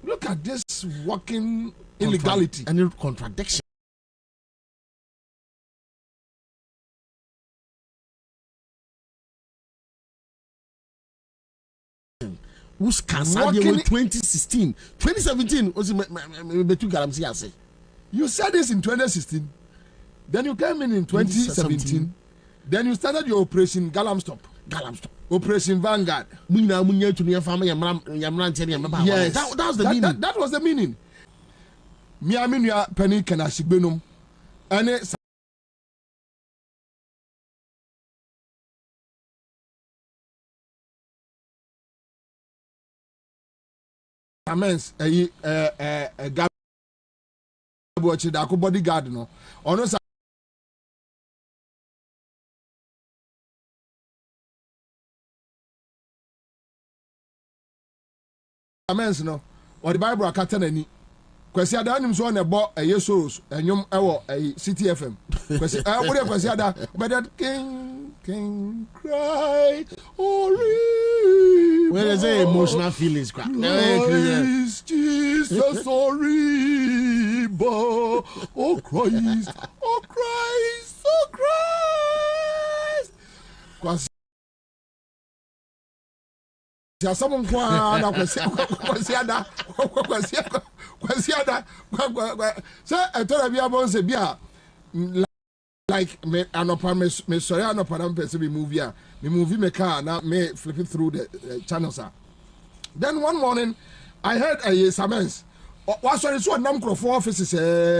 Look at this walking illegality and contradiction. Who's cancelled in 2016, 2017? You said this in 2016. Then you came in 2017. Then you started your Operation Galam Stop. Operation Vanguard. Yes, that was the meaning. That was the meaning. Miaminia Penny Kanashigbenum. And it's amens Gabu bodyguard no. Ono amens no. Or the Bible akata nani. Kwesi ada nim so na bo yesos enyum ewo City FM. Kwesi wo dey kwesi ada but that king cry when they say emotional feelings crack. Jesus sorry oh Christ oh Christ oh Christ. Kwasi ya someone kwa na kwesi ada so I told you about say bia like me anopa me sorry anopa na person be movie me car na me flipping through the channels. Then one morning I heard a summons. What sorry so nam crofo offices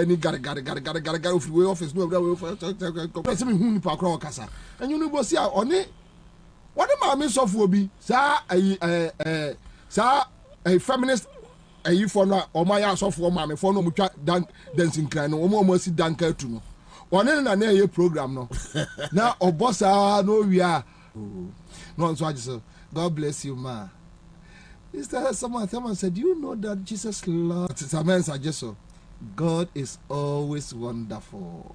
ni gar free office no person me hu ni pa kro kasa. And you know bo see oni what am I so for be sa a feminist ayi for na o ma ya so for ma me for no mutwa dancing cry no o mo si danka tu no one na ye program no na obosa no wia no so ajiso God bless you ma. Is there someone said, do you know that Jesus loved Samen Sajeso? God is always wonderful.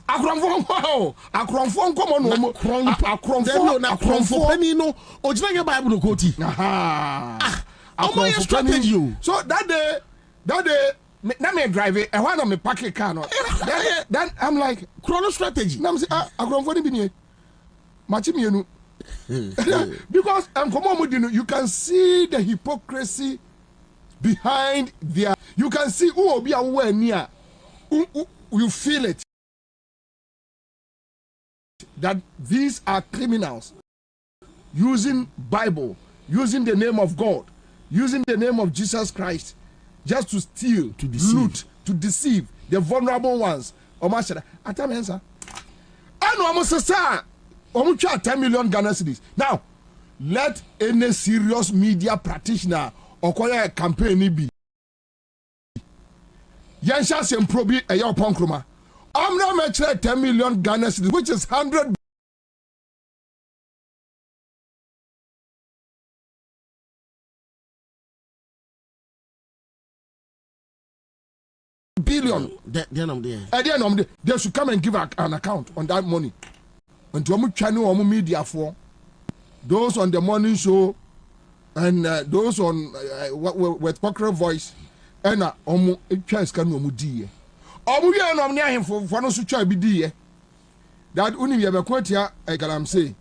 Akromfo komo no mo akromfo penny no ojina your Bible no quote. Aha. My strategy. So that day na me drive it and one of me park a car no. Then I'm like chrono strategy. Na me say akromfo ni bi ni machi mienu. Because you can see the hypocrisy behind their. You can see who will be aware near. You feel it that these are criminals using Bible, using the name of God, using the name of Jesus Christ, just to steal, to loot, to deceive the vulnerable ones. Omashara, Ansah. I know I'm a 10 million Ghana cedis. Now, let any serious media practitioner acquire a campaign be. Yansha Semprobi a your ponkroma. I'm not making 10 million Ghana cedis, which is 100 billion. At the end of the day, they should come and give an account on that money. And to channel media for those on the morning show and those on with popular voice and chance can no mudi. We are not near him for no such a bidie. That only have a quotia a galamsey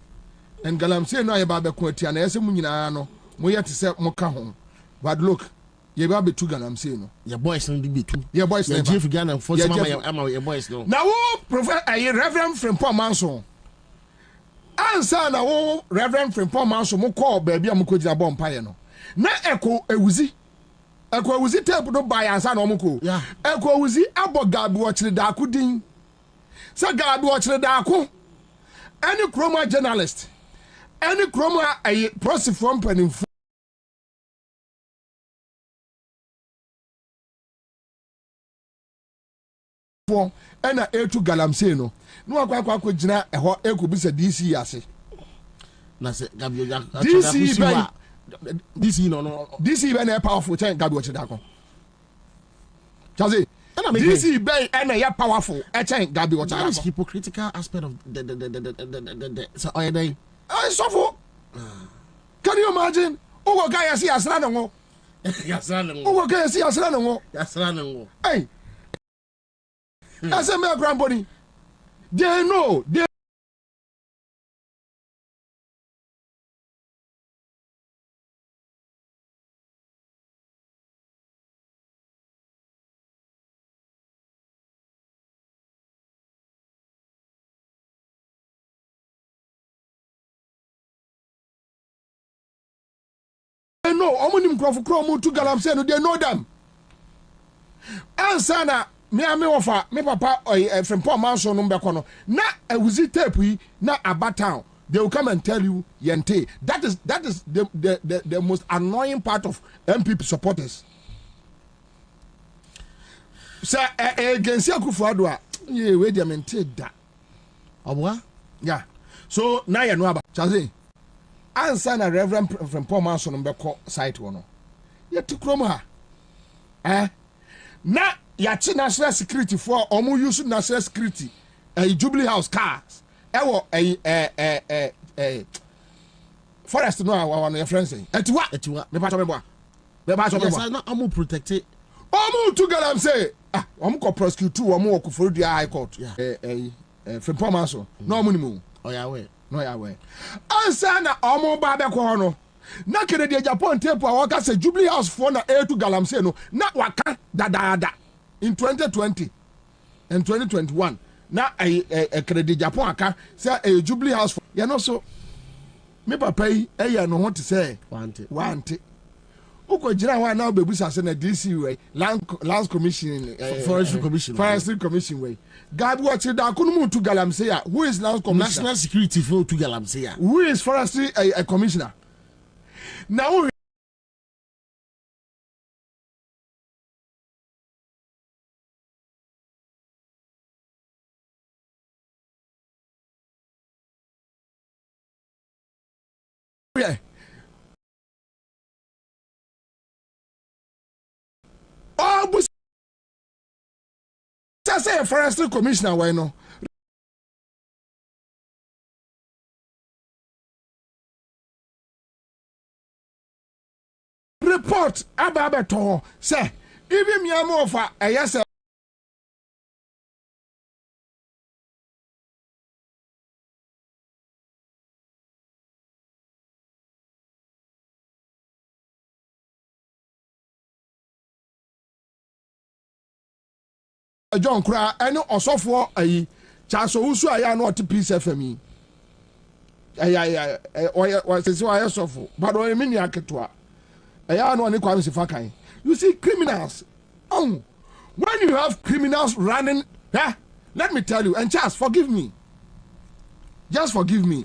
and galamsey no about the quotia and Esemunano, Moya to set Moka home. But look, ye baby two galamsey no. Your boys don't be two. Your boys never. Jeff Ghana for your boys no. Now, Prophet a reverend from Paul Manson. Ansah na wo Reverend Frimpong Manso mo call baby am ko jina bomb paye no na eko ewuzi tape no buy Ansah na mo ko eko ewuzi abo gabi wo kire da akudin sa gabi wo kire da ako any chroma journalist any chroma a prosifom panimfo ena etu galamsey no no akwa gina eho ekubisa DC ase na se gabi DC be na powerful chen gabi ochidako chazi DC be na ya powerful chen gabi ochidako. That is hypocritical aspect of the so so can you imagine ogo guy see asra no Yasran. Oh, okay, see Yasran. Yasran. Hey. I said my grandbody. They know. They know. Omonim crop from to Galamsey. They know them. Ansah na me offer me papa from Paul Manson number kono na ewuzi tape yi na abatown they will come and tell you yente that is the most annoying part of MPP supporters say against Akufo-Addo a ye we dey maintain that obwa yeah so now you know about chazi Ansah na Reverend from Paul Manson number ko site wono ye tikrom ha na yachi national security for omu use national security Jubilee House cars ewo forest no our your friends etiwa me pato me boa yes na omu protect it omu to Galamsey omu ko prosecute omu Okufo-Addo high court from Pomaso no omu ni mu oyawe no yawe Ansah na omu ba be ko no na kere de Japan tape a waka say Jubilee House for na to Galamsey no na waka dada in 2020 and 2021 na kere de Japan aka say Jubilee House for ya no so me papa yi no want to say want uko jira wa na obebusa say na DC way land commission forestry commission way God watch da kunumu to Galamsey who is land commissioner national security for to Galamsey who is forestry commissioner now yeah. Oh, but say forestry commissioner why no report ababeto say even me am offer yes John Kra any osofo ayi chaso usu aya no ot peace fm o se so aya sofo but o emi ni aketua aya no ni kwam sifa kan you see criminals when you have criminals running let me tell you and just forgive me just forgive me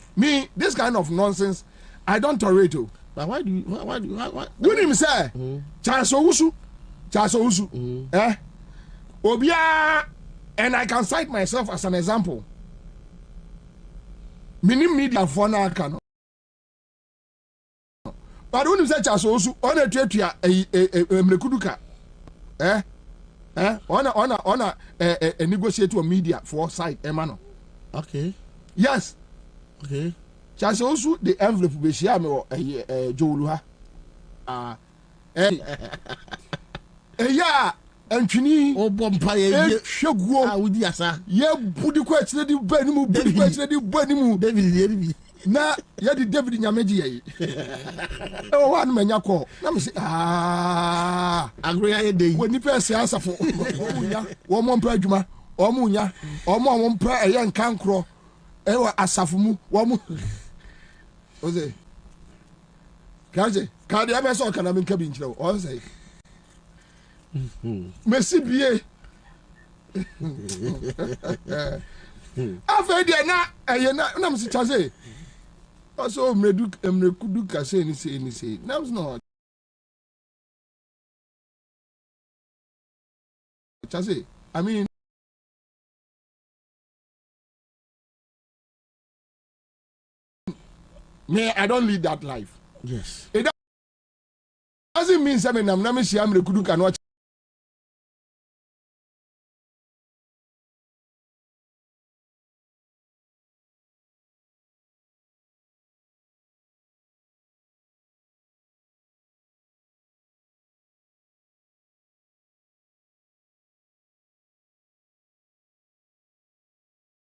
this kind of nonsense I don't tolerate you but why do you you him say chaso usu Obia, and I can cite myself as an example. Minim media for now can. But when you say Chasosu, on a treatia Mrekuduka, on a negotiate to media for site, Emano. Okay. Yes. Okay. Chasosu, the envelope be Shiamo, Joluha. Yeah. Antwini obompa ye hweguo awudi asa ye budi ko akire di bani mu budi ko akire di bani mu David ye bi na ye di David nyameji ye e wa no manya ko na me say agro ye dey woni pese asafo omunya wo mo mpa adwuma omunya omo mpa eye nkankro e wa asafo mu wo mo oze kaje kade abeso kana me nka bi nkyerɛ o say Merci bien. After dia na msi chaze. Also mrekudu kase ni say. Nam's not. Chaze. I mean I don't lead that life. Yes. It doesn't mean something I'm not mrekudu cannot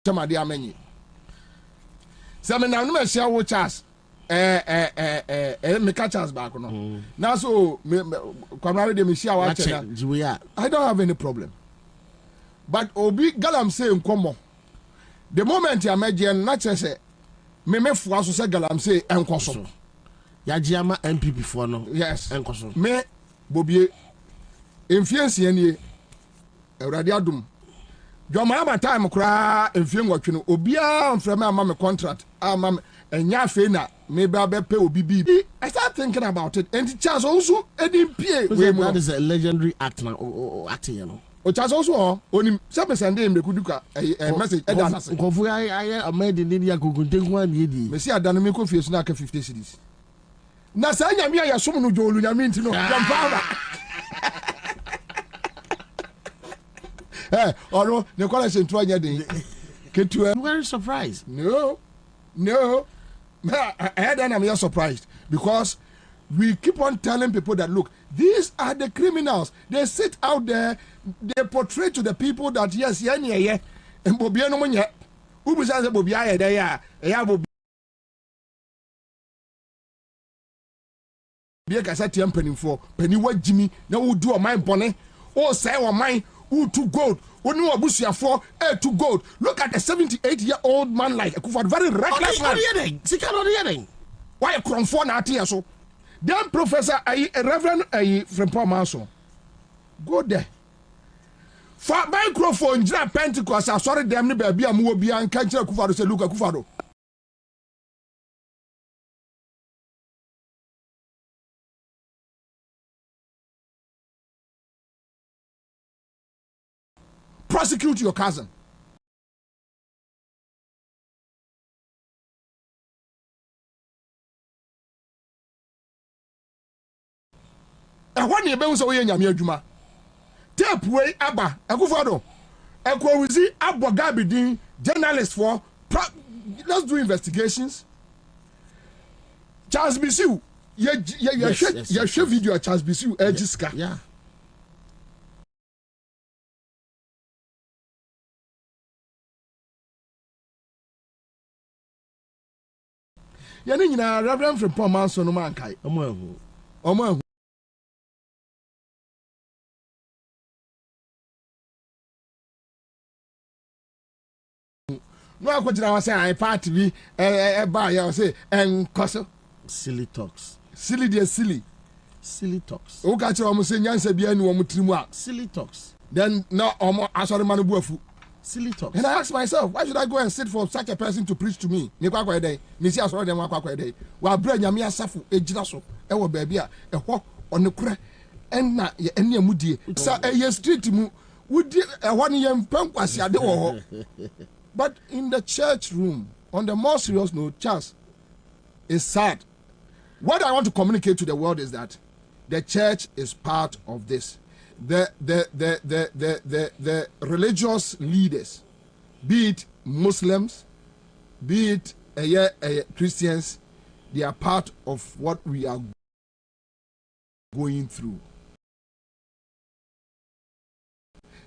temade amenyi se me na no me hia wo Charles me catch Charles back no na so me kwamra de me hia wa chena I don't have any problem but obi galamsey nkomo the moment ya meje na chese me fua so se galamsey enkoso ya giama MPP for no yes enkoso me Bobie emfiensie nie Awurade adum Joma ama time kura emfie nwotwe no obia mframe ama me contract ama enya afi na me ba be pay obi bi I start thinking about it and Charles also edin pie we that is a legendary act na acting you know o Charles also onim se send him kuduka message edasase nkofu aye amade ni ya kokunte kwa na edi me si adano me ko fie so na ka 50 cedis na sa nyame ya som no jolu nyame ntino yampa oh no, the college in I'm very surprised. No. I had I'm just surprised because we keep on telling people that look, these are the criminals. They sit out there, they portray to the people that yes, yeah, and Bobie no money. Who was as a Bobie there? Bobie I said penny for penny what Jimmy now will do a mine bonnet or say or mine. Who to gold? When you are bushia for to gold. Look at the 78-year-old man like Akufo, very reckless man. Why a crown for na so? Then Professor Reverend from Palmaso. Go there. For microphone, Jira Pentecost, I sorry them baby am will be and catch Akufo say look Akufo. Prosecute your cousin. And when you bounce away in your juma, tape way Abba, Akufo, Ekwawizi, Abba Gabidin, journalist for let's do investigations. Charles Bisu, your video Charles Bisu, Ejiska. Yeah. Yani nyina Reverend from Paul Manso no man kai omo no akwajira wa say I party bi ba ya say enkoso silly talks silly talks o ka kira omo say nyansa bia ni omo trimu a silly talks then no omo asori manu buafu silly talks. And I ask myself, why should I go and sit for such a person to preach to me? Ni kwa day. Ni si asoro dem kwa day. Wa bra nyame asafu ejira so. E wo baabi a ho onekura enna ye enne amudie. Sa ye street mu wudi e ho ne yem pankwase ade wo ho. But in the church room, on the more serious note, Charles, it's sad. What I want to communicate to the world is that the church is part of this. The religious leaders, be it Muslims, be it Christians, they are part of what we are going through.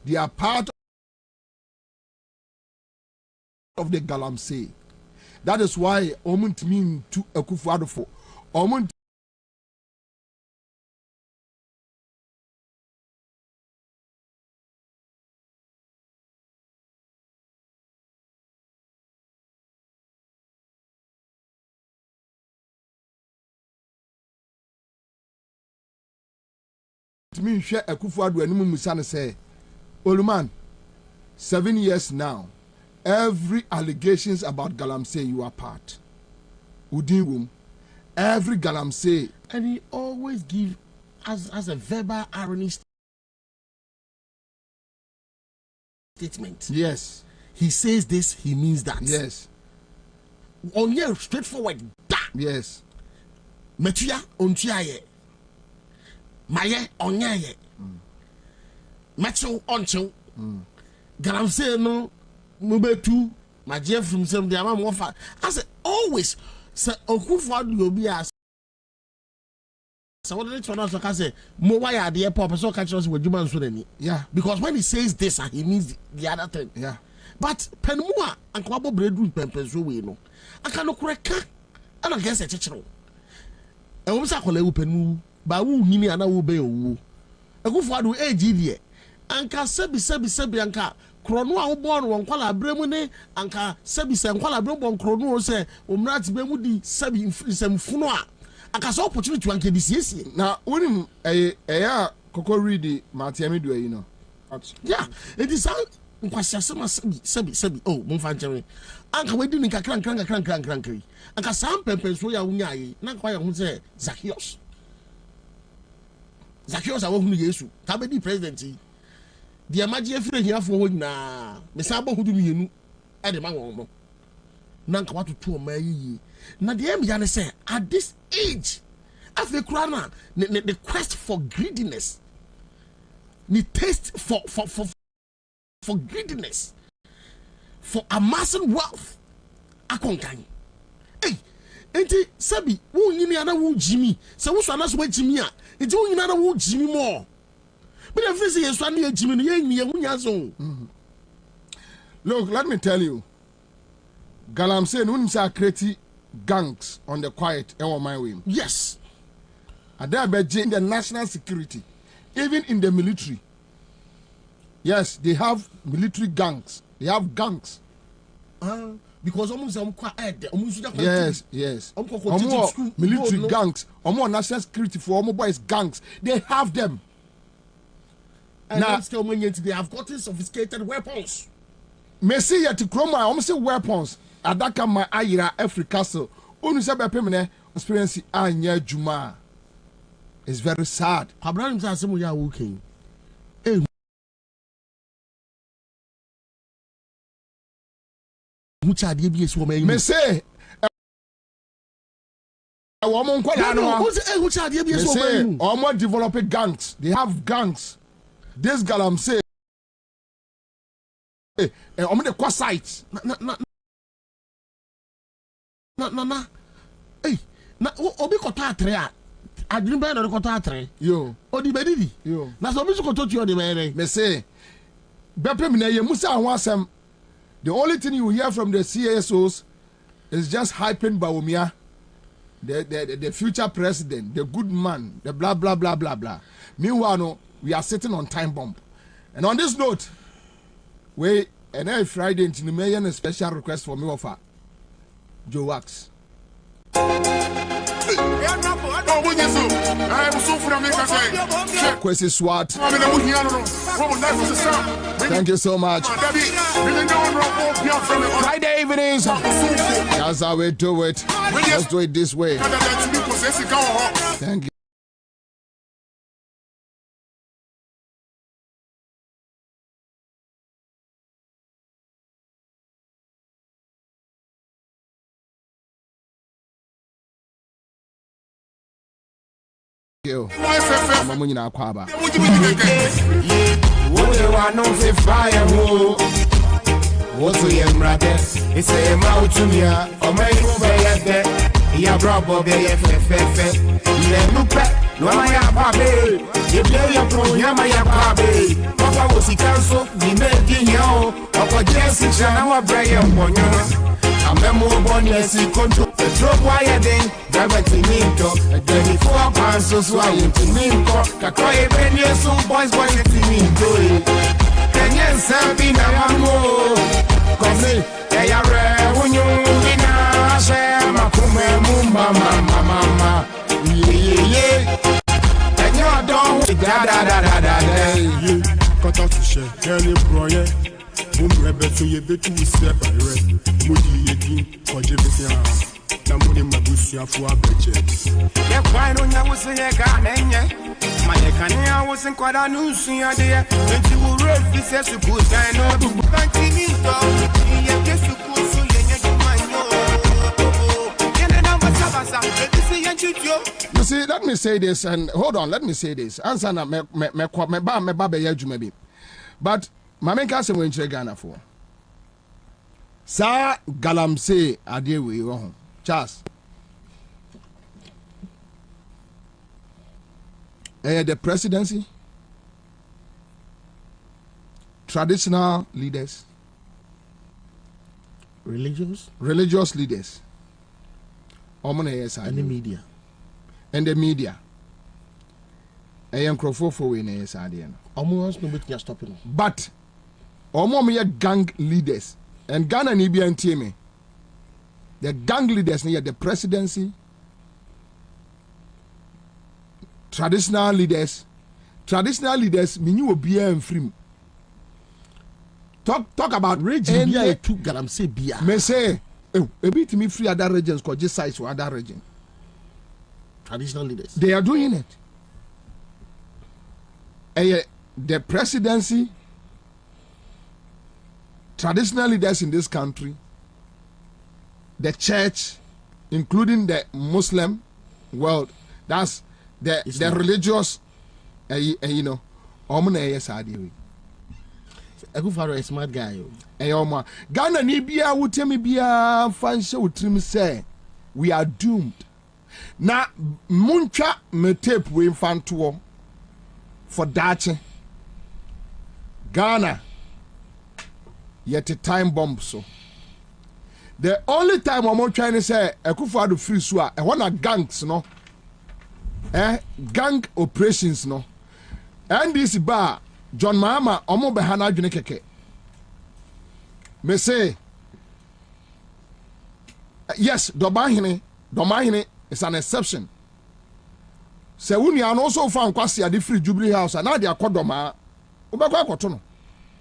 They are part of the galamsey. That is why Omunt mean to Akufo for Omunt. Me share Akufo Addo animu musane say Oluman 7 years now every allegations about galamsey you are part Udinwum every galamsey and he always give as a verbal irony statement. Yes, he says this, he means that. Yes, on here straightforward. Yes, Metia ontiaye Maye onyaye. Macho oncho. Galamsey no mubetu. My dear from some the amount of I said always say Akufo Addo be as so what did I say mo why the airport so catch us with human so any. Yeah, because when he says this he means the other thing. Yeah, but penmua and Kwabo bread pempenso we no. I cannot correct and I guess a chichero. I was a colleague penmu, but who nini and I will be a good father age anka sebi anka krono a wo born won kwala bremune anka sebi se kwala bremon krono se omrat be mu di sebi semfuno a anka so opportunity anka di siesie na wonim a koko read Matiami do you know yeah it is nkwasya sebi oh mo fa ncheme anka we di ni kakran anka sam pempenso ya wunya yi na kwa ya hu se Zacchaeus a wo hu Yesu ta be di president yi the imagine free here for na me sabo hudu mienu e de ma won no na nka watu to ma yi na the em ya ne say at this age afi kura na the quest for greediness the taste for greediness for amassing wealth akonkan hey enti sabi wo nyini ana wo jimi se wo so ana so wa jimi a enti wo nyina ana wo jimi more. But if you see look, let me tell you. Galamsey, when you create gangs on the quiet, my way. Yes. And they are in the national security, even in the military. Yes, they have military gangs. They have gangs. Because almost yes. Military gangs, national security for boys gangs. They have them. And now they have gotten sophisticated weapons. Messi yet to chroma almost weapons. Adaka my ayira every castle. Only say permanent experience anya juma. It's very sad. Abraham says some ya working. Messi almost developing gangs. They have gangs. This Galamsey, on the cross site. Hey, obi kota atre. Adwin be no kota atre. Yo, odi bedidi. Yo. Na so bi so koto tuo de mere. Me say, bepe me na ye musa ho asem. The only thing you hear from the CSOs is just hyping Bawumia, the future president, the good man, the blah blah blah blah blah. Meanwhile, no, we are sitting on time bomb. And on this note, and every Friday into the mayor a special request for me offer Joe Wax. Kwesi Swat. Thank you so much. Friday evenings. That's how we do it. Let's do it this way. Thank you. I'm going to Kwaba. What's your brother? It's a moutumia or my over ya brabo be fefe. You no ya babe. You play your pro ya babe. Papa was he cancel, we making yo. Papa Jessica, our Brian Bonner. I'm a more bonus control. The drop wire then, gravity minto. 24 pounds, so why you to minko. Kakoy Benny, so boys, boys, to minto. And yes, Sabina, one more. Come in, they are rare when you win. Share my mama. Yeah. And you're done with da. Cut out to share, early broye. Rebecca, you bet you step by red. Moody, you or Jefferson. Namuni Mabusia for a budget. Yeah, why don't you say a gun? My Kanya wasn't quite a new senior there. And you will read this as a good guy. No, to continue. I guess you could so you see, let me say this, and hold on, let me say this. Ansah na me ba be maybe. But my main case when you Ghana for. Sa Galamsey adewe wrong. Charles. The presidency, traditional leaders, religious leaders. And the media. And the media. I am crofofo in a sadian. Almost nobody is stopping. But Omo gang leaders and Ghana Nibia and Tieme. The gang leaders near the presidency, traditional leaders, mean you will be and free. Talk about region. Me say, a bit me free other regions called just size or other region. Traditional leaders. They are doing it. The presidency, traditional leaders in this country, the church, including the Muslim world, that's the religious, you know, Akufo is a smart guy. Ghana ni bia wutemi bia fanshe utrim say we are doomed. Na muncha me tape we infanto for dache. Ghana yet a time bomb so. The only time I'm trying to say Akufo free so e wanna gangs no. Gang operations no. And this bar John Mahama omo behana adwene keke. Me say yes, Domahine is an exception. Se wuni an also found kwasi at the free Jubilee House and now they are kodoma. Ubekwa kotono.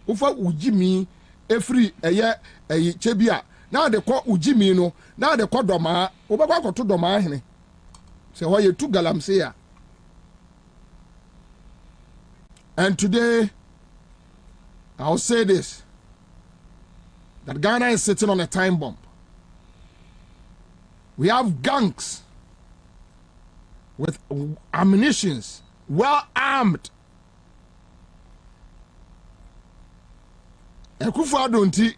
Ufa ujimi e free chebia. Now they call ujimi no. Now they call doma. Ubekwa koto Domahine. Se why you two galam say ya. And today, I'll say this, that Ghana is sitting on a time bomb. We have gangs with ammunitions, well armed. Akufo-Addo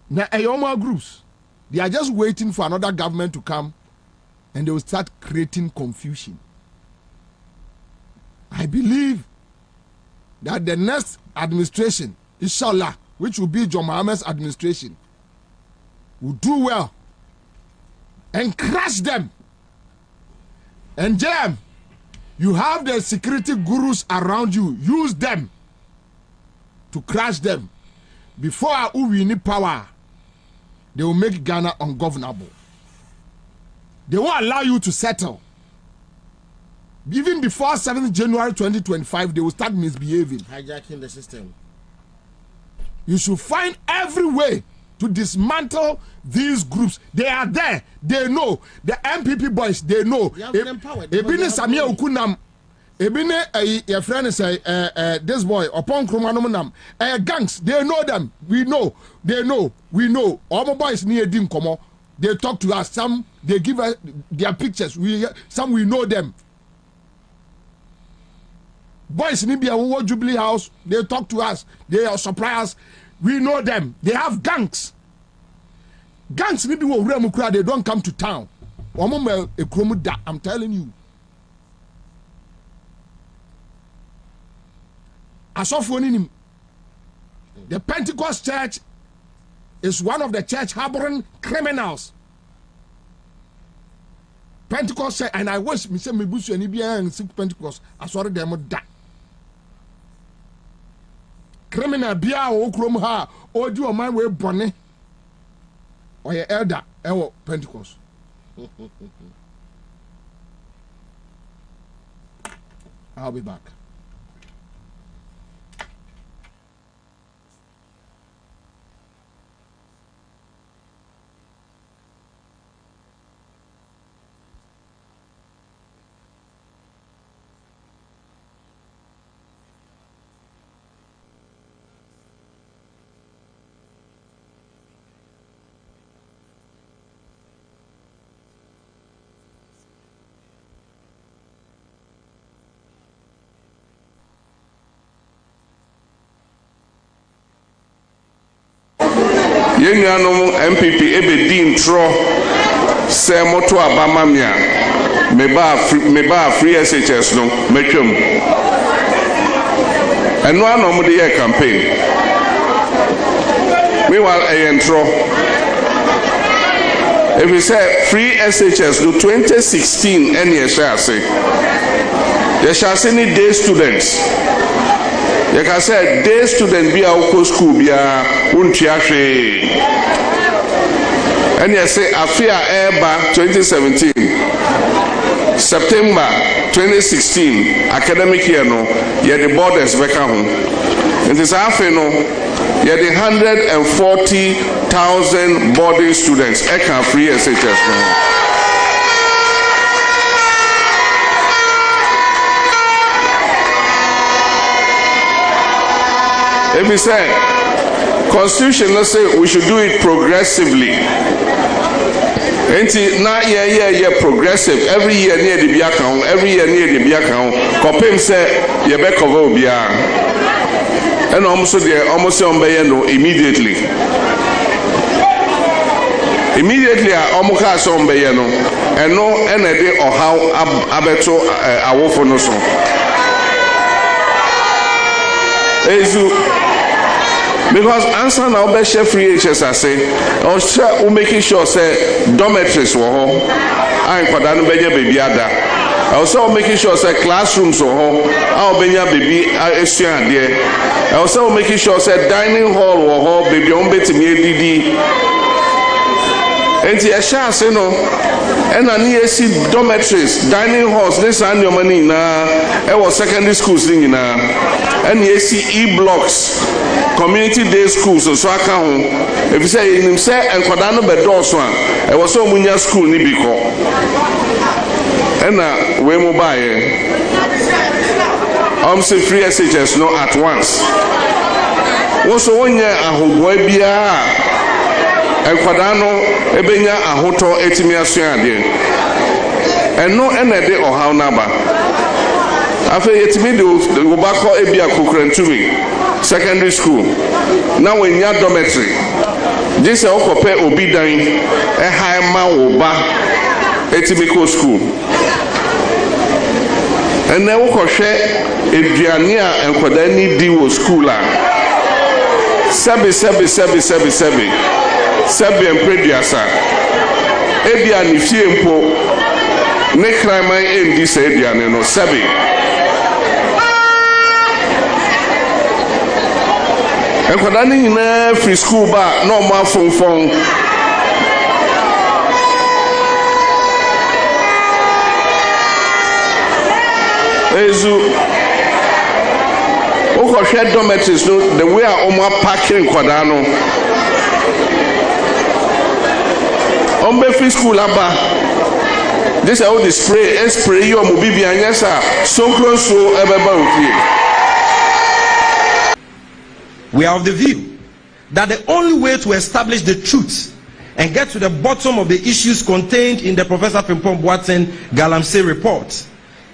na Ayoma groups, they are just waiting for another government to come and they will start creating confusion. I believe that the next administration, inshallah, which will be John Mahama's administration, will do well and crush them. And Jam, you have the security gurus around you. Use them to crush them. Before we need power, they will make Ghana ungovernable. They won't allow you to settle. Even before 7th January 2025, they will start misbehaving. Hijacking the system. You should find every way to dismantle these groups. They are there. They know. The MPP boys, they know. Ebine Samia Ukunam. Ebine, your friend is this boy, upon Kromanum, gangs, they know them. We know. They know. We know. All my boys near Dim Komo. They talk to us. Some, they give us their pictures. Some we know them. Boys in Libya, Jubilee House, they talk to us. They are surprised. We know them. They have gangs. Gangs in Libya, they don't come to town. I'm telling you. The Pentecost Church is one of the church harboring criminals. Pentecost Church, and I wish me say me busu any be and sick Pentecost. I saw them that. Criminal bia o krom ha o di o man we bone or your elder ewo Pentecost. I'll be back. Yenuanom MPP ebedi ntro se moto abama mia meba free SHS no metwam eno anom de ye campaign Meanwhile, if we say free SHS do 2016 any year shall say. You shall see any day students. You can say day student be our school be a untiashe. And you say Afia Airba 2017 September 2016 academic year no you the borders back home. And this after no you the 140,000 boarding students eka free SHS no. If we say Constitution, let's say we should do it progressively. Enti na yeah progressive. Every year near the biakon, every year near the biakon. Kopem say ye be cover bia. And almost on no immediately. Immediately omuka so on no. And no day or how abeto awofo no so. Ezu because Ansah now be share free HS say or share we making sure say dormitories wo ho an kwada no beja baby ada also making sure say classrooms wo ho a obenya baby esua ade also making sure say dining hall wo ho baby on betimi edidi enti e sha say no and an ESC dormitories, dining halls, this and your money na it was secondary schools thing na and ESC blocks, community day schools, so I can if you say in himself and Kwadano Bedos one, it was so munya school ni biko. And we mobile say free SHS no at once. Also one year a boy bia and Kwadano ebenya ahoto etimi asuade and no enede or how number after etimi do obako ebia kokrantumi secondary school now when ya dormitory this okope obi dan e high ma oba etimi ko school and then wokohwe eduane a enkoda ni di wo school a sebi Sabian Prediasa Ebia Nifiempo Nekrama in this area no Sabi and Kodani in free school bar no more phone Ezu Oko share dormitories no the way are parking Kodano on free school aba this how the spray your mobibi anyasa so close so ebeba ofie. We are of the view that the only way to establish the truth and get to the bottom of the issues contained in the Professor Frimpong Boateng Galamsey report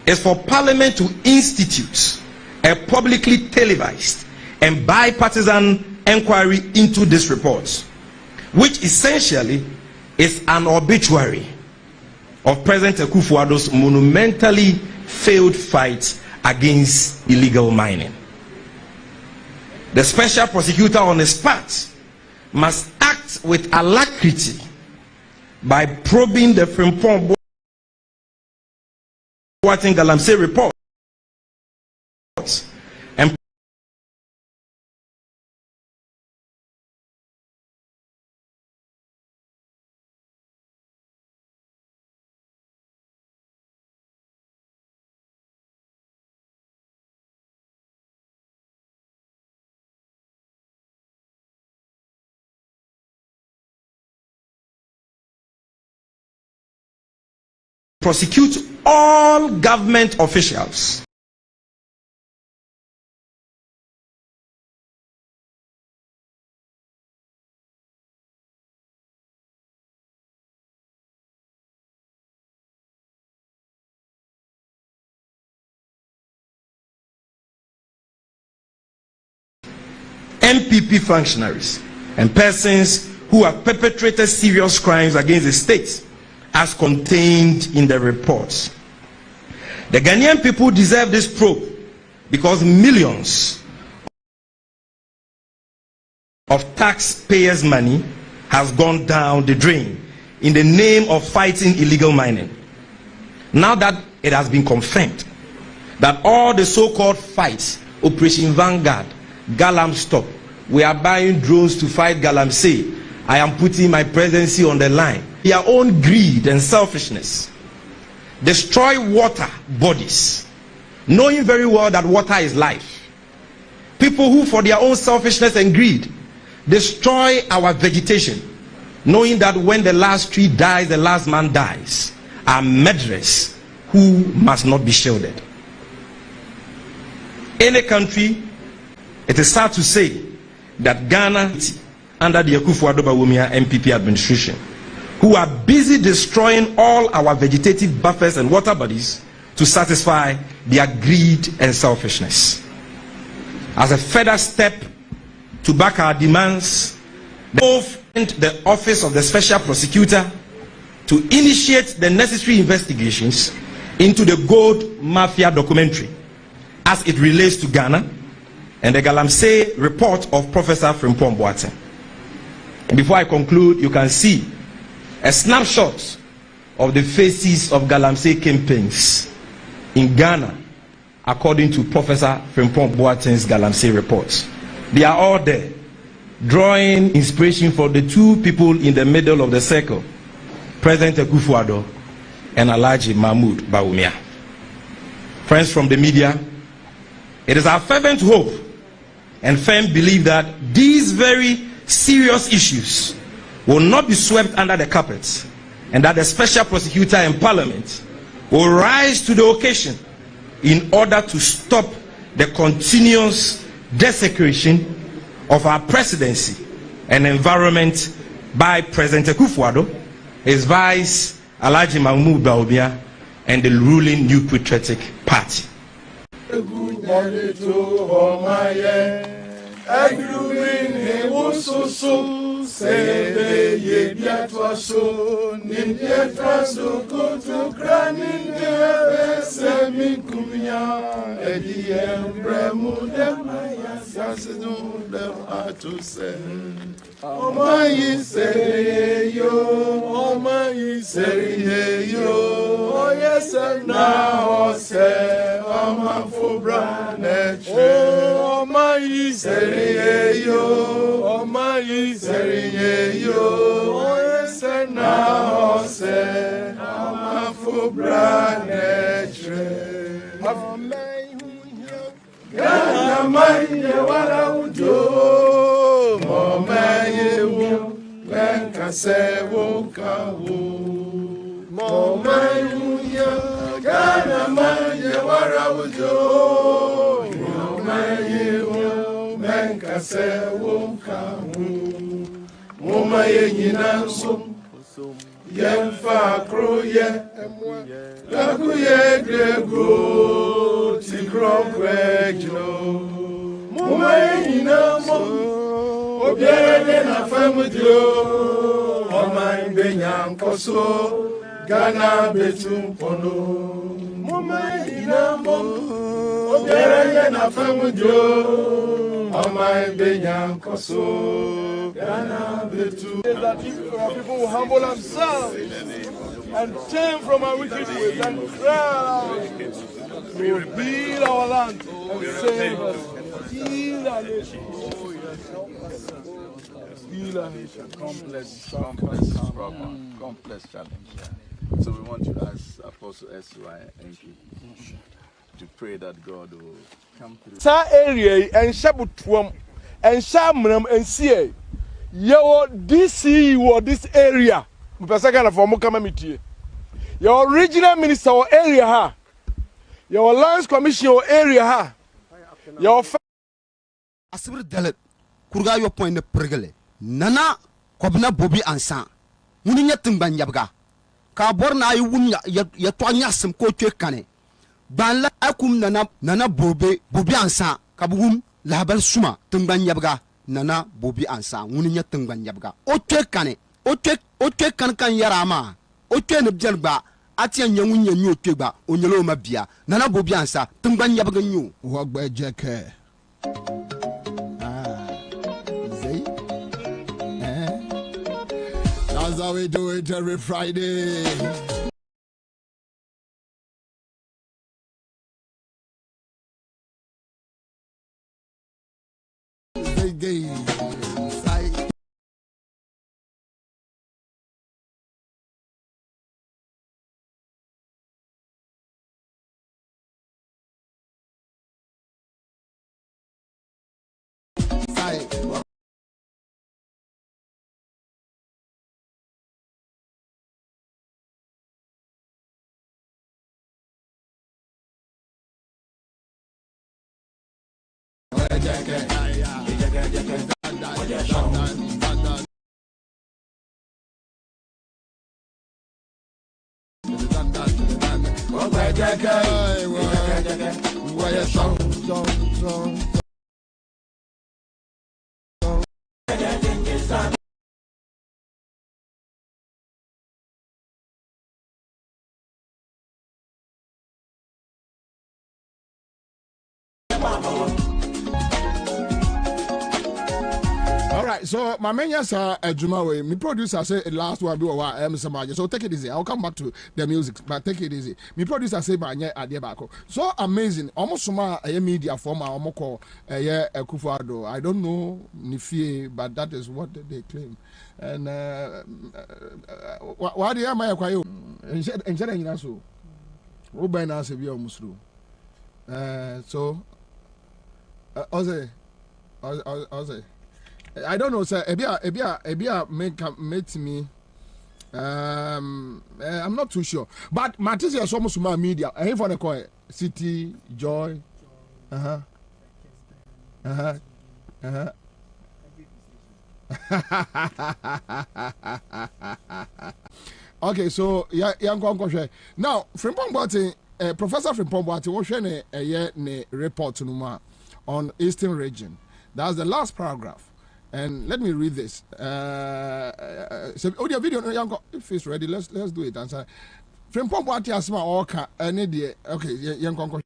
is for Parliament to institute a publicly televised and bipartisan inquiry into this report, which essentially is an obituary of President Akufo-Addo's monumentally failed fight against illegal mining. The special prosecutor on his part must act with alacrity by probing the Frimpong Boateng Galamsey report and prosecute all government officials MPP functionaries and persons who have perpetrated serious crimes against the state as contained in the reports. The Ghanaian people deserve this probe because millions of taxpayers' money has gone down the drain in the name of fighting illegal mining. Now that it has been confirmed that all the so-called fights, Operation Vanguard, Galam Stop, we are buying drones to fight Galamsey, I am putting my presidency on the line. Their own greed and selfishness destroy water bodies, knowing very well that water is life. People who, for their own selfishness and greed, destroy our vegetation, knowing that when the last tree dies, the last man dies, are murderers who must not be shielded. Any country, it is sad to say that Ghana, under the Akufo-Addo Bawumia MPP administration, who are busy destroying all our vegetative buffers and water bodies to satisfy their greed and selfishness. As a further step to back our demands, the office of the special prosecutor to initiate the necessary investigations into the gold mafia documentary as it relates to Ghana and the Galamsey report of Professor Frimpong Boateng. And before I conclude, you can see a snapshot of the faces of Galamsey campaigns in Ghana according to Professor Frimpong Boateng's Galamsey reports. They are all there, drawing inspiration for the two people in the middle of the circle, President Akufo-Addo and Alhaji Mahmoud Bawumia. Friends from the media, it is our fervent hope and firm belief that these very serious issues will not be swept under the carpet, and that the special prosecutor and parliament will rise to the occasion in order to stop the continuous desecration of our presidency and environment by President Akufo-Addo, his vice Alhaji Mahmoud Bawumia, and the ruling New Patriotic Party. Sebe ye biatwa so ni biatwa so kutu kranin de semi kumya edi embremu de maya sasidu de atuse omayi sere yo oyese na ose omafubra netre omayi sere yo omayi sere yo oyese na ose omafubra netre Gana manye wala ujo momaye wo wenka se woka wo momaye Gana manye wala ujo momaye wo wenka se woka wo momaye nyina so yemfa kroye lakuye grego tikrokwejo mumaye nyina mo obiere na famudio oman benyankoso Ghana betum pono mumaye nyina mo obiere na famudio oman benyankoso Ghana betum. That people will humble themselves and turn from our wicked ways and cry, we will heal our land and save us. Heal our nation. Heal our nation. Complex challenge. So we want to ask Apostle S.Y. to pray that God will come through. Sa area and Shabutuam and Shamram and Sie. Your DC or this area. Your regional minister or area ha. Your lands commission or area ha. Your Asibir dalet kurga yo point ne pregele. Nana Kwabena Bobie Ansah. Muninya timban yabga. Ka borna ay wunya ya twanya sim ko twe kane. Ban la akum nana Bobie Ansah kabugum labal suma timban yabga. Nana Bobie Ansah muninya timban yabga. O twe kane. O twe kan yarama. O twe ne bjelba. Atia nyangunya nyu tweba onyelo mabia. Nana Bobie Ansah timban yabga nyu. Wagba jeke. Zay That's how we do it every Friday. All right, so my main yes, Juma way. Me producer say last one be so take it easy. I'll come back to the music, but take it easy. Me producer say my idea back. So amazing. Almost some media former almost Kufuado. I don't know Nifie, but that is what they claim. And what do you have my acquire? And so Ubena se be almost through. So Oze. I don't know, sir. Ebia make me. I'm not too sure. But Matisse is almost my media. I for the call City Joy. Okay, so now Frimpong Boating, Professor Frimpong Boating was sharing a report on Eastern Region. That's the last paragraph. And let me read this. So audio video, if it's ready, let's do it. Answer. From Pomboati asma oka any day. Okay, young conco.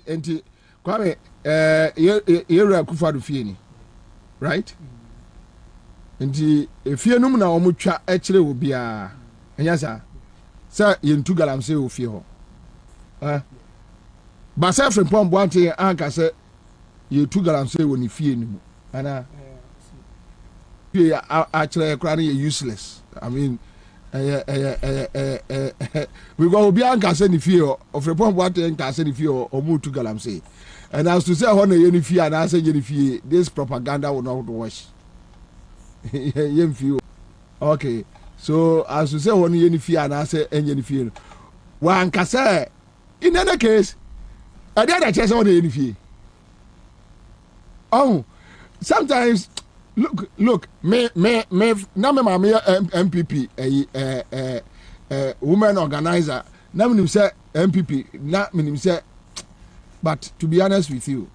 Enti Kwame yera Akufo-Addo fie ni right enti efie num na omutwa ekire wo bia enya sa yentu galamse wo fie ho ba sa Frimpong Boating anka se yetu galamse wo ni fie ni mu ana fie akire kra na useless. I mean we go be anka se ni fie of Frimpong Boating anka se ni fie o mutu galamse. And as to say when you fear and I say you fear, this propaganda will not wash. Okay, so as to say when you fear and I say any fear, one can say in any case, I did a chance on any fear. Oh, sometimes look, me, now my MPP, a woman organizer, now me say MPP, not me say. But to be honest with you,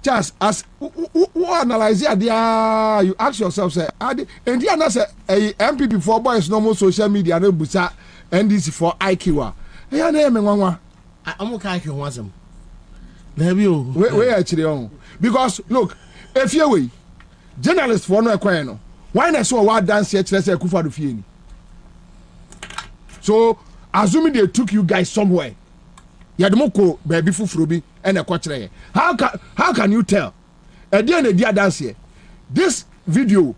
just as who analyze it, you ask yourself, say, and the answer say, MPP for boys normal social media, no busa, NDC for IQ. Hey, name me I'm okay. IQ was him. Where actually on? Because look, if you way, journalists for no acquire why not so what dance yet? Let's say Akufo-Addo fie. So assuming they took you guys somewhere. Yadmoko baby fufrobi and a quatre. How can you tell? At the end of the dance here, this video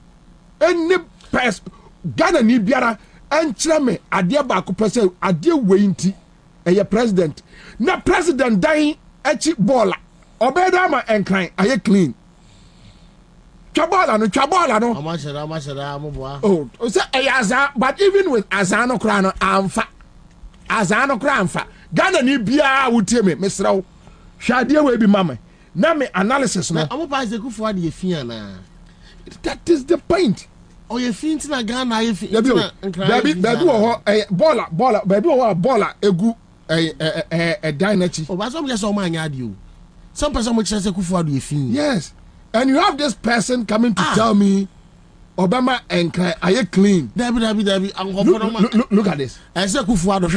any person Ghana ni biara and chame adia baako person adia weinti a president. Na president dying echi bola. Obeda ma enkran aye clean. Chabola no. Oh, say Aza, but even with Azano Krano amfa. Azano Kramfa. Ghana ni bia wutie me mesrawo hwade we bi mama na me analysis no amopa ze Akufo-Addo ye fia na that is the point o ye fi ntina Ghana ye fi ntina baby wo ho baller baby wo baller egu a dynasty. Oh, but some just so man you. Some person which says Kufuor do fin. Yes. And you have this person coming to tell me Obama and are you clean? Debbie. Look at this. I say Kufuor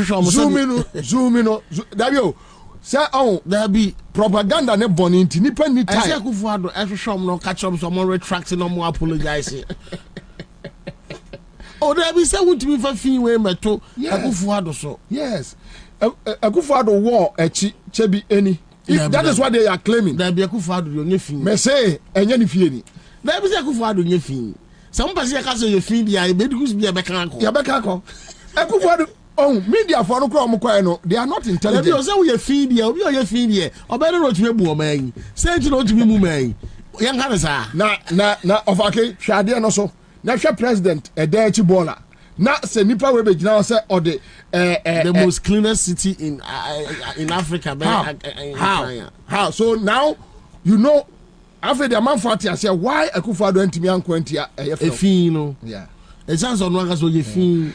zoom in. Debbie, say there be propaganda ne born into nipa ni time. I say Kufuor no catch up someone retracting no more apologize. Oh, Debbie say what to be for fin we meto Kufuor so. Yes. Kufuor war chebi any. That is what they are claiming. There be a Kufuor do nye fin. Me say enye ni fie ni. There be a Kufuor do nye fin. Some person ka say ye fin dia e be do be be kan ko. Ya be kan ko. Kufuor media for no kro mo no they are not intelligent. There be say we ye fin dia, obi o ye fin dia. Oba no tumi bu o man. Say ti no tumi mu man. Yan ka sa. Na ofake hwade no so. Na hwe president e da chi bola. Na se nipa we be gina say or the most cleanest city in Africa. How? So now you know after the man fat say why Akufo do ntimi ankwantia efin no. Yeah. E chance on one so ye fin.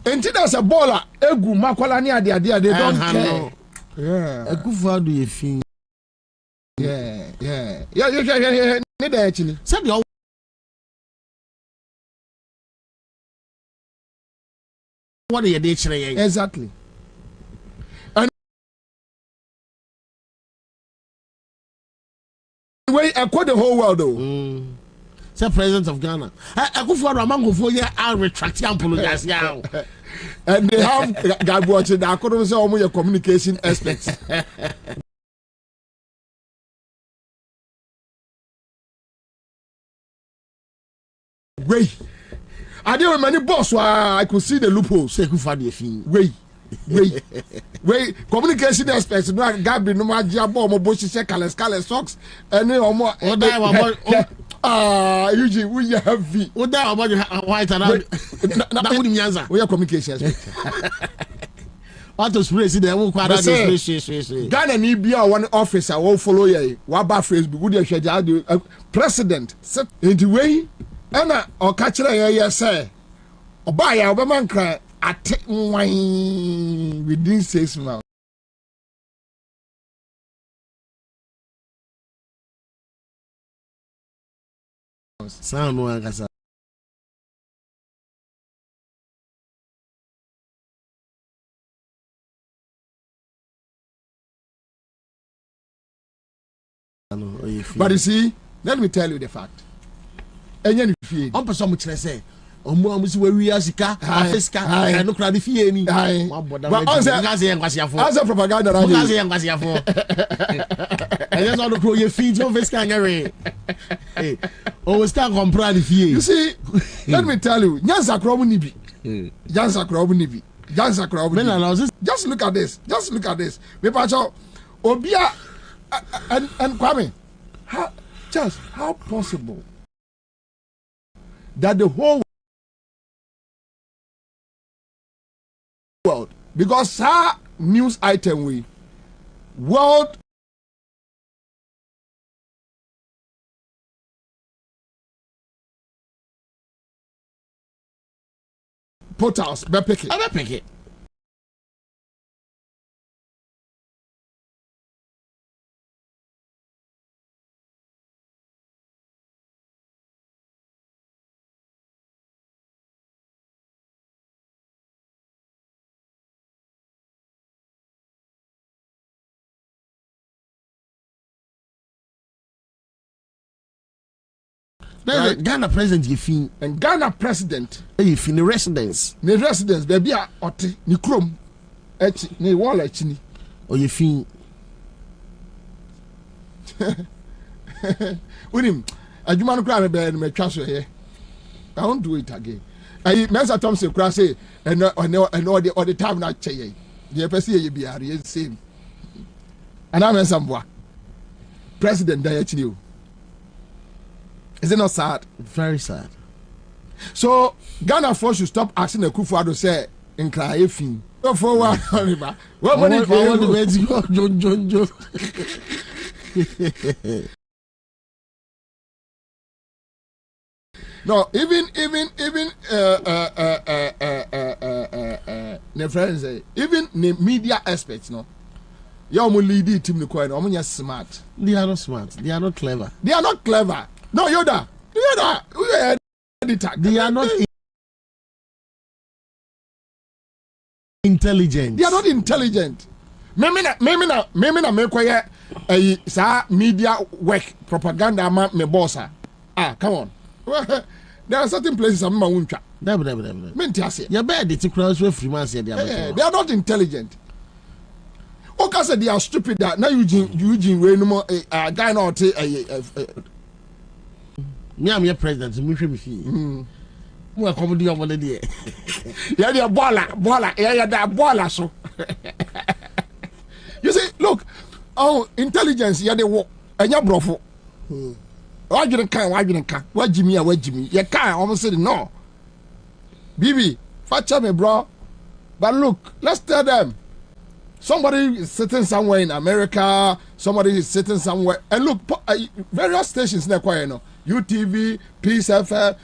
Enti that's a baller egu makwala ni ade they don't care. Yeah. Akufo do ye fin. Yeah. Ne da echi say the what are you doing? Exactly. And way I quote the whole world though. Say president of Ghana. I go for a man go for I'll retract and apologize now. And they have God watching. I couldn't say all your communication aspects. Wait. I didn't many boss I could see the loopholes. Say Kufuor the fin. Wait. Communication experts no Gabi no ma dia bo mo bo shise kales socks any omo Eugene we heavy. O da about white and na wudi nyanza. We communication expert. What to spray see them who kwara spray. Ghana ni bia one officer won follow ye. Wa ba Facebook we dey hwe president sit in the way Ena o ka kire ye say oba ya obema nkra ate nwan within 6 months. Sound no angasa. But you see, let me tell you the fact. Enye fie on person mo kire say omo amusi we wi asika afisika no kra de fie ni but answer propaganda radio ngaze ngwasiafo enye so no kro ye fie jo fisika nyare o we stand compare the fie. You see, let me tell you nyansa kro mu ni bi just look at this me pacho obia and Kwame how possible that the whole world, because our news item we world portals be pick it. Right. Ghana president you fin and Ghana president you fin the residence baby a ote ni krom echi ni wall echi ni o you fin unim adwuma no kra me be me twa so here I won't do it again I Mensa Thompson kra say and all the time na che ye the person ye bi are same and I Mensa Mboa president da echi ni o. Is it not sad? Very sad. So Ghana force should stop asking the Akufo-Addo say in cry fin. Go forward, what money John. No, even ne friends say even the media experts no. You only lead the team the coin. Omunya smart. They are not smart. They are not clever. They are not clever. No, Yoda. They are not intelligent. They are not intelligent. Me kwaya sa media work propaganda ma me bossa. Come on. There are certain places I'm uncha. Your bed it's cross with free man say they are not intelligent. Okay, said they are stupid that now Eugene way no more a guy not me am your president me see. Who are comedy over there? Yeah, they are baller. Yeah, they are baller so. You see, look, intelligence, yeah, they work, and you're brofo. Why didn't can? What Jimmy? You can't almost say no. Bibi, fetch me, bro. But look, let's tell them. Somebody is sitting somewhere in America, somebody is sitting somewhere, and look, various stations in the you know, UTV, Peace FM,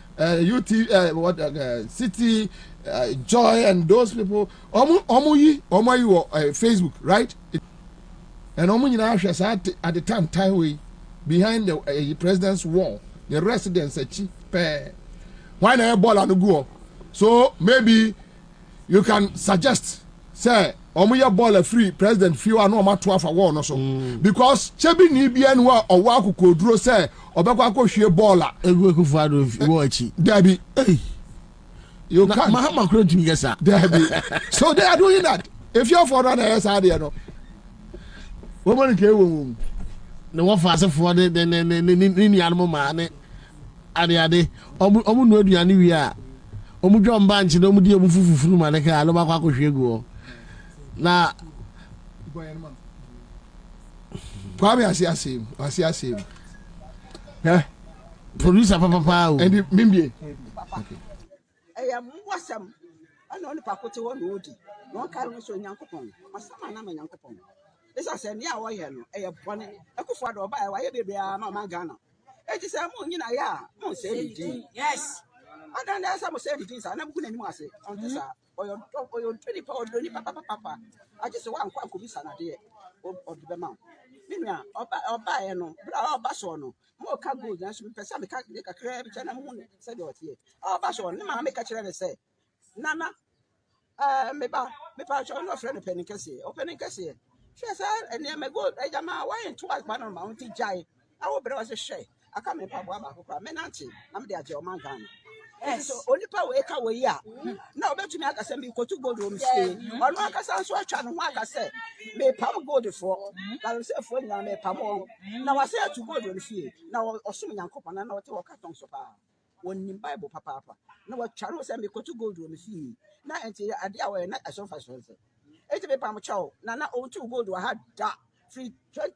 City, Joy, and those people. Omuyi, Facebook, right? And Omuyi at the time we behind the president's wall, the residents are cheap. Why not ball on the go? So maybe you can suggest, say, Omuya ball free president few are no matter for war no so because chebi ni bia no o wa kokoduro say obekwa kohwe baller egu ekufado watchi Debbie you can Mahama Kro to yes sir Debbie so they are doing that if you're for that yes there no woman ke wo no one fast for the ni animal man ade omu no aduane wi a omu dwom banch no omu di omu fufufuru man ka alo makwa kohwe egu na Kwame asi producer papa o and mimbi Wasam ana oni pakote won odi no ka no so nyankopon masama na nyankopon esa se ne a wo ye no bone ekufo do ba wa ye bebia na ma Ghana eji se mo nyina ya mo se di yes ada na sa mo se di sa na buku na ni mo ase on tesa oyo 20 pound ni papa aje se wa nkwa nkobi sa na de o de be ma minua oba ye no bra oba so no mo ka gold na so pesa me ka kakra bi chana mo se de otie oba so ne ma me ka kire ne se nana me pa cho no friend penny kese o penny kese she say ene me go ejama why into as ban on mount jai awo bra was she aka me pa bo ba ko me nanti na me de aje o man Ghana. Yes. So only power we ka we ya. Na obetumi aka say me kotu gold o msie. Ono aka san so atwa no ho aka say me pam gold for. Ka say for nya me pam o. Na wa say atu gold o fie. Na osum nyankopon na wote wo carton so pa. Woni Bible papa. Na wa twa no say me kotu gold o fie. Na enti ade a we na aso fa so say. Enti me pam chaw na o tu gold wa ha da free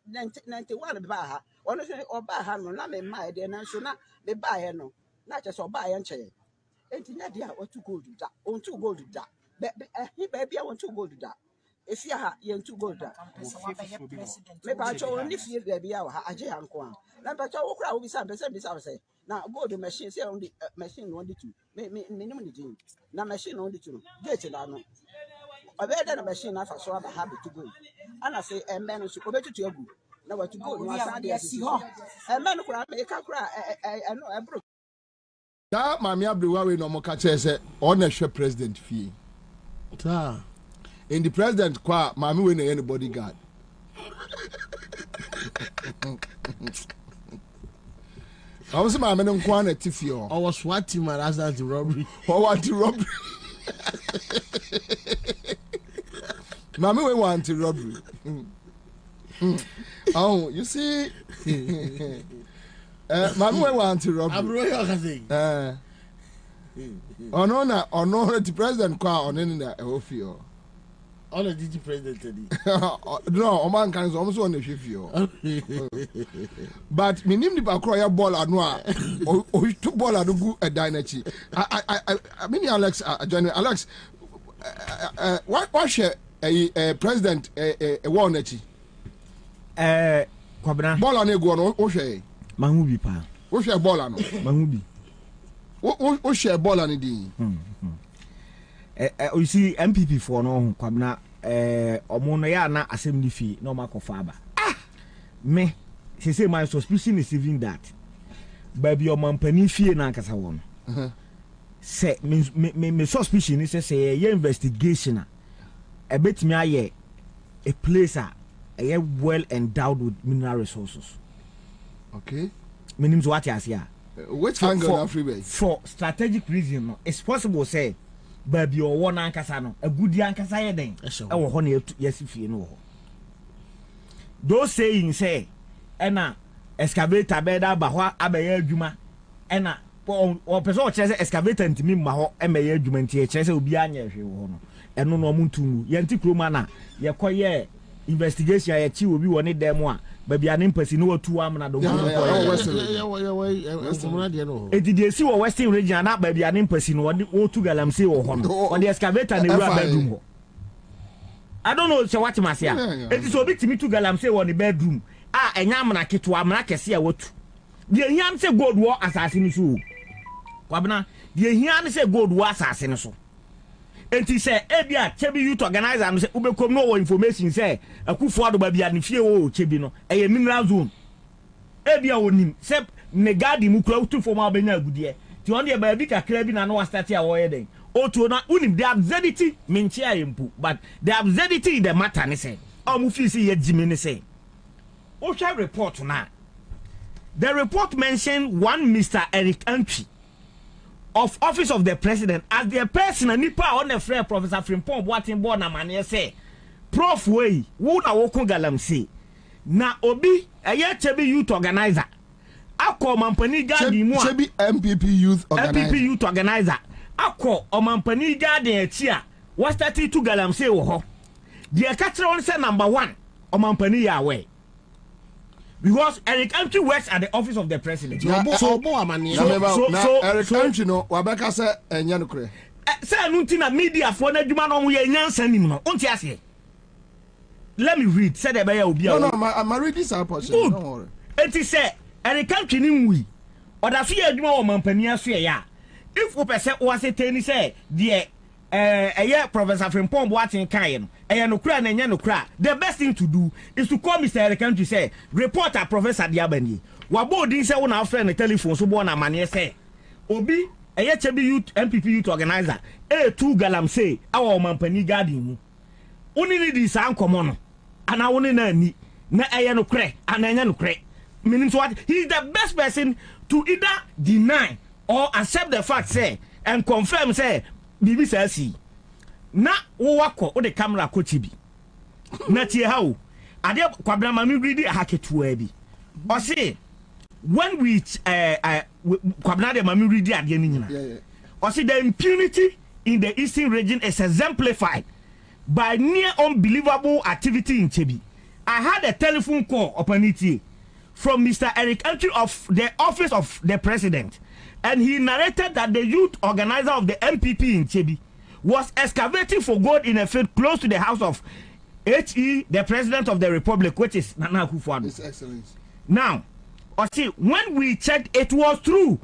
1991 ba ha. Ono say oba ha no na me ma de na so na me ba he no. Na che so ba ye nche enti nya dia o tu gold da on tu gold da he ba bia on tu gold da efia ha ye tu gold da me ba cho oni fie ba bia wa ha age ha nko a na ba cho wo kra wo bisa say na gold machine say on the machine no di tu me nim ni din na machine no di tu gate da no obe da na machine na fa so ba ha be tu gold ana say embe no so obetutu agu na wa tu gold no asa de asi ho embe no kra me ka kra no ebro da mami abrewa we no mo ka che se o na hwe president fie ta in the president kwa mami we na any bodyguard I was mami no kwa na tifio I was swati my last robbery robbery mami we want to robbery oh you see mami we want to robbery ono the president kwa ono na ofio ono the president no o man kan so so na hwefio but minim di bakro ya ball anu a o to ball anu gu edinachi I mean Alex Alex what share president wa onachi Kwabena ball anu gu no o hwe mahu bi pa o hwe ball anu mahu bi o share ball anu din You see MPP for no Kwabena omo no ya na assembly fee no makofa aba. Me she say my suspicion is even that baby your mampani fee na nkasa won. Say me suspicion is say ye investigation a betimi aye a place well endowed with mineral resources. Okay. Meaning what you say? Which angle freeway? For strategic reason, no, it's possible say, baby or one ankasa no, a good ankasa ye den. I will honey yes if you know. Those saying say, ena excavator beda bahwa abeye adwuma, ena or person chese excavator ntimi ma ho emeye adwuma ntie chese obi anya hwe wo no. Eno no omuntumu. Yenti kroma na ye koye investigation ya chi obi woni dem a baby anim person no tu am na do etidi si wo western region na baby anim person no wo tu galamsey wo ho no on the excavator na ura bedroom ho. I don't know what masia eti so obi timi tu galamsey wo the bedroom enya amna keto amna kese a wotu de hian se gold wo asase ni so Kwabena de hian se gold wo asase ni so. Enti say ebia chebi youth organizer am say ubekom no information say akufo ado ba bia ne fie wo chebi no eye mineral zone ebia onim say negadi mu kura utufo ma benya agudie ti on de ba bi kakra bi na no start a wo ye den otu na unim the absurdity menchi ayempu but the absurdity in the matter ne say amu fi say ye jimi ne say o hwa report na the report mentioned one Mr. Eric Antwi of office of the president as the person nipa on the friend Professor Frimpong Boatin board na mane say prof way wo na wo ko galamsey na obi eye chebi youth organizer akọ mampani garden mu a chebi MPP youth organizer akọ omampani garden echi a what started to galamsey wo ho the catcher on say number 1 omampani ya we because Eric Antwi works at the office of the president. Eric Antwi no wabeka say enya no kure. Say anunti na media for na dwuma no ye nyansa nim no. Unti ase. Let me read. Say the beya obi. No, I'm reading this portion. Don't worry. Enti say Eric Antwi ni nwi. Oda so ye dwuma wo mampani aso ye ya. If we person o ase tani say the Professor Frimpong Boatin kan no. The best thing to do is to call Mr. Eric Antwi say reporter Professor Diabani. Wabodi say one our friend the telephone so born a man say Obi chebi youth MPP youth organizer two galamsey our mampani garden. Only need this ankomo no. And I only na ni na no kre and enya no kre. Meaning what he is the best person to either deny or accept the fact say and confirm say bibi say see. Na wo wako o de camera ko tibi na tie ha o ade Kwabena mami ready haketua bi o say when we Kwabena de mami ready ade ni nyina o say the impunity in the eastern region is exemplified by near unbelievable activity in Chebi. I had a telephone call upon it from Mr. Eric Antwi of the office of the president, and he narrated that the youth organizer of the MPP in Chebi was excavating for gold in a field close to the house of HE, the president of the republic, which is Nana Akufo-Addo. His Excellency. Now, when we checked, it was true.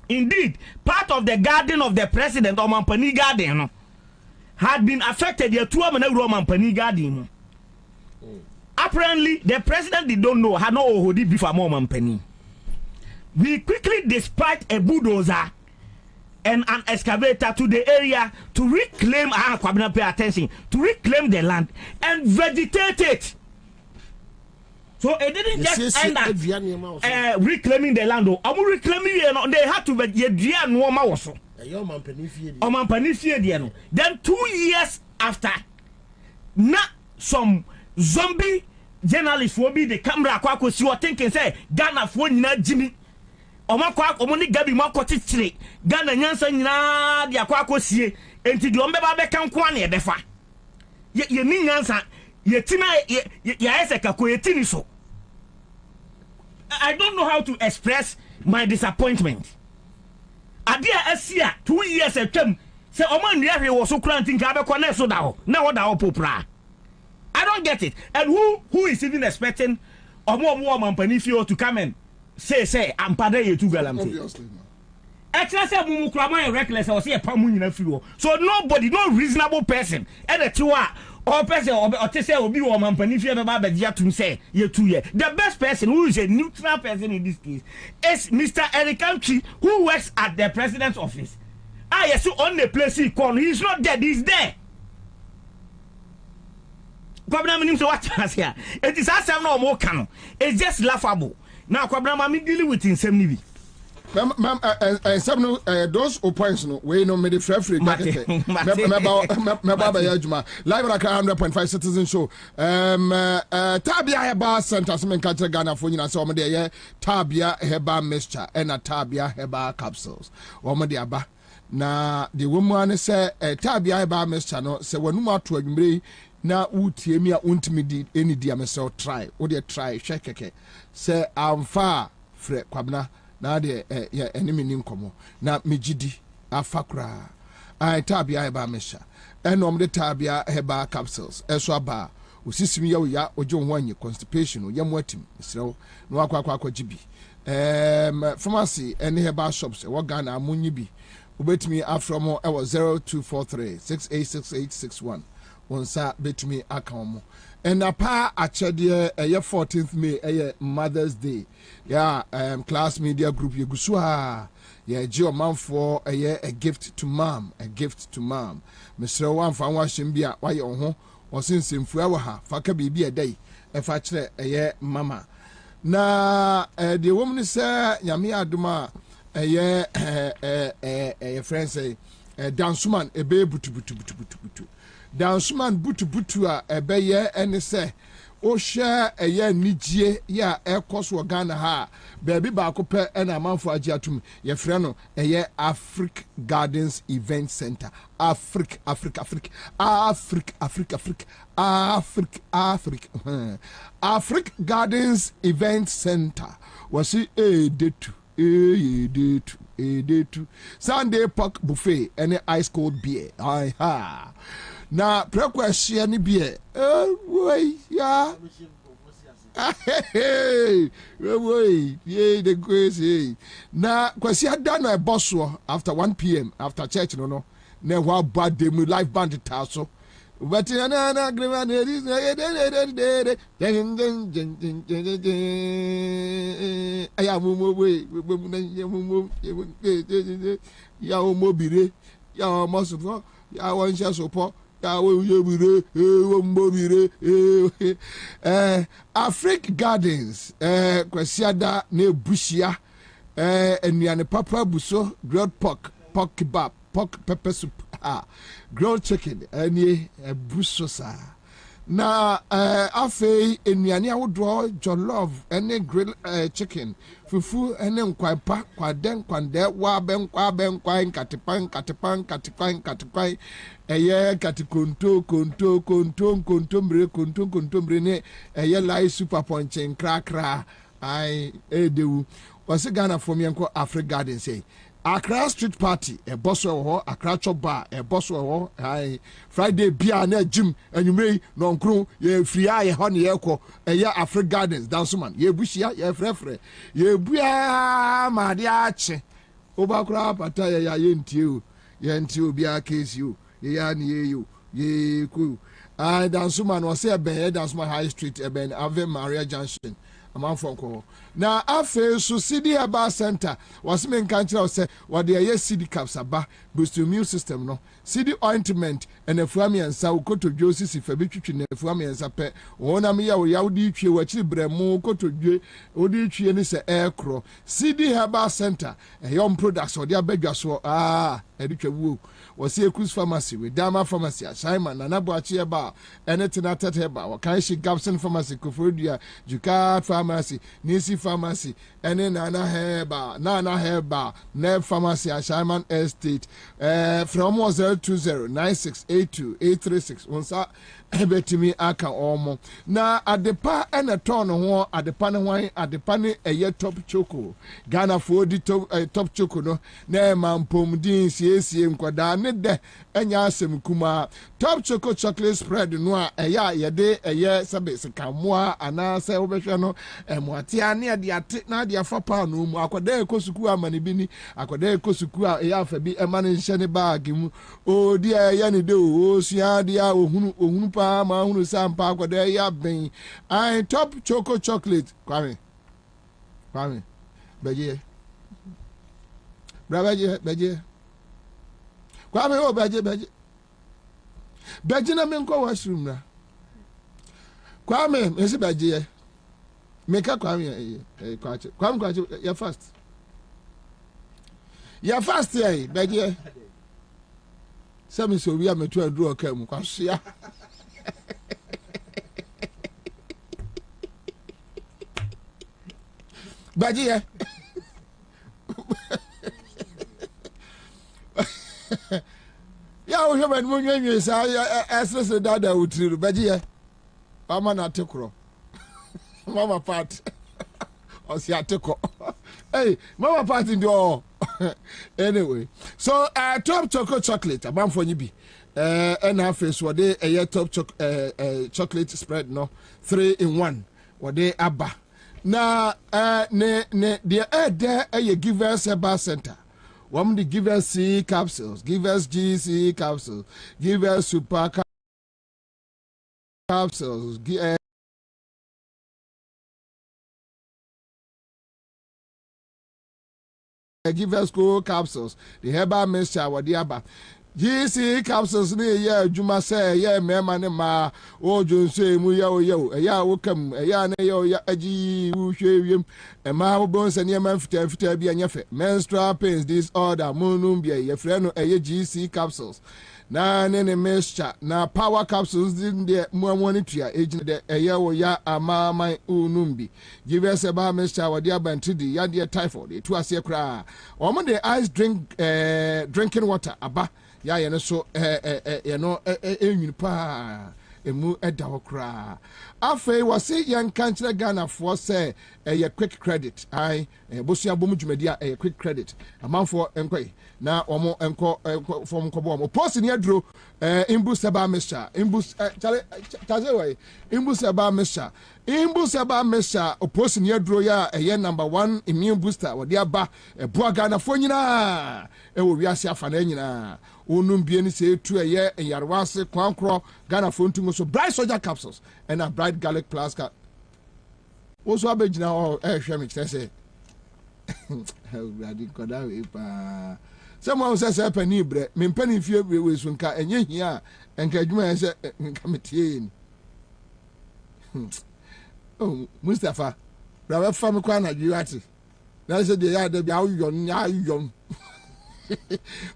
Indeed, part of the garden of the president, or Mampani Garden, had been affected. Mampani Garden. Apparently, the president did not know had no ohodi before Mampani. We quickly dispatched a bulldozer and an excavator to the area to reclaim Kwabena, pay attention, to reclaim the land and vegetate it. So it didn't just end up reclaiming the land. Reclaiming they had to then 2 years after, now some zombie journalists will be the camera thinking say Ghana for Jimmy. Omoni gabi makotitire Ghana nyansa nyina de akwakosie enti de ombeba beka nko na ebefa ye ni nyansa ye tina ye eseka ko ye tini so. I don't know how to express my disappointment. Adia asia 2 years atwam se oman ria hwe wo so krantin ka be ko na so da ho na wo da ho popra. I don't get it. And who is even expecting omo mampani fio to come and say I'm pardon you to galamsey. Actually, say mumu krama reckless or say a pamu nyina firi. So nobody, no reasonable person, and the tiwa or person or say will be woman panifia baba dia to say ye 2 years. The best person who is a neutral person in this case is Mr. Eric Antwi, who works at the president's office. Ah, yes, so on the place he called, he's not dead, he's there. Kwabena so what here? It is as no more canon. It's just laughable. Now Kwabena me dealing with in same nibi. Some those points no we no me the free jacket. Me live like 100.5 citizen show. Tabia Heba Center some catch Ghana for you so me there Tabia Heba mixture and a Tabia Heba capsules. Omo de aba. Na the woman say Tabia Heba mixture no say wonu ato adwumre na utie mi a untimi di any dia me say try. O de try hwekeke. Say amfa frɛ Kwabena na de enemy ni nkomo na megidi afakra ai Tabia Heba mesha enom de Tabia Heba capsules eso aba osisimi ya ojo ho anyi constipation yam atim srew no akwa gibi pharmacy any Heba shops we Ghana amunyi bi obetimi afromo e 0243 686861 wonsa betimi akaomo enapa achede 14th May Mother's Day class media group yegusua geo man for a gift to mom Mr. Wan fa wa shimbia wa ye ho osinsemfu awa ha faka bibi edai e fa kire mama na the woman say nyame aduma friends say dansuman ebe butu dansuman butu a ebeye ene se o share nijie ya ekos Ghana ha baby ba ko pe na manfo agi atum ye frɛ no Africa Gardens Event Center Africa Gardens Event Center wasi detu Sunday Park buffet and ice cold beer na prekwashia ni beer boy yeah boy yeah the crazy na kwasi adana boss after 1 p.m. after church no na wa bad dem live band taso but na agreement aya mumo we ya omobire ya omosupo ya wonsha sopo Africa Gardens kwasiada na bushia enuane papa buso grilled pork kebab pork pepper soup grilled chicken any buso sa na afei enuane awodo jollof any grilled chicken fufu ene nkwanpa kwaden kwande wa benkwa nkatipan katikonto mbre ne lai super ponchen krakra ai edewu wase Ghana from yanko Africa Garden say Accra Street Party boss ho Accra Chop Bar boss ho ai Friday bia na gym anwumrei no nkru ye free aye ho ne ye kɔ Africa Gardens dansoman ye bushia ye frefre ye bua ma de ache obakura pata ye ntie bia case you ye ya ne ye ku ai dansoman was say ben dansoman High Street ben Ave Maria Junction amanfonko na afe so CD Heba Center was men kanchira say what dey CD caps aba boost immune system no CD ointment and efuami Ansah ukotodwo sisi fabi twitwi na efuami Ansah pe wona me ya wodi twie wachi bremu ukotodwe odi twie ni se aircro CD Heba Center yom products odi abadwa so editwawu wasi Ekus Pharmacy with Dama Pharmacy Simon na Nabuachi Heba anything at Heba wakanshi Gabson Pharmacy Kofodia Juka Pharmacy Nisi Pharmacy ene Nana Heba Nev Pharmacy Simon Estate from 02096828836 onsa betimi aka omo na adepa ene ton ho adepa ne hwan adepa ne top choco Ghana for di top choco no na mampom din siesie nkwada ne de enya asem kuma top choco chocolate spread no a yede sabe sekamoa ana se obehwe no emoatia ne ya de ate na de afa pa no mu akoda ekosuku amane bi ni akoda ekosuku a ya afa bi ema ne nhye ne bag mu o di ya ne de o sua de a ohunu pa ma hunu sampa akoda ya ben I top choco chocolate kwame beje beje kwame o beje na me nko washroom na kwame mesi beje meka kwame kwame ya fast ya beje sami so wi ametu aduru okam kwasua beje ya o hwe mo nwenwe sa esese dada utiri beje ama na tekro mama part osi ateko hey mama part ndo anyway so top chocolate abamfo nyi bi and face what they top chocolate spread no 3 in 1 what they aba na ne the there give us a bar center. One the give us C capsules, give us GC capsules, give us super capsules, give us cool capsules, the herbal mixture, what the abba. GC capsules ni ya juma say ya mema ne ma o junse mu ya o ya wokam ya ne ya aji uhwewiem e ma wo se ne ma fita bi anyefe menstrual pains disorder munum bia ye frɛ no GC capsules na ne mixture na power capsules din de muamoni tua ejine de wo ya amama unumbi give us a bar mixture what dia bantidi ya de typhoid etu ase kra o mo de ice drinking water aba ya yene so enwin pa emu eda hokra afei wase yan kanchire Ghana for say quick credit ai bosia bom dwumadi a quick credit amanfo enkwai na omo enko from kobo omo post ni adro imbu seba mesha imbu chale imbu seba mesha post ni adro ya number 1 immune booster wodi aba eboa Ghana fo nyina wo wiase afa na nyina onum bie ni se etu yarwase kwankro Ghana fo ntumo so bright soldier capsules and a bright garlic plus cap also abegina o hwe me kire se radi koda we pa someone says pani bre me pani fie we so nka enye hia enka adwuma se nka metie ni oh Mustafa bra fa me kwa na dwiwati na se de ya da bia ayon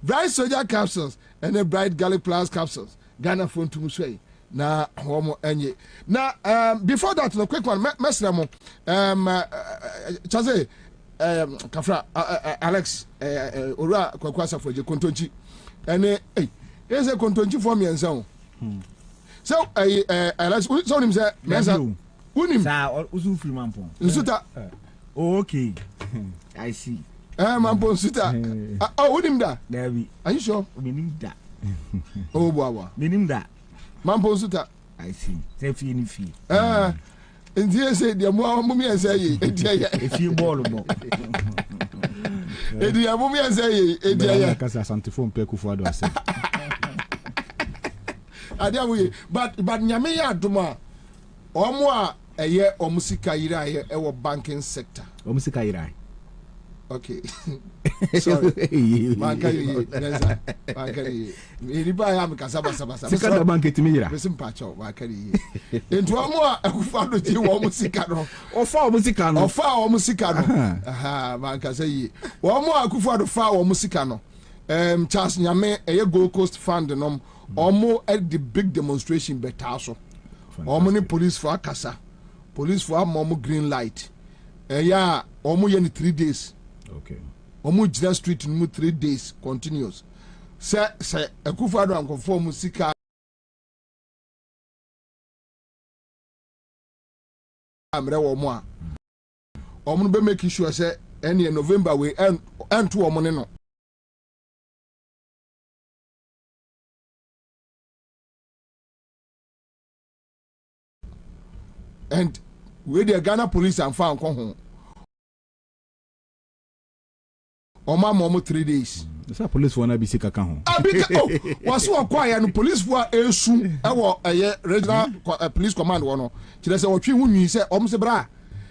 bright soldier capsules and a bright garlic plus capsules Ghana phone to muswe na homo enye na before that no quick one mesra mo chaze kafra Alex ora kwakwasa for je kontonchi ene ese kontonchi for me ensa so Alex so nim say mensa unim sa usu free mampo nsuta okay I see mampo nsuta unim da David are you sure unim da oh baba minim da mampo nsuta I see say fi ni fi ntie say de mo mi say ye etie efi ball bo edi ya mo mi say ye etie ya kasa santifon pe ku fuado ase adia we but nyame ya adoma omo a eye omusika yira ye e wo banking sector omusika yira okay sorry mankari neza mankari iriba ya mkasaba saba sika da bank mi yira besim pacho mankari entu omo a akufado ti wo musika no ofa o musika no aha mankasa yi omo akufado fa wo musika no Charles Nyame eye Gold Coast Fund no omo at the big demonstration betaso omo ni police for akasa police for omo green light ya omo ye ni 3 days okay omo jira street no 3 days continuous se akufado ankofo musika amre wo mo a omo no be make sure say any November we end to omo ne no and we the Ghana police and found come home Oma momo 3 days. The police wanna be sick account. Was so quiet and police were a soon a regional police command one. She said, what you say, Omsebra.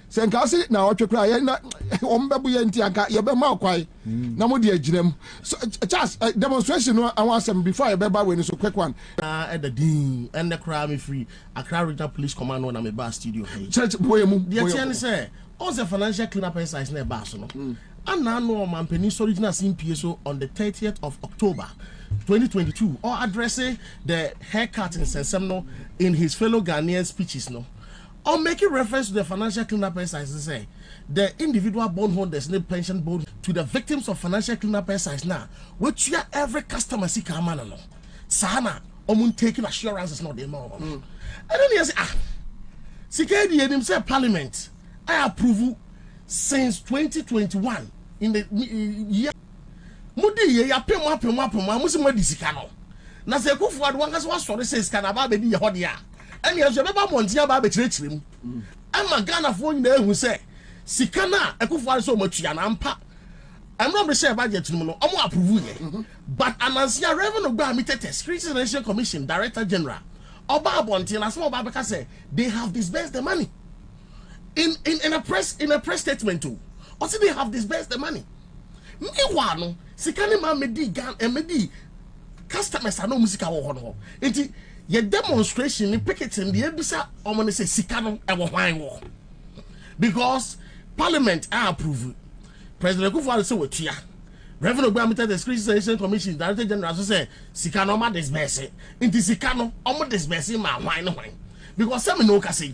Senkasi na what you cry na ombebu yenti anka ye be ma kwai na mo de aginem so just demonstration no I want some before you be ba we so quick one at the dean and the crime free Accra Regional Police Command on my bar studio church boy mu the attorney say all the financial cleanup exercise na bar so no and now no man penis original CPSO on the 30th of October 2022 or addressing the haircut in Sensemno in his fellow Ghanaian speeches no or making reference to the financial cleanup exercise, say the individual bondholders need pension bond to the victims of financial cleanup exercise now, which you every customer see come on. Sana, taking assurances not the more. And then he say, Sikedi and himself Parliament, I approve since 2021 in the year. Mudi ya pema musimo disikano. Na se kufu adwangas was sorry says kanaba be di hodia. And yes, remember Montia Baby Chrim. I'm a Ghana phone there who say, Sikana, I could find so much Yanampa. I'm not sure about yet, I'm approve. But Ansah Revenue Barometer Security Commission Director General, Oba Bonti, and small Babaka say they have disbursed the money. In a press statement too. Also, they have disbursed the money. Meanwhile, Sikani Mamedi Gan and Medi customers are no musical or your demonstration in picketing the ebisa omone say sikano ewo hwan wo because Parliament approve President Kufuor say wetua Revenue Barometer the Security Commission Director General say sikano ma disburse inti sikano omo disburse ma hwan no hwan because some no ka say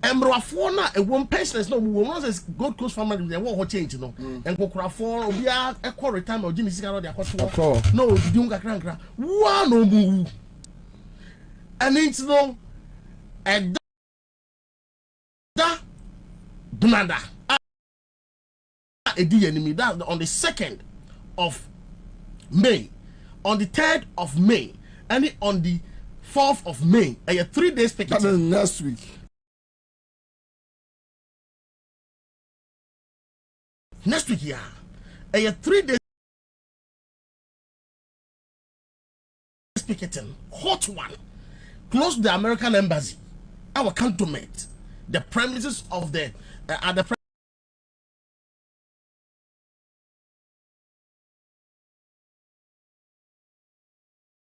embrafo na ewon pensioners no wo no say Gold Coast family they wo ho change no enkokrafo obia ekọ retirement ogini sikano dey akoso no di unga krankra wa no mu. And it's no a Bunada a D enemy that on the 2nd of May, on the 3rd of May, and on the 4th of May, a 3 days picketing. That is next week. Next week, yeah, a 3 days picketing, hot one. Close to the American embassy, our cantonment, the premises of the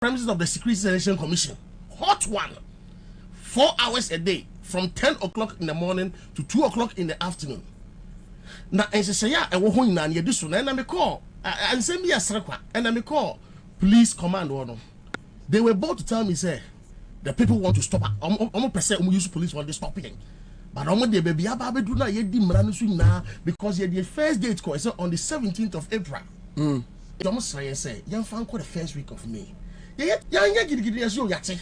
premises of the Security Commission. Hot one, 4 hours a day, from 10 o'clock in the morning to 2 o'clock in the afternoon. Now, and say, yeah, I will hold in an edition, and I may call, and send me a circle, and I may call police command order. They were about to tell me, say, the people want to stop. I'm percent use police want to stop it. But I'm the baby ababe do na ye di mranu na because the first date is on the 17th of April. You almost say you fan the first week of May. Yeah gidi as you yate.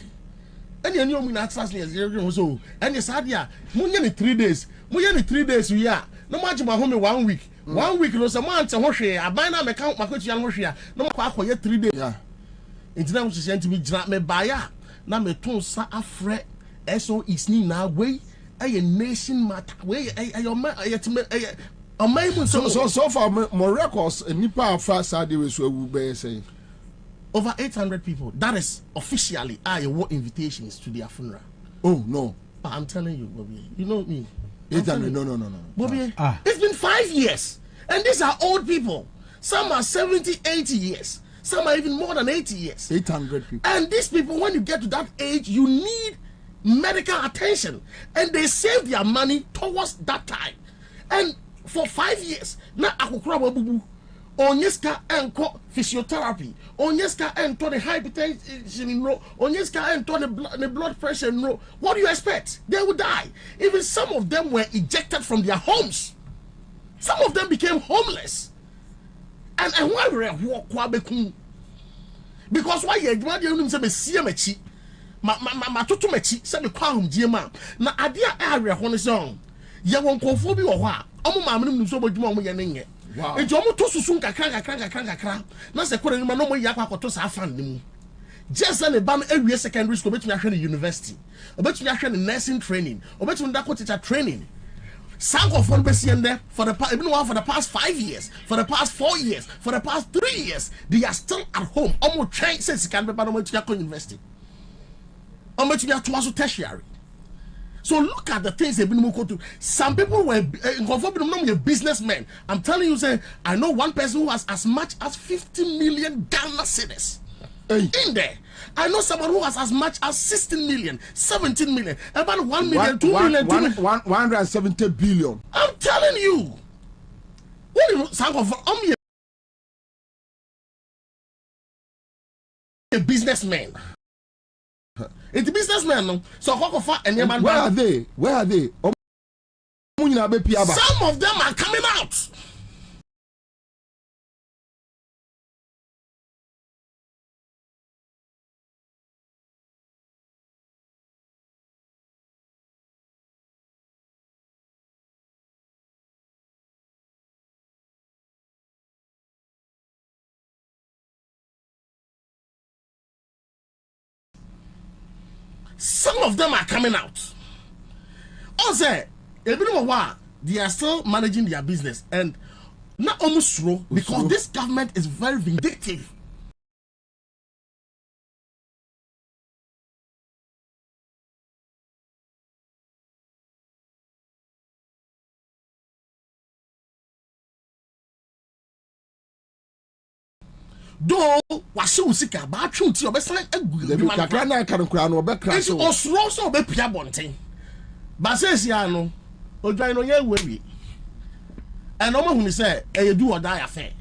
And you know me na translate so and you said yeah munya ni 3 days. Munya ni 3 days we are. No match my home 1 week. 1 week no say man te ho hwe aban na me kan makotu ya ho hwe no makwa akoye 3 days. Yeah. Intina mo se me jira me baya. Na me ton sa afre so is ni na way a nation matter way so far more records nipa afra sade we so wu be say over 800 people. That is officially what invitations to their funeral. Oh no, I'm telling you, Bobie, you know me. 800 no Bobie, it's been 5 years and these are old people. Some are 70 80 years. Some are even more than 80 years. 800 people. And these people, when you get to that age, you need medical attention. And they save their money towards that time. And for 5 years, now Akukura Onyeska enko physiotherapy. Onyeska ento the hypertension, Onyeska ento the blood pressure. What do you expect? They will die. Even some of them were ejected from their homes. Some of them became homeless. And why walk Kwabeku? Because why you don't say me see mechi, ma tutu mechi say me kwa diema. Na adia area ho ne song. Ye won konfo bi wo ho a. Omo ma menu so bodwuma omo ye nenye. Wow. E jomo to susun kakra. Na se kore ni ma no mo ya kwakoto sa fan ni mu. Just an ban every secondary school betumi ahwe ni university. Obetumi ahwe ni nursing training. Obetumi da ko teacher training. Sanko for the for the past 5 years, for the past 4 years, for the past 3 years, they are still at home. Almost trying since you can be university. Almost you to tertiary. So look at the things they've been able to. Some people were businessmen. I'm telling you, say I know one person who has as much as 50 million Ghana cedis in there. I know someone who has as much as 16 million, 17 million, about 1 million, 2 million, 170 billion. I'm telling you. What do you say? A businessman. It's a businessman, no? So where are they? Where are they? Some of them are coming out. Some of them are coming out. Also, they are still managing their business and not almost slow because this government is very vindictive. Though wasu sika ba twuti obesan agu bi kakra na kan kura no obekra so osro so obepia bonten ba sesi ano odwan no ye wewi and no mahuni say e do or die affair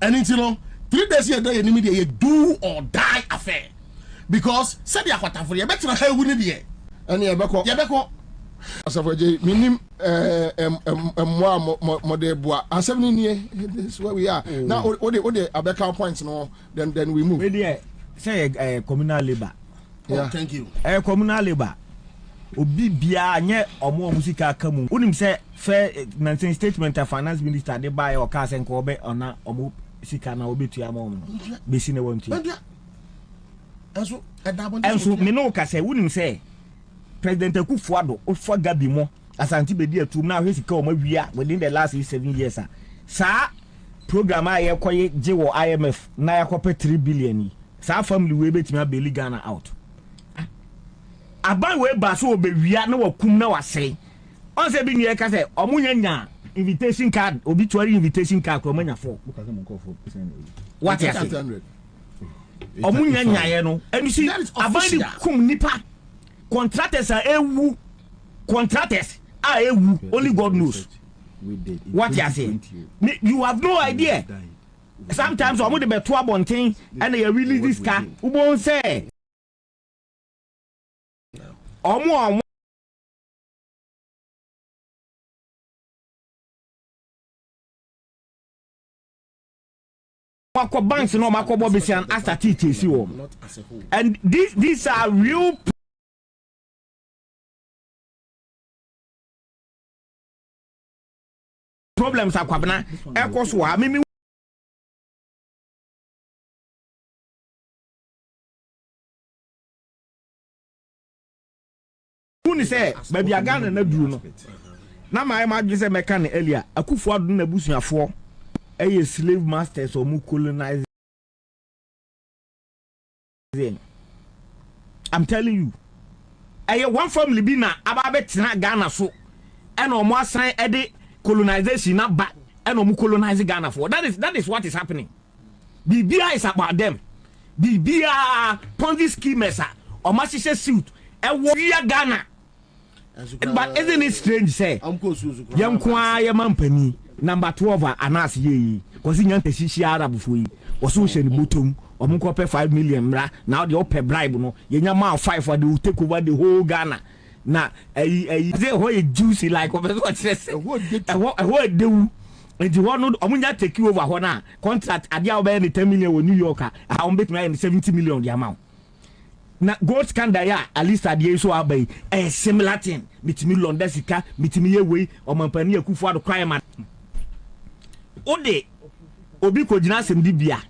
and until no 3 days here dey enemy dey do or die affair because said ya kwatafo ye betra ha ewu ni de ene ye beko asafoje minim mode boa asem ni this is where we are now what the abeka points no then we move we there say communal labor. Yeah, thank you. Communal labor obi bia nye omo musika kamu unim say fair 19 statement of finance minister dey buy or car sen ko be ona omo sika na obetua ma omo be si ne wontu enso me no ka say unim say President Akufo-Addo ofo gabi mo asanti be di atum na hwe sika o ma wia within the last 7 years sa program a ye koye jewo IMF na yakope 3 billion sa family we betimi abeli Ghana out aban we ba so obewia na wakum na wasei on se bi nie ka se omunya invitation card obituary invitation card ko manya for what is 800 omunya ye no and you see aban di kum nipa contractors are ewu contractors are ewu only God knows what you say. You have no idea. Sometimes I'm the better one thing and they release this car. Who won't say? Omo banks no Mako Bobie and Ansah TTC. And these are real problems are Kwabena ekos wa mimi uni say baby agana na duru no na my imagine say mechanic earlier Akufo-Addo na busuafo eye slave masters or mu colonize. I'm telling you eye one family bi na ababetina Ghana so and omo asan ede colonization not back and no colonizing Ghana for that is what is happening. BBI is about them. BBI Ponzi schemers or Mashisha suit and warrior Ghana. But isn't it strange say young choir mampany number 12 anas ye was in Yantashi Arab for you or social mutum or Munkope 5 million now the upper bribe no Yama 5 for the take over the whole Ghana. Na they who juicy like what says what do and you want omunya take you over hona contract adia obe ni 10 million with New Yorker I bet me 70 million the amount na gold scandal ya at least adia so abai similar thing mitimi London sika mitimi yewe omampani Akufo-Addo crime ode obi ko gina sem bibia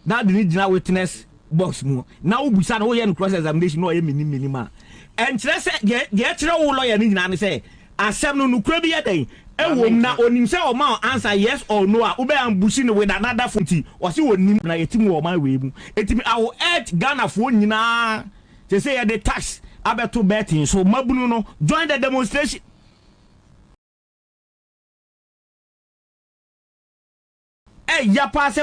na de ni gina witness box mu na obusa na wo ye cross examination no ye minima and say get your lawyer ni na say asem no nukura bi yeden ewom na onim se o ma answer yes or no a ube ambushi no with another funti o se onim na yetim wo man we mu etimi I will urge Ghana for nyina they say the tax abeto betting so mabunu no join the demonstration. Hey, ya pass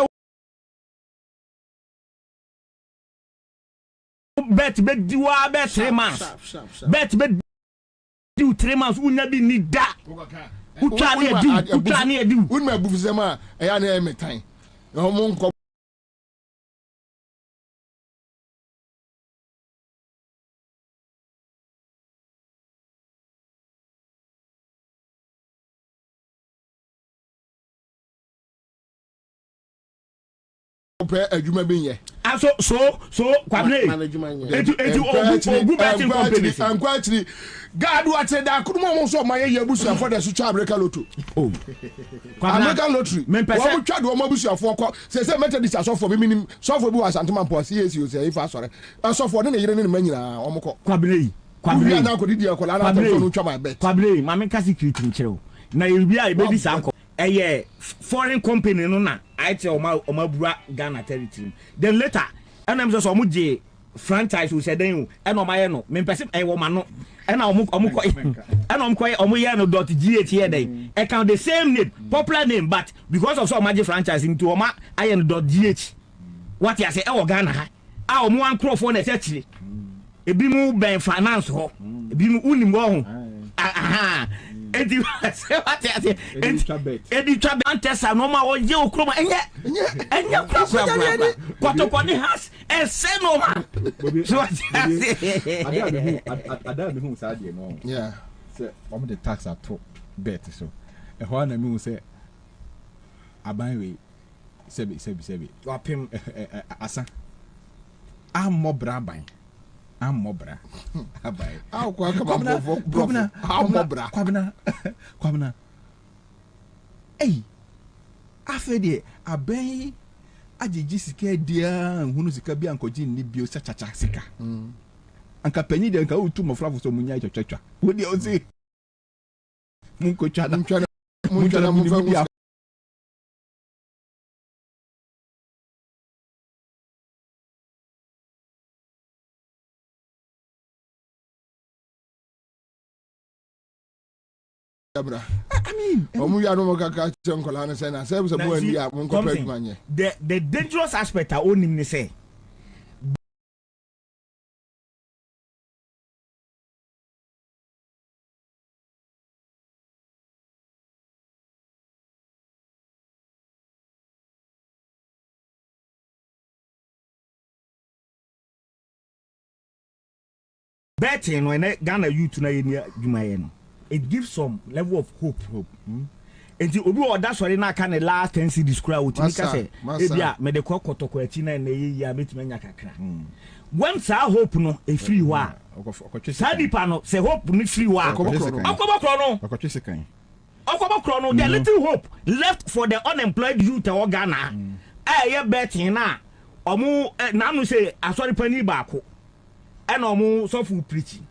bet diwa bet 3 months. Bet do 3 months unya bi ni da. Utani edu. Unma bufusema eya na emetan. Omo nko adwuma bi ye so Kwabena etu ogu betting company ankwatiri God what da kuno mo so maye yabusu for the Sucha America Lotto American lottery wo mo twa do mo busuafo ko se Methodist asofo bi minim sofo bi wa Santoma po CSU se ifa sore asofo ne yire ne manyina o mo ko Kwabena na ko didi akola na to no twa ma bet Kwabena ma me ka secret nkyereo na yebi a ebedi sanko eye foreign company no na aite omabura Ghana territory then later enam so omo je franchise we said then and omaye no me person e wo ma no and omo ko and omo ye no .gh here then account the same name popular name but because of so omaje franchise into oma aye no .gh what you say e wo Ghana ha a omo an crofo na sekire ebi mu ben finance ho ebi mu unim ho aha edi trabe antesa no ma oje okroma enye kwatokoni has ese no ma so ada me hu sa de no yeah say om the tax at bet so e ho na me hu say aban we sebi wapem asa amobra ban amobra abai akwa kama Kwabena amobra Kwabena ei afede abai agigi sika dia hunu sika bi ankoji ni bio chachacha sika anka panyi de anka utu mofrafo so munya twatwa wo de o se munko twa mu I mean, the dangerous aspect I own him say. Betting when Ghana youth na yeni it gives some level of hope. And you obi order sorry na kan the last 10 cedis crowd with me say ebia me de kokotoko achi na ya betuma nya kakra. When sa hope no e free wa. Sadipa no say hope no free wa. Okobokro no the little hope left for the unemployed youth of Ghana. Eh betting na omu na no say asori pani baako. E na omu so full preaching.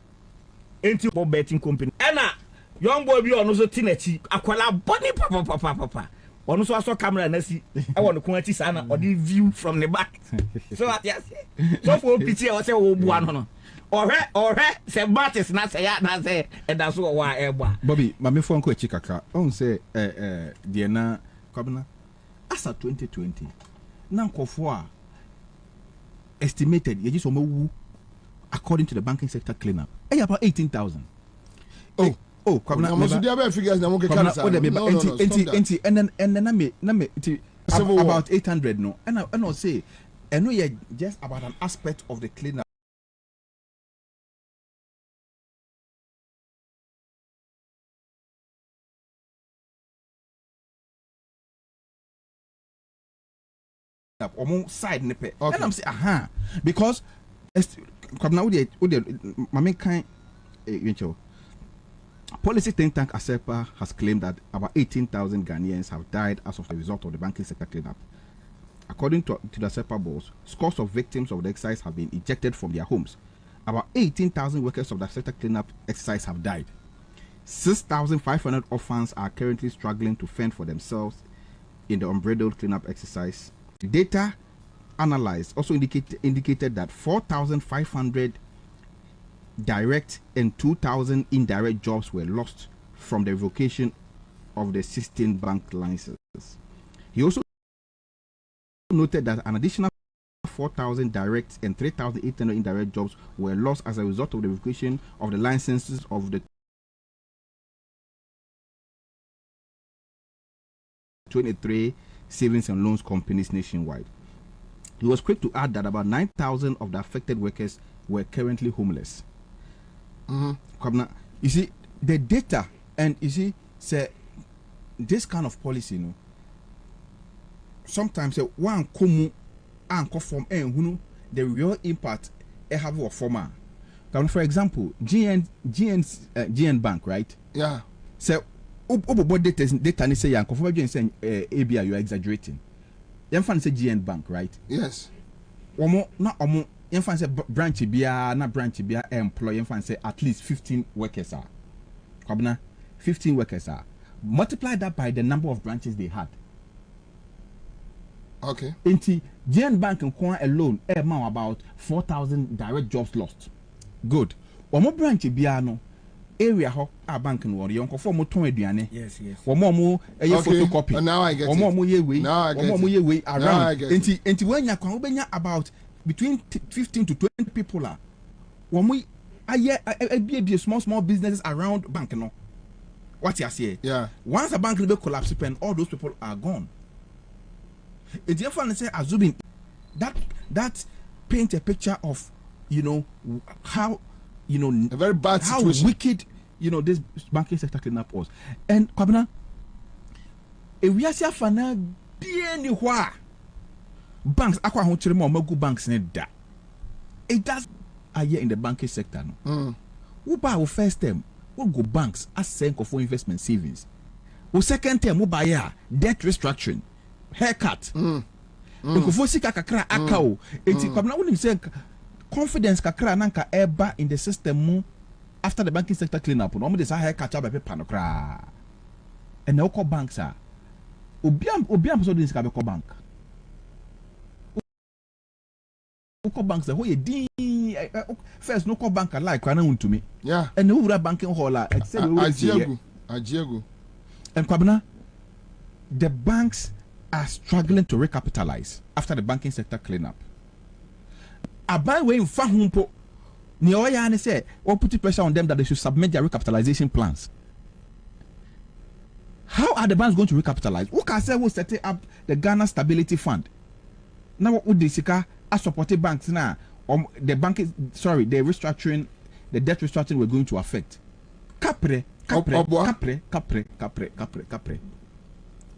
Enti betting company. Ena young boy bi ono so tinachi akwala body papa ono so aso camera na si e wono ko achi sana odi view from the back so at yes so for picture o say wo bu ano no ohwe se batis na say ya na say e da so wa e gba Bobie ma me fon ko achi kaka on say de na Kwabena asa 2020 na nkofo a estimated ye just omawu according to the banking sector cleanup about 18,000. Kwabena must do have figures na mo ke kansa and then na me about 800 no and I say I know you just about an aspect of the cleanup side nipe and I'm say because Kwabena with the mama kind policy think tank ASEPA has claimed that about 18,000 Ghanaians have died as of a result of the banking sector cleanup. According to the ASEPA boss, scores of victims of the exercise have been ejected from their homes. About 18,000 workers of the sector cleanup exercise have died. 6,500 orphans are currently struggling to fend for themselves in the unbridled cleanup exercise. Data analyzed also indicated that 4,500 direct and 2,000 indirect jobs were lost from the revocation of the 16 bank licenses. He also noted that an additional 4,000 direct and 3,800 indirect jobs were lost as a result of the revocation of the licenses of the 23 savings and loans companies nationwide. He was quick to add that about 9,000 of the affected workers were currently homeless. Kwabena, you see, the data, and you see, say, this kind of policy, you know, sometimes one come and conform and the real impact it have a former. For example, GN Bank, right? Yeah. So, what data ni say conform again saying ABI you are exaggerating. You fan say GN Bank, right? Yes. Omo you fan say branch bia na branch bia employ you fan say at least 15 workers are. Kwabena, 15 workers are. Multiply that by the number of branches they had. Okay. Inti GN Bank alone about 4,000 direct jobs lost. Good. Omo branch bia no area ho a bank no wori yonko for mo ton aduane. Yes. Omo photocopy. Now I get it. Omo ye we. Omo ye we around. Inti when ya kwa obenya about between 15 to 20 people are. Omo be small businesses around bank no. What you say? Yeah. Once a bank will collapse, all those people are gone. It's therefore say assuming that paint a picture of how a very bad how situation. wicked this banking sector cleanup was. And Kwabena, if we are saying fana bien wha banks akwa ho chire mo magu banks ne da. It does a year in the banking sector no. Who buy our first term? We'll go banks as senko for investment savings. Our second term, we'll buy debt restructuring, haircut. Nkofo sika kakra akao. Enti Kwabena wouldn't say confidence kakra nanka eba in the system after the banking sector cleanup. No, they say haircut up paper no kra. And now call banks are. Obiam so this ka bank. Uko banks the whole first no call bank like kwana untumi. Yeah. And who would banking hall except Ajiegu. And Kwabena, the banks are struggling to recapitalize after the banking sector cleanup. Abai we in fahumpo ni oya ne say or put pressure on them that they should submit their recapitalization plans. How are the banks going to recapitalize? Who can say who set up the Ghana Stability Fund? Now what would the sika as supported banks now? The restructuring, the debt restructuring we're going to affect. Capre.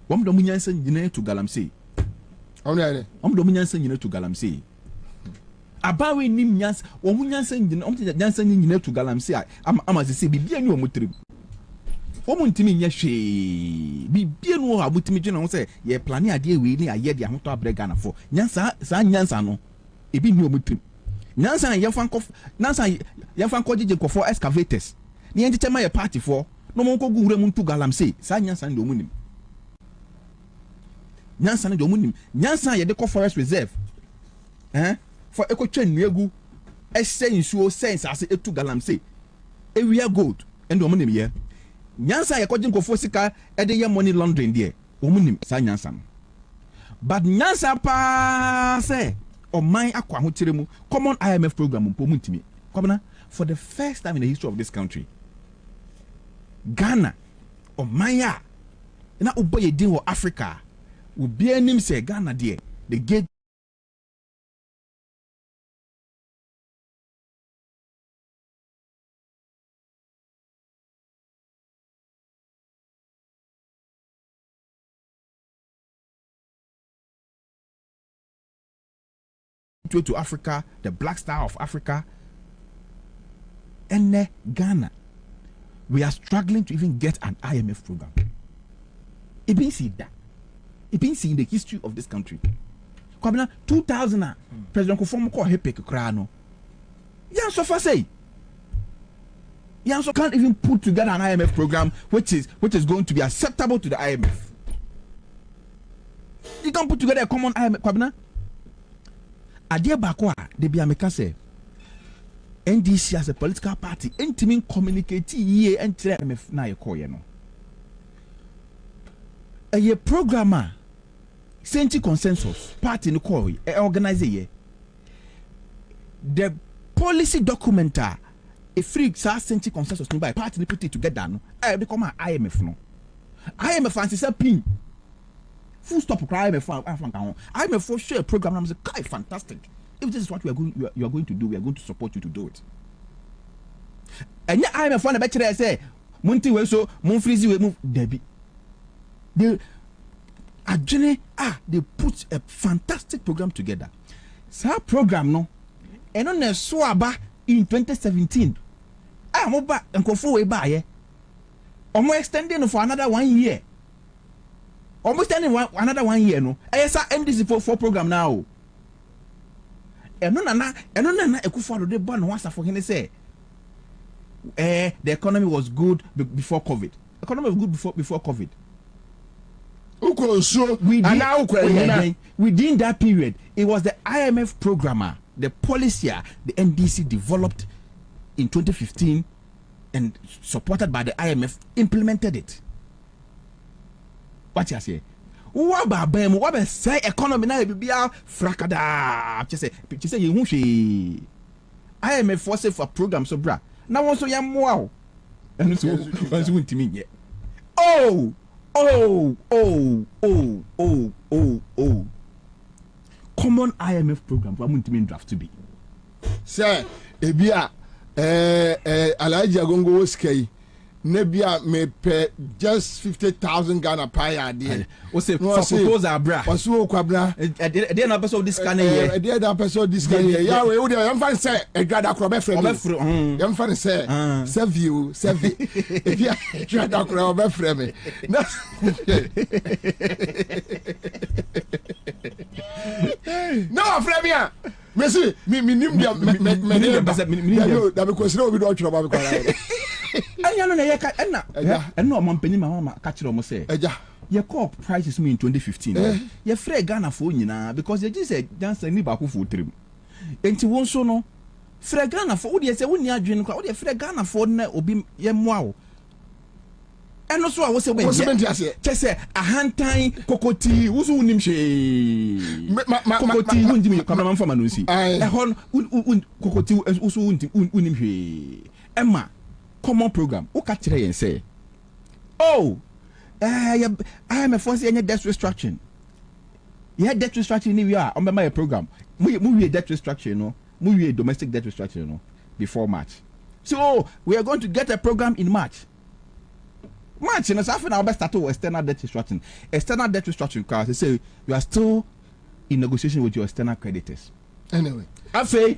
Wam dominansen yine to galamsey. Om dominansen yine to galamsey. Abawe nim nyans, womunyansen yine nyansen yine to galamsey. Ama se bibia ni omutrim. Omuntimi nya hwe. Bibia no abutimi gye no say ye plan ade we ni aye de ahoto abrega na fo. Nyansa sa nyansa no ebi ni omutrim. Nyansa yefan ko gije ko for excavators. Ni enti tema ye party for no mon ko gure mun to galamsey. Sa nyansa ndo munim. Nyansa na domunim. Nyansa ye de ko forest reserve. For ekotwa nuegu ese nsuo sense ase etu galamsey. Area gold endo munim ye. Nyansa ye kojin kofo sika e de ye money laundering there. Omunim sa nyansa. But nyansa pa say oman akwa ho kire mu common IMF program mpo muntimi. Kwabena, for the first time in the history of this country, Ghana oman ya na oboye din wo Africa. Ubi enim say Ghana there the gate to Africa, the Black Star of Africa, and Ghana. We are struggling to even get an IMF program. It been seen that. It been seen in the history of this country. Kwabena 2000 President Kufuor ko hepek kra no. Ya so fa say. You also can't even put together an IMF program which is going to be acceptable to the IMF. You can't put together a common IMF. Kwabena, Adia Bakwa, de Biameka say, NDC as a political party, intimate communicate ye and IMF na ye no. A programmer, Senti consensus, party no call, organize ye. The policy documenter. A free Senti consensus by party put it together. No, they come IMF no. IMF fancy say pin. Full stop. IMF for sure program. I'm say fantastic. If this is what you are going to do, we are going to support you to do it. And yeah, IMF one better say Munti we so Mun freeze we move Debbie. They put a fantastic program together. So program no, and on the swaba in 2017. I'm over and go for way by almost extending for another 1 year. Almost extending another 1 year. No, I saw NDC for program now. And no, a good follow the bond once for him to say, the economy was good before COVID. Economy was good before COVID. Within that period, it was the IMF programmer, the policy the NDC developed in 2015 and supported by the IMF implemented it. What you say? What say economy na be frakada. Just say you she IMF force for program so bra. Now also yam wow. And so won't to me. Oh. Common IMF program for won't mean draft to be. Sir, ebia Alaji Agongo was key. Nebia me pay just 50,000 Ghana pie there. What's it for proposal, bra? What's so Kwabena? They not episode this kind of year. They not episode this kind of year. Yeah, we would have fun say a grad acrobat from me. I'm funny say, save you. If you grad acrobat from me. No, Flavia. Merci, me nim dia that because no we don't trouble because anya no na ye ka enna o mampani ma ka kire o mo say ye call prices me in 2015 ye free Ghana for nyina because ye just say dance ni ba ko for trim enti won so no free Ghana for wo de say woni adwen ko wo de free Ghana for na obi ye moa wo eno so a wo say che say ahantan kokoti wo so unim hwe kokoti wo ndimi kamera man fama no si hon kokoti wo so unim hwe emma common program who catch it and say I am a force any debt restructuring. You had debt restructuring in your on my program. We debt restructuring, no, we domestic debt restructuring, no, before March. So we are going to get a program in March. You know, after our best start to external debt restructuring. External debt restructuring, because they say you are still in negotiation with your external creditors. Anyway, I say,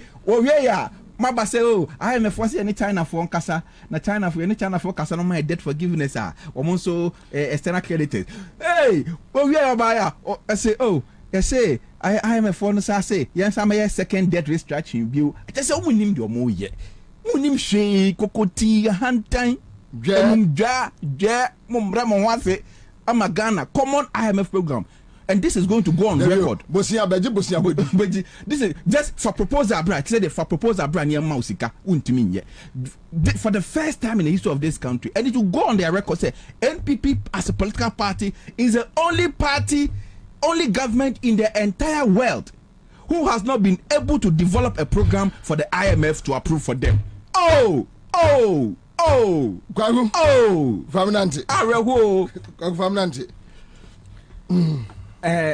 Maba say, I am a force any China for Kasa, na China for any China for Kasa, no my debt forgiveness, also external creditors. Hey, we are buyer. I say, I am a foreigner, say, yes, I'm a second debt restructuring view. I just say, we name your more yet. Munim she, Kokoti, Hantain, Mumbra, I'm a Ghana, common IMF program. And this is going to go on record. This is just for proposal, Brad. Say for proposal, Brad near Mausika, for the first time in the history of this country, and it will go on their record. Say NPP as a political party is the only party, only government in the entire world who has not been able to develop a program for the IMF to approve for them. Faminante. Faminante.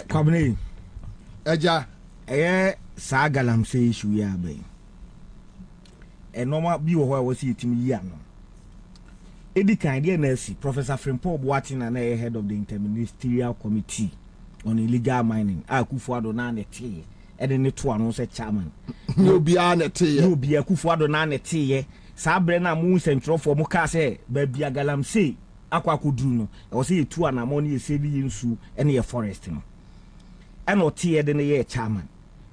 Kwabena eja sa galamsey issue ya be normal bi wo ho wasi etimi yi ano edikan de na si Professor Frimpong Boateng na head of the interministerial committee on illegal mining Akufo-Addo na nete e ne to ano se chairman no bia nete no bia Akufo-Addo na nete sa bre na mu sentrofo mu ka se ba bia galamsey akwaduru no e wo se yetu anamo ne yeseli yinsu ene ye forest no ene otie de ne ye chairman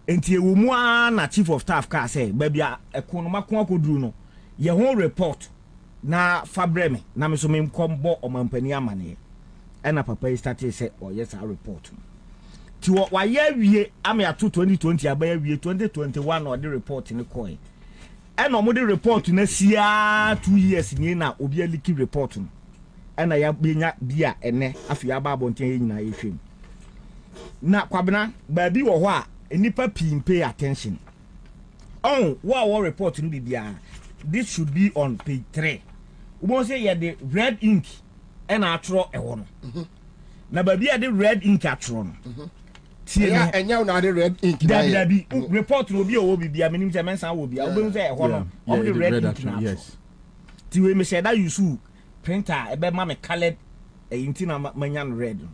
enti ewo mu na chief of staff ka say ba bia ekono makon akwaduru no ye ho report na fabreme na me so me kombo omampani amane e na papa yi start say oh yes I report ti wa ye wie am ya to 2020 aba ya wie 2021 or the report ni koy e na mo the report na sia 2 years ni na obi aliki report no e na ya benya bia ene afi aba abonten ye nyina ye hwem na Kwabena baabi wo ho a enipa pay attention oh what report no bibia. This should be on page 3. We must say the red ink and atro e wono. Na baby the red ink atro no. Yeah, and now the red ink. That be report will be o bibia menim say mensa will be. We say e wono. Of the red ink na. Yes. Ti we me say that you su printer e be ma me colored e inti na manyan red.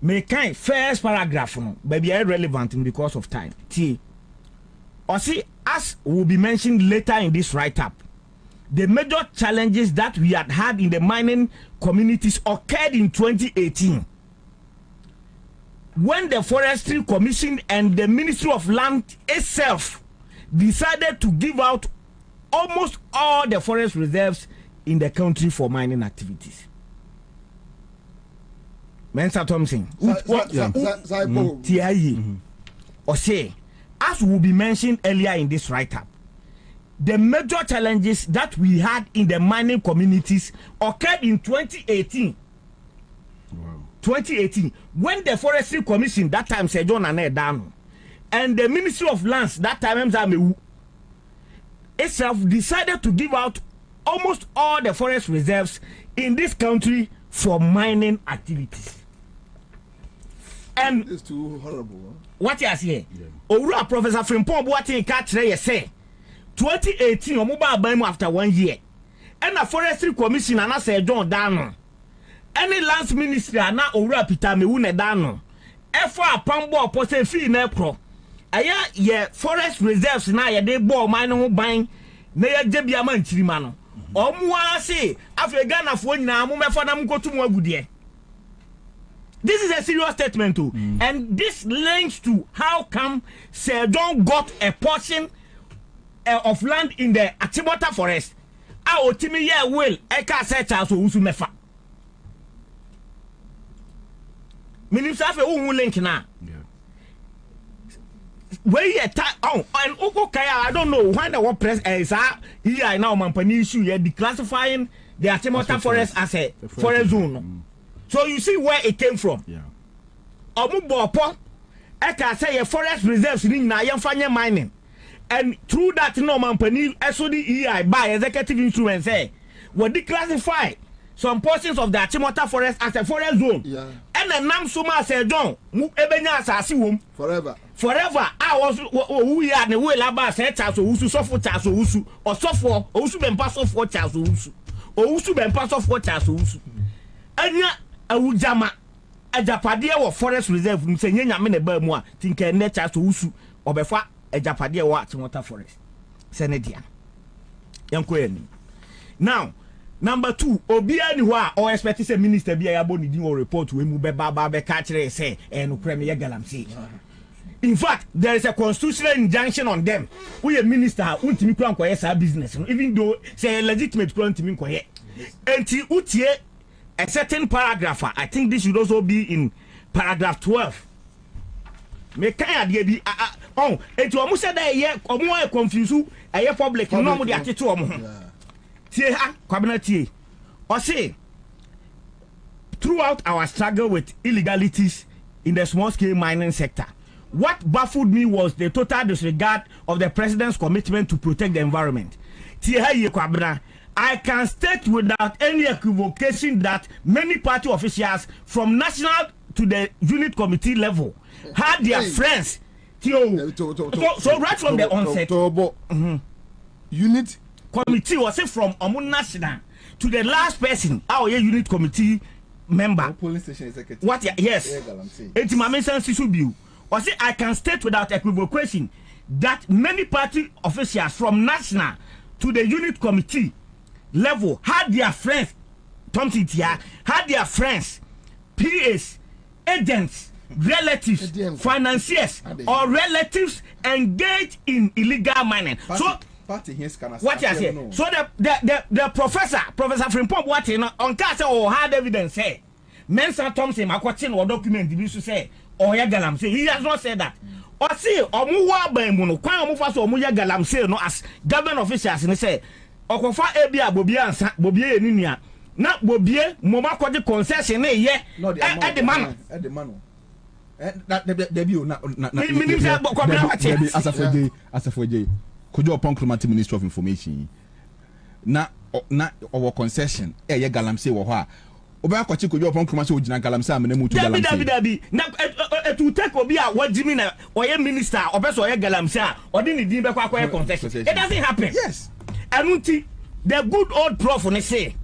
Me kind first paragraph no baby irrelevant because of time. Ti or see, as will be mentioned later in this write-up, the major challenges that we had in the mining communities occurred in 2018, when the Forestry Commission and the Ministry of Land itself decided to give out almost all the forest reserves in the country for mining activities. Mensa Thompson, or say, as will be mentioned earlier in this write-up, the major challenges that we had in the mining communities occurred in 2018. Wow. 2018, when the Forestry Commission, that time said John Anedano, and the Ministry of Lands, that time itself decided to give out almost all the forest reserves in this country for mining activities. And it's too horrible. Huh? What you say? Owura Professor Frimpong Boateng catch there say 2018 omoba ban after 1 year. And the Forestry Commission and say John Dano. Any lands ministry na Owura Peter Mewu ne Dano. Efo apambo opose fi na ekro. Aya ye forest reserves na ye de bo man ho ban na ye jebia man chirima no. Omo ase Africa na fo nyina mo mefo na mkotu mo agudie. This is a serious statement too. And this links to how come Sir John got a portion of land in the Achimota forest. Our Timmy ye will eka set as usu mefa. Minister fe who link na. Where ye and Oko Kaya, I don't know when the what press is here now Mampani issue ye declassifying the Achimota forest as a forest zone. So you see where it came from. Yeah. Omubopo, eka say a forest reserves in na yemfanye mining. And through that no company SOD EI by executive instruments say will declassify some portions of the Achimota forest as a forest zone. Yeah. And the nam suma say John, mu ebenya asasi wom forever. Forever. I was we are the way laba say chaso usu sofo chaso usu or sofo usu bempa sofo chaso usu. Or usu bempa sofo chaso usu. Anya awujama ajapade wo forest reserve nse nyanya me ne ba mu a tinka nature so usu obefa ajapade wo Achimota forest senedia yanko yani. Now number 2 obia ni ho a o expect say minister bia ya boni din o report we mu be baba be ka kire say no krem ye galamsey. In fact, there is a constitutional injunction on them. We a minister untimi kura nkoye sa business even though say legitimate kura untimi nkoye enti utie a certain paragraph. I think this should also be in paragraph 12. Me kan ade bi enti omo say that ye omo e confuse e public no mo de atete omo ho. Tie ha Kwabena tie. O say throughout our struggle with illegalities in the small scale mining sector, what baffled me was the total disregard of the president's commitment to protect the environment. Tie ha ye Kwabena, I can state without any equivocation that many party officials from national to the unit committee level had their friends. So right from the onset, unit committee was it from national to the last person, our unit committee member. Police station executive. What? Yes. It's my mention Sisubiu. Was it? I can state without equivocation that many party officials from national to the unit committee level had their friends, Thompson here, had their friends, PAs, agents, relatives, financiers, or relatives engaged in illegal mining. So party here scan. What you say? So the professor Frimpong Boateng on case or hard evidence say Mensa Thompson makwati no document bi so say oya galamsey. He has not said that. Or see omu wa ban mu no kwan omu fa so omu ya galamsey no as government officials ni say okofa ebia Bobie Ansah Bobie enunua na Bobie mo makodi concession na ye e de man that be na minister Kwabena Asafo Kojo upon Chromatic Minister of Information na our concession ye galamsey wo ho a oba kwachi Kojo upon Chromatic ogina galamsey amene mutu galamsey dabi na to take obi a wajimi na oye minister obeso oye galamsey a odi ni din be kwa akoye concession. It doesn't happen. Yes. Anunti the good old prof ne say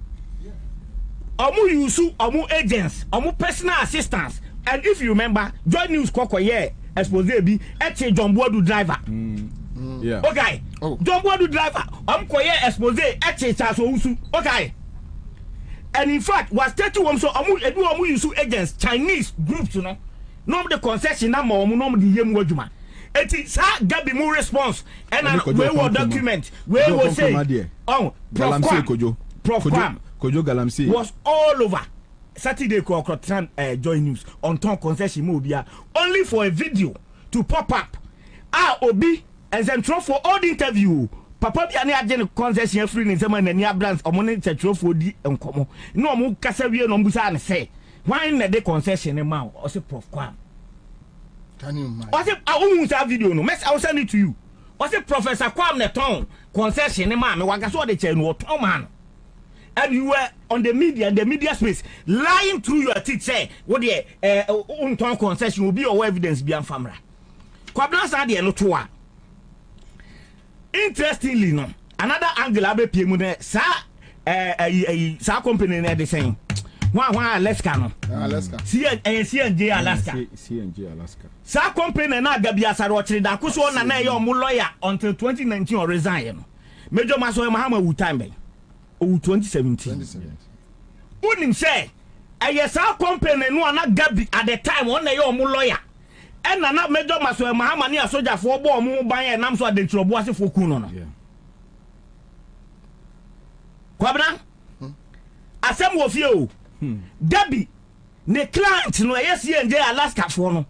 omu yusu omu agents omu personal assistants, and if you remember Joy News kokoye expose bi eche John Boadu driver. Yeah. Okay. John Boadu driver koye expose eche chaso usu. Okay. And in fact was 31 so omu yusu agents Chinese groups no the concession na ma omu no the yem wadjuma. Eti sa gabi mu response and we will document we will say galamsey Kojo galamsey was all over Saturday Kokotran Joy News on ton concession mu bia only for a video to pop up obi and then throw for all the interview papa bia na agene concession free ni sema na ni abrans omone tetro for di enkomo no omo kasa wie no mbusa na say why na the concession ma o say Prof Kwam. Can you imagine? I won't have video no. I'll send it to you. I said Professor Kwam Neton concession man. Me waka so the chain no man. And you were on the media space, lying through your teeth. Say what the unton concession will be your evidence beyond famra. Kwabena said the no toa. Interestingly, no another angle abe piemu ne sa company ne the same. One Alaska no. Alaska. CNJ Alaska. CNJ Alaska. Sa company na Gabia Sarochiri da kuso na ye omu lawyer until 2019 or resign. Major Maso Mahama wu time o 2017. Unim say sa company no na Gabi at the time on ye omu lawyer. And na Major Maso Mahama ni asoja for bo omu ban ye nam so adentrobo ase foku no no. Kwabena asem wo fie o. Gabi ne client no CNJ Alaska for no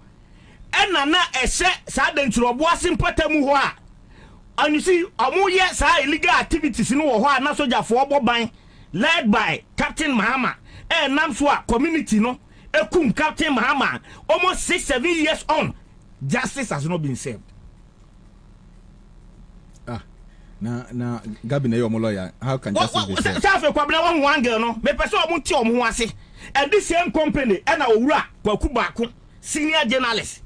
ena na ehye sa dentrobo asimpata mu ho a and you see amoye sa illegal activities no wo ho a na soja for oboban led by Captain Mahama nam so a community no ekum Captain Mahama almost 6-7 years on justice has not been served. Na Gabi na your lawyer, how can justice be served? Safe Kwabena one girl no me person omu ti omu ho ase and this same company and owura Kwaku Baako senior journalist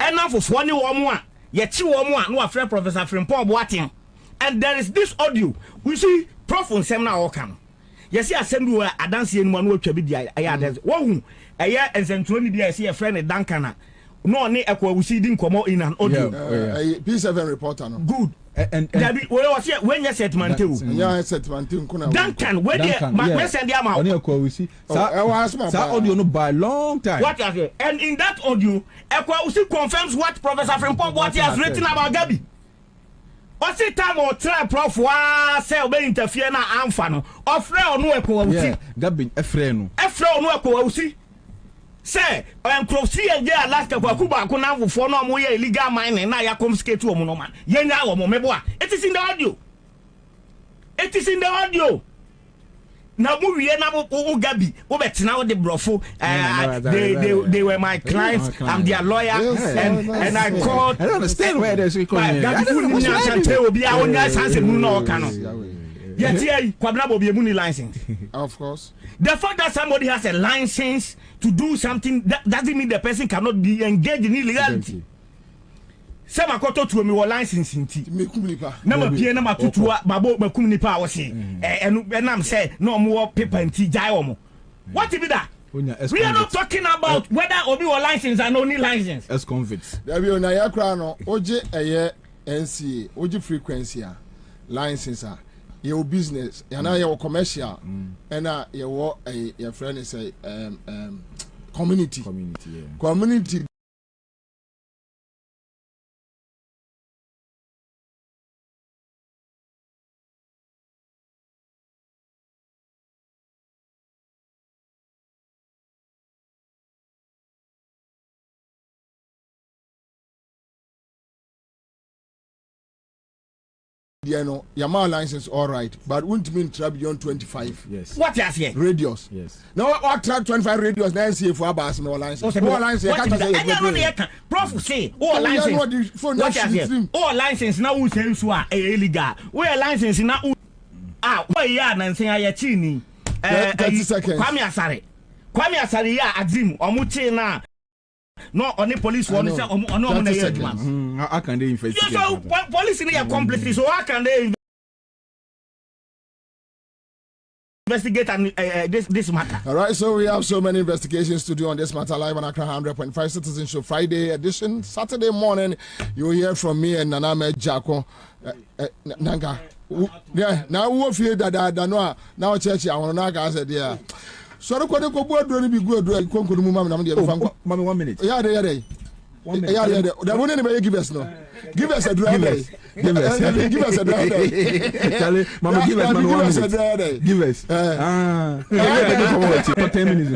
and now for one woman a ye chi woman no afre Professor Frimpong Boateng, and there is this audio we see prof nsem na o kan ye see assembly where adanse enu no atwa bi dia aye adanse wo hu eye ensentro ni dia see a friend Dankana no ne ekwa we see din komo in an audio P7 reporter no good. And David, we was here when you said Manteu. Yeah, said Manteu. Duncan, where the send them out. On your call, we see. Sa audio no by long time. What you say? And in that audio, Ekwa Usi confirms what Professor Frimpong Boateng has written about Gabi. What's the time or try Prof wa say obey interfere na amfa no. Ofre onu Ekwa Usi. Gabi efre no. Efre onu Ekwa Usi. Say, CNJ Alaska Kwaku Baako na mfo no mo ye illegal mining na ya confiscate wo mo no man. Yenya wo mo meboa. It is in the audio. It is in the audio. Na mu wie na wo Gabi, wo betena wo de brofo. They were my clients. I'm their lawyer and I called. I don't understand where they're going. Gabi fu ni chante obi a wonya sanse mu no ka no. Yet here Kwabena Bobie mu ni license. Of course. The fact that somebody has a license to do something that doesn't mean the person cannot be engaged in illegality. Some are caught to me or license in tea. Number P. Number 2 Babo Bakumnipa was saying, and I'm saying no more paper and tea jaiomo. What is that? We are not talking about whether Obi or license and only license. As convicts. There be on a crown, OJ a NCA, OJ frequency, license. Your business, and now your commercial, and your friend is a community. you know, your license all right, but wouldn't mean travel beyond 25. Yes. What is here? Radius. Yes. Now, what travel 25 radius? Now, see if we have no license. No license. Prof say, oh license. What is here? Oh license now who says you are illegal. Where license now? Where you are? And say I am chini. 30 seconds. Kwame Asare ya Azim. Omuche na. No, only police one say on how can they investigate? So police in accomplices, so how can they investigate and this matter? All right, so we have so many investigations to do on this matter live on Accra 100.5 Citizen Show Friday edition. Saturday morning, you'll hear from me and Naname Jako. Nanga. Yeah, now we feel that now church I want to say there. So I don't go to be good. Mommy, 1 minute. Yeah. 1 minute. Yeah. That won't anybody give us no. Give us a drive day. Give us a drive day. Mama, give us 1 minute. Give us. 10 minutes.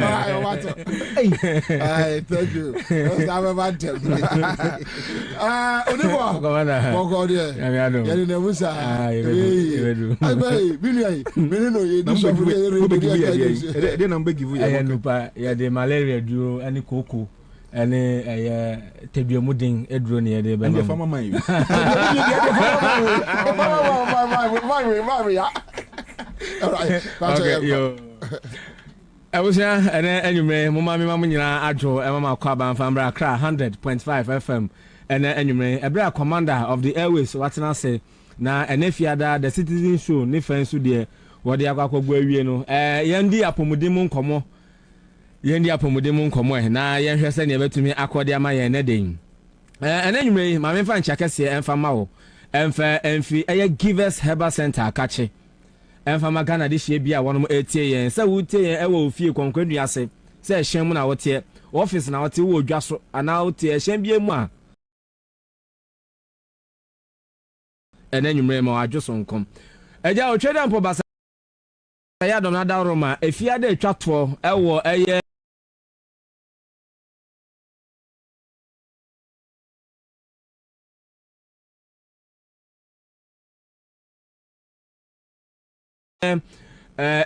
Hey, thank you. I'm about to. Ene teduamudin eduro ne yede be ma fama man you Awusia ene enyume mama me mam nyina adwo mama kwaba mfambra Accra 100.5 FM ene enyume ebra commander of the airways watena say na enefiada the citizen show ne fansu de wode akwakwagbu awie no yendi apomudin nkomo yendi apomudin nkomo na yenhwe se ne betumi akode ama yen ne den enanyume ma me fa nchakese emfa mawo emfa emfi givers herbal center akache emfa magana de hie bia wonom etie yen se wutie yen ewo ofie konkwadu ase se ehyen mu na wotie office na wotie wo odwa so ana wotie ehyen bia mu a enanyume ma wadwoso nkom eja otweda mpo basa ya dona da roma efia de twato ewo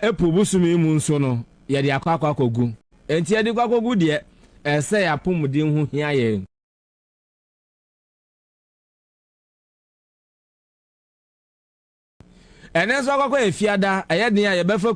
epu busumi mu nso no ye de akwa kogu enti ye de kogu de ese ya pomudin hu hia ye enenso akwa efiada eye de ya ye befa